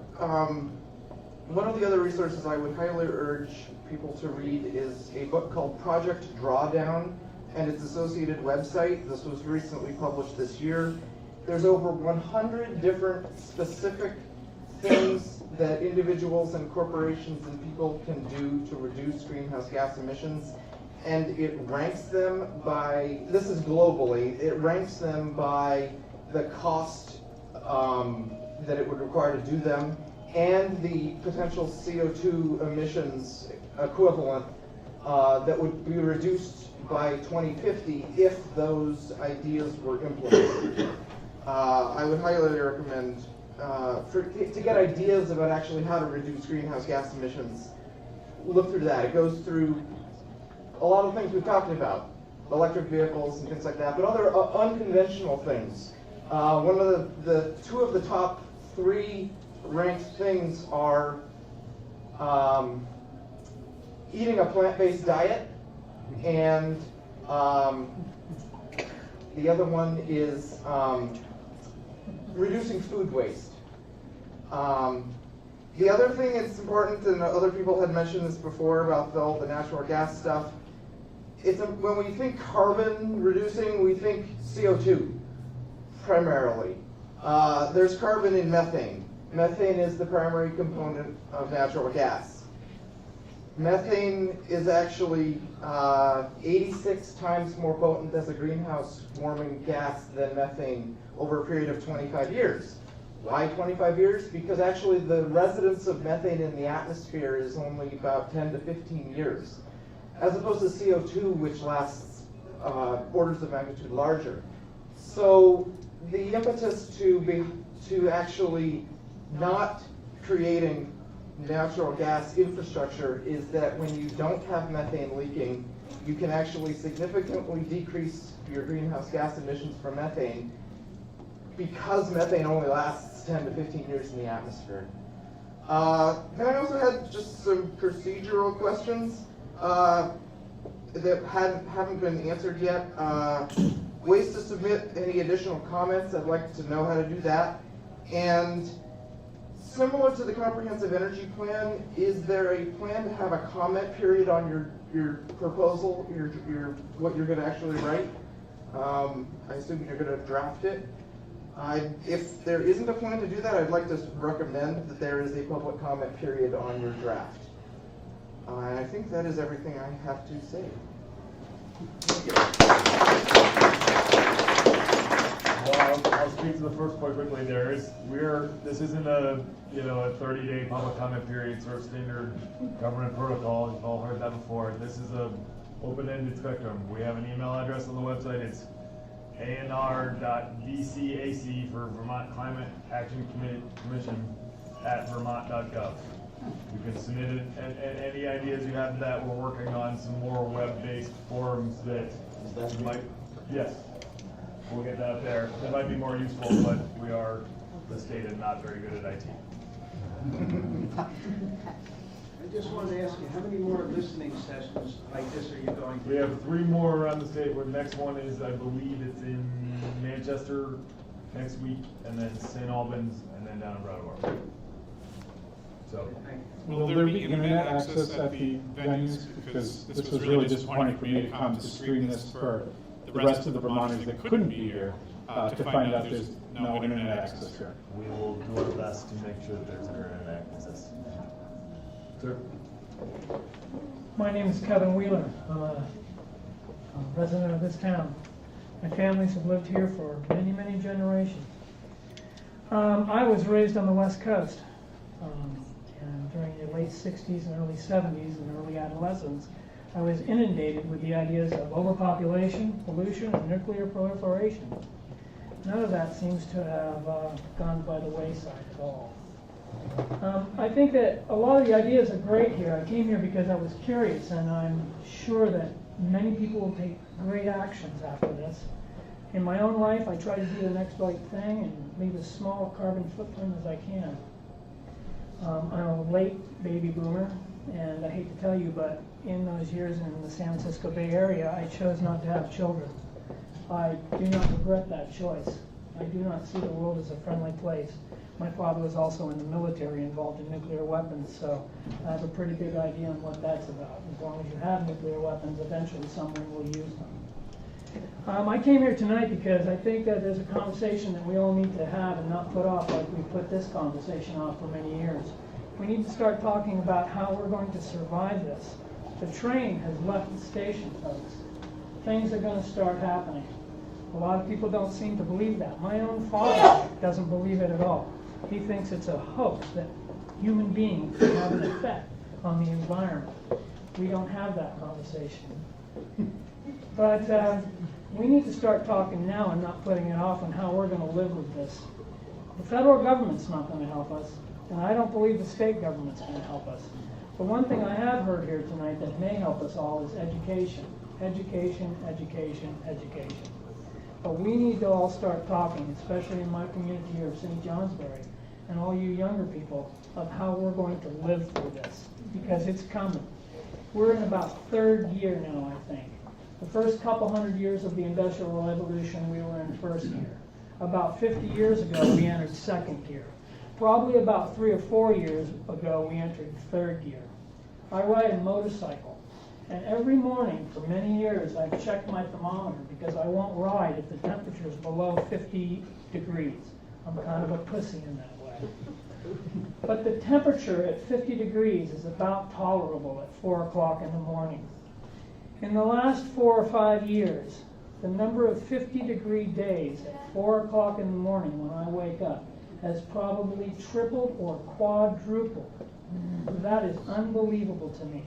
one of the other resources I would highly urge people to read is a book called Project Drawdown and its associated website. This was recently published this year. There's over 100 different specific things that individuals and corporations and people can do to reduce greenhouse gas emissions. And it ranks them by, this is globally, it ranks them by the cost that it would require to do them and the potential CO2 emissions equivalent that would be reduced by 2050 if those ideas were implemented. I would highly recommend, to get ideas about actually how to reduce greenhouse gas emissions, look through that. It goes through a lot of things we've talked about, electric vehicles and things like that, but other unconventional things. One of the 2 of the top 3 ranked things are eating a plant-based diet, and the other one is reducing food waste. The other thing that's important, and other people had mentioned this before about all the natural gas stuff, it's when we think carbon reducing, we think CO2 primarily. There's carbon in methane. Methane is the primary component of natural gas. Methane is actually 86 times more potent as a greenhouse warming gas than methane over a period of 25 years. Why 25 years? Because actually the residence of methane in the atmosphere is only about 10 to 15 years, as opposed to CO2, which lasts orders of magnitude larger. So the impetus to actually not creating natural gas infrastructure is that when you don't have methane leaking, you can actually significantly decrease your greenhouse gas emissions from methane, because methane only lasts 10 to 15 years in the atmosphere. Then I also had just some procedural questions that haven't been answered yet. Ways to submit any additional comments, I'd like to know how to do that. And similar to the Comprehensive Energy Plan, is there a plan to have a comment period on your proposal, what you're going to actually write? I assume you're going to draft it. If there isn't a plan to do that, I'd like to recommend that there is a public comment period on your draft. And I think that is everything I have to say. Well, I'll speak to the first point quickly. This isn't a 30-day public comment period sort of standard government protocol. You've all heard that before. This is a open-ended spectrum. We have an email address on the website. It's anr.vcac for Vermont Climate Action Commission at vermont.gov. You can submit it, and any ideas you have to that. We're working on some more web-based forums that might, yes, we'll get that there. That might be more useful, but we are, the state is not very good at IT. I just wanted to ask you, how many more listening sessions like this are you going to do? We have 3 more around the state. The next one is, I believe it's in Manchester next week, and then St. Albans, and then down in Brattleboro. So, will there be internet access at the venues? Because this was really disappointing for me to come to screen this for the rest of the Vermonters that couldn't be here to find out there's no internet access here. We will do our best to make sure that there's internet access. Sir? My name is Kevin Wheeler. I'm a resident of this town. My families have lived here for many, many generations. I was raised on the West Coast. And during the late 60s and early 70s and early adolescence, I was inundated with the ideas of overpopulation, pollution, and nuclear proliferation. None of that seems to have gone by the wayside at all. I think that a lot of the ideas are great here. I came here because I was curious, and I'm sure that many people will take great actions after this. In my own life, I try to do the next right thing and leave as small a carbon footprint as I can. I'm a late baby boomer, and I hate to tell you, but in those years in the San Francisco Bay Area, I chose not to have children. I do not regret that choice. I do not see the world as a friendly place. My father was also in the military, involved in nuclear weapons, so I have a pretty big idea on what that's about. As long as you have nuclear weapons, eventually someone will use them. I came here tonight because I think that there's a conversation that we all need to have and not put off like we put this conversation off for many years. We need to start talking about how we're going to survive this. The train has left the station, folks. Things are going to start happening. A lot of people don't seem to believe that. My own father doesn't believe it at all. He thinks it's a hoax that human beings can have an effect on the environment. We don't have that conversation. But we need to start talking now and not putting it off on how we're going to live with this. The federal government's not going to help us, and I don't believe the state government's going to help us. But one thing I have heard here tonight that may help us all is education. Education, education, education. But we need to all start talking, especially in my community here of St. Johnsbury, and all you younger people, of how we're going to live through this, because it's coming. We're in about 3rd year now, I think. The first couple hundred years of the Industrial Revolution, we were in 1st year. About 50 years ago, we entered 2nd year. Probably about 3 or 4 years ago, we entered 3rd year. I ride a motorcycle, and every morning for many years, I've checked my thermometer because I won't ride if the temperature is below 50 degrees. I'm kind of a pussy in that way. But the temperature at 50 degrees is about tolerable at 4 o'clock in the morning. In the last 4 or 5 years, the number of 50-degree days at 4 o'clock in the morning when I wake up has probably tripled or quadrupled. That is unbelievable to me.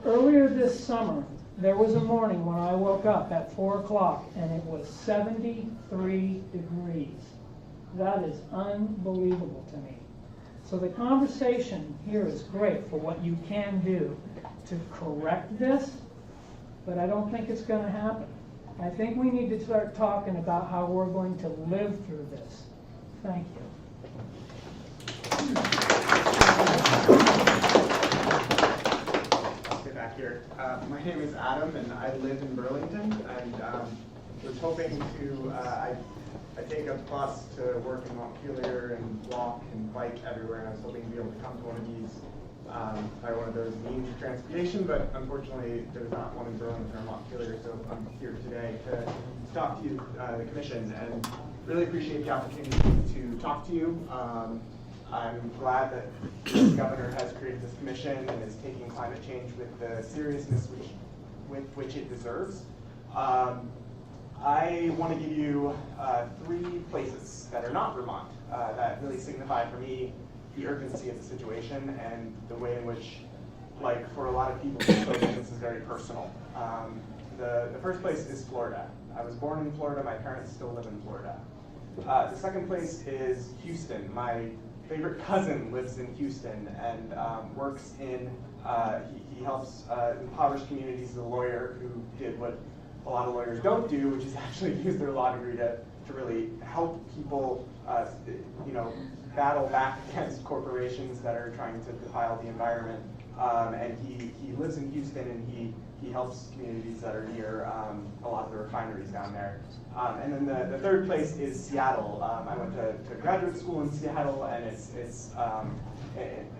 Earlier this summer, there was a morning when I woke up at 4 o'clock and it was 73 degrees. That is unbelievable to me. So the conversation here is great for what you can do to correct this, but I don't think it's going to happen. I think we need to start talking about how we're going to live through this. Thank you. I'll stay back here. My name is Adam, and I live in Burlington, and was hoping to, I take a bus to work in Montpelier and walk and bike everywhere, and I was hoping to be able to come to one of these by one of those means of transportation, but unfortunately there's not one in Burlington or Montpelier, so I'm here today to talk to you, the commission, and really appreciate the opportunity to talk to you. I'm glad that the governor has created this commission and is taking climate change with the seriousness with which it deserves. I want to give you 3 places that are not Vermont that really signify for me the urgency of the situation and the way in which, like for a lot of people, this is very personal. The first place is Florida. I was born in Florida. My parents still live in Florida. The second place is Houston. My favorite cousin lives in Houston and works in, he helps impoverished communities as a lawyer who did what a lot of lawyers don't do, which is actually use their law degree to really help people, battle back against corporations that are trying to defile the environment. And he lives in Houston, and he helps communities that are near a lot of the refineries down there. And then the third place is Seattle. I went to graduate school in Seattle, and it's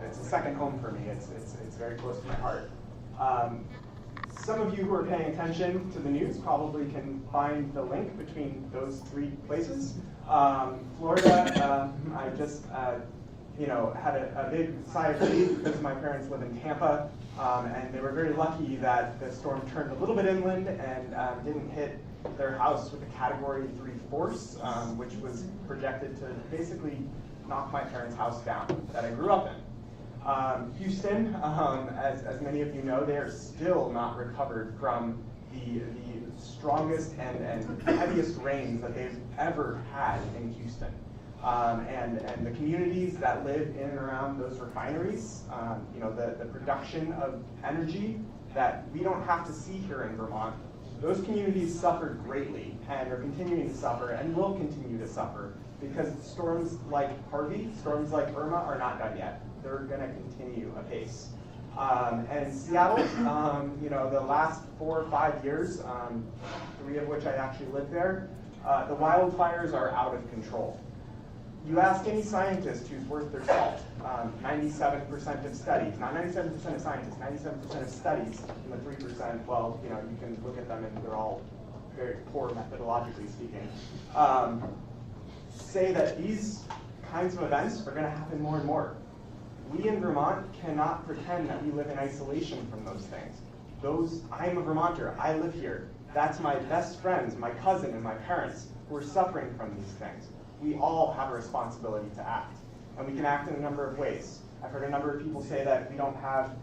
a second home for me. It's very close to my heart. Some of you who are paying attention to the news probably can find the link between those 3 places. Florida, I just had a big sigh of relief because my parents live in Tampa, and they were very lucky that the storm turned a little bit inland and didn't hit their house with a Category 3 force, which was projected to basically knock my parents' house down that I grew up in. Houston, as many of you know, they are still not recovered from the strongest and heaviest rains that they've ever had in Houston. And the communities that live in and around those refineries, the production of energy that we don't have to see here in Vermont, those communities suffered greatly and are continuing to suffer and will continue to suffer because storms like Harvey, storms like Irma are not done yet. They're going to continue apace. And Seattle, the last 4 or 5 years, 3 of which I actually lived there, the wildfires are out of control. You ask any scientist who's worth their salt, 97% of studies, not 97% of scientists, 97% of studies in the 3%, well, you can look at them and they're all very poor methodologically speaking, say that these kinds of events are going to happen more and more. We in Vermont cannot pretend that we live in isolation from those things. I'm a Vermonter, I live here. That's my best friends, my cousin and my parents who are suffering from these things. We all have a responsibility to act, and we can act in a number of ways. I've heard a number of people say that we don't have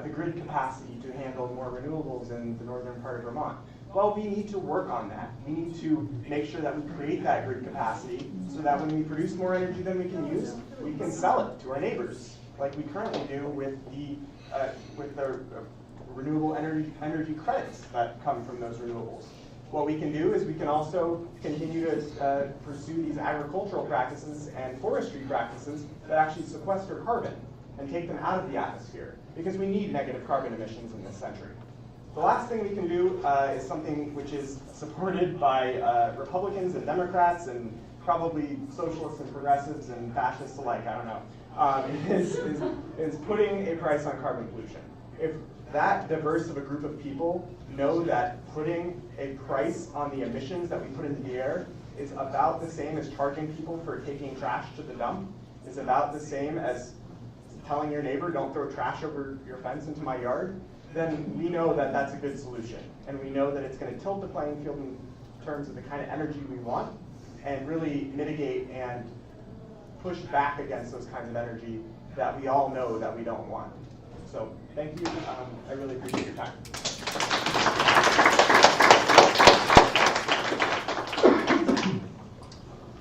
the grid capacity to handle more renewables in the northern part of Vermont. Well, we need to work on that. We need to make sure that we create that grid capacity so that when we produce more energy than we can use, we can sell it to our neighbors, like we currently do with the renewable energy credits that come from those renewables. What we can do is we can also continue to pursue these agricultural practices and forestry practices that actually sequester carbon and take them out of the atmosphere, because we need negative carbon emissions in this century. The last thing we can do is something which is supported by Republicans and Democrats and probably socialists and progressives and fascists alike, I don't know, is putting a price on carbon pollution. If that diverse of a group of people know that putting a price on the emissions that we put into the air is about the same as charging people for taking trash to the dump, is about the same as telling your neighbor, don't throw trash over your fence into my yard, then we know that that's a good solution. And we know that it's going to tilt the playing field in terms of the kind of energy we want and really mitigate and push back against those kinds of energy that we all know that we don't want. So thank you. I really appreciate your time.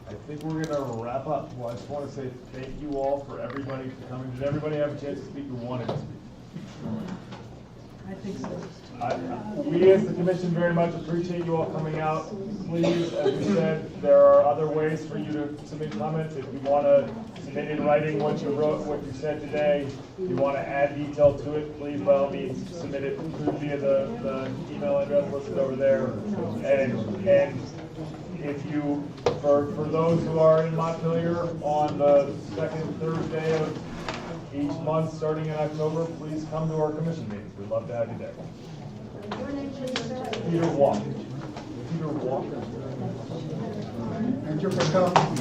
I think we're going to wrap up. Well, I just want to say thank you all for everybody for coming. Did everybody have a chance to speak who wanted to speak? I think so. We as the commission very much appreciate you all coming out. Please, as we said, there are other ways for you to submit comments. If you want to submit in writing what you wrote, what you said today, if you want to add detail to it, please by all means submit it via the email address listed over there. And if you, for those who are in Montpelier on the second Thursday of each month starting in October, please come to our commission meetings. We'd love to have you there. Your name, please, sir? Peter Walker. Thank you for coming.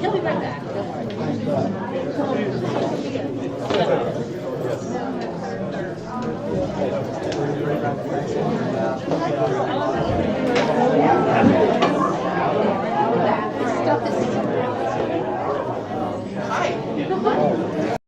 He'll be right back.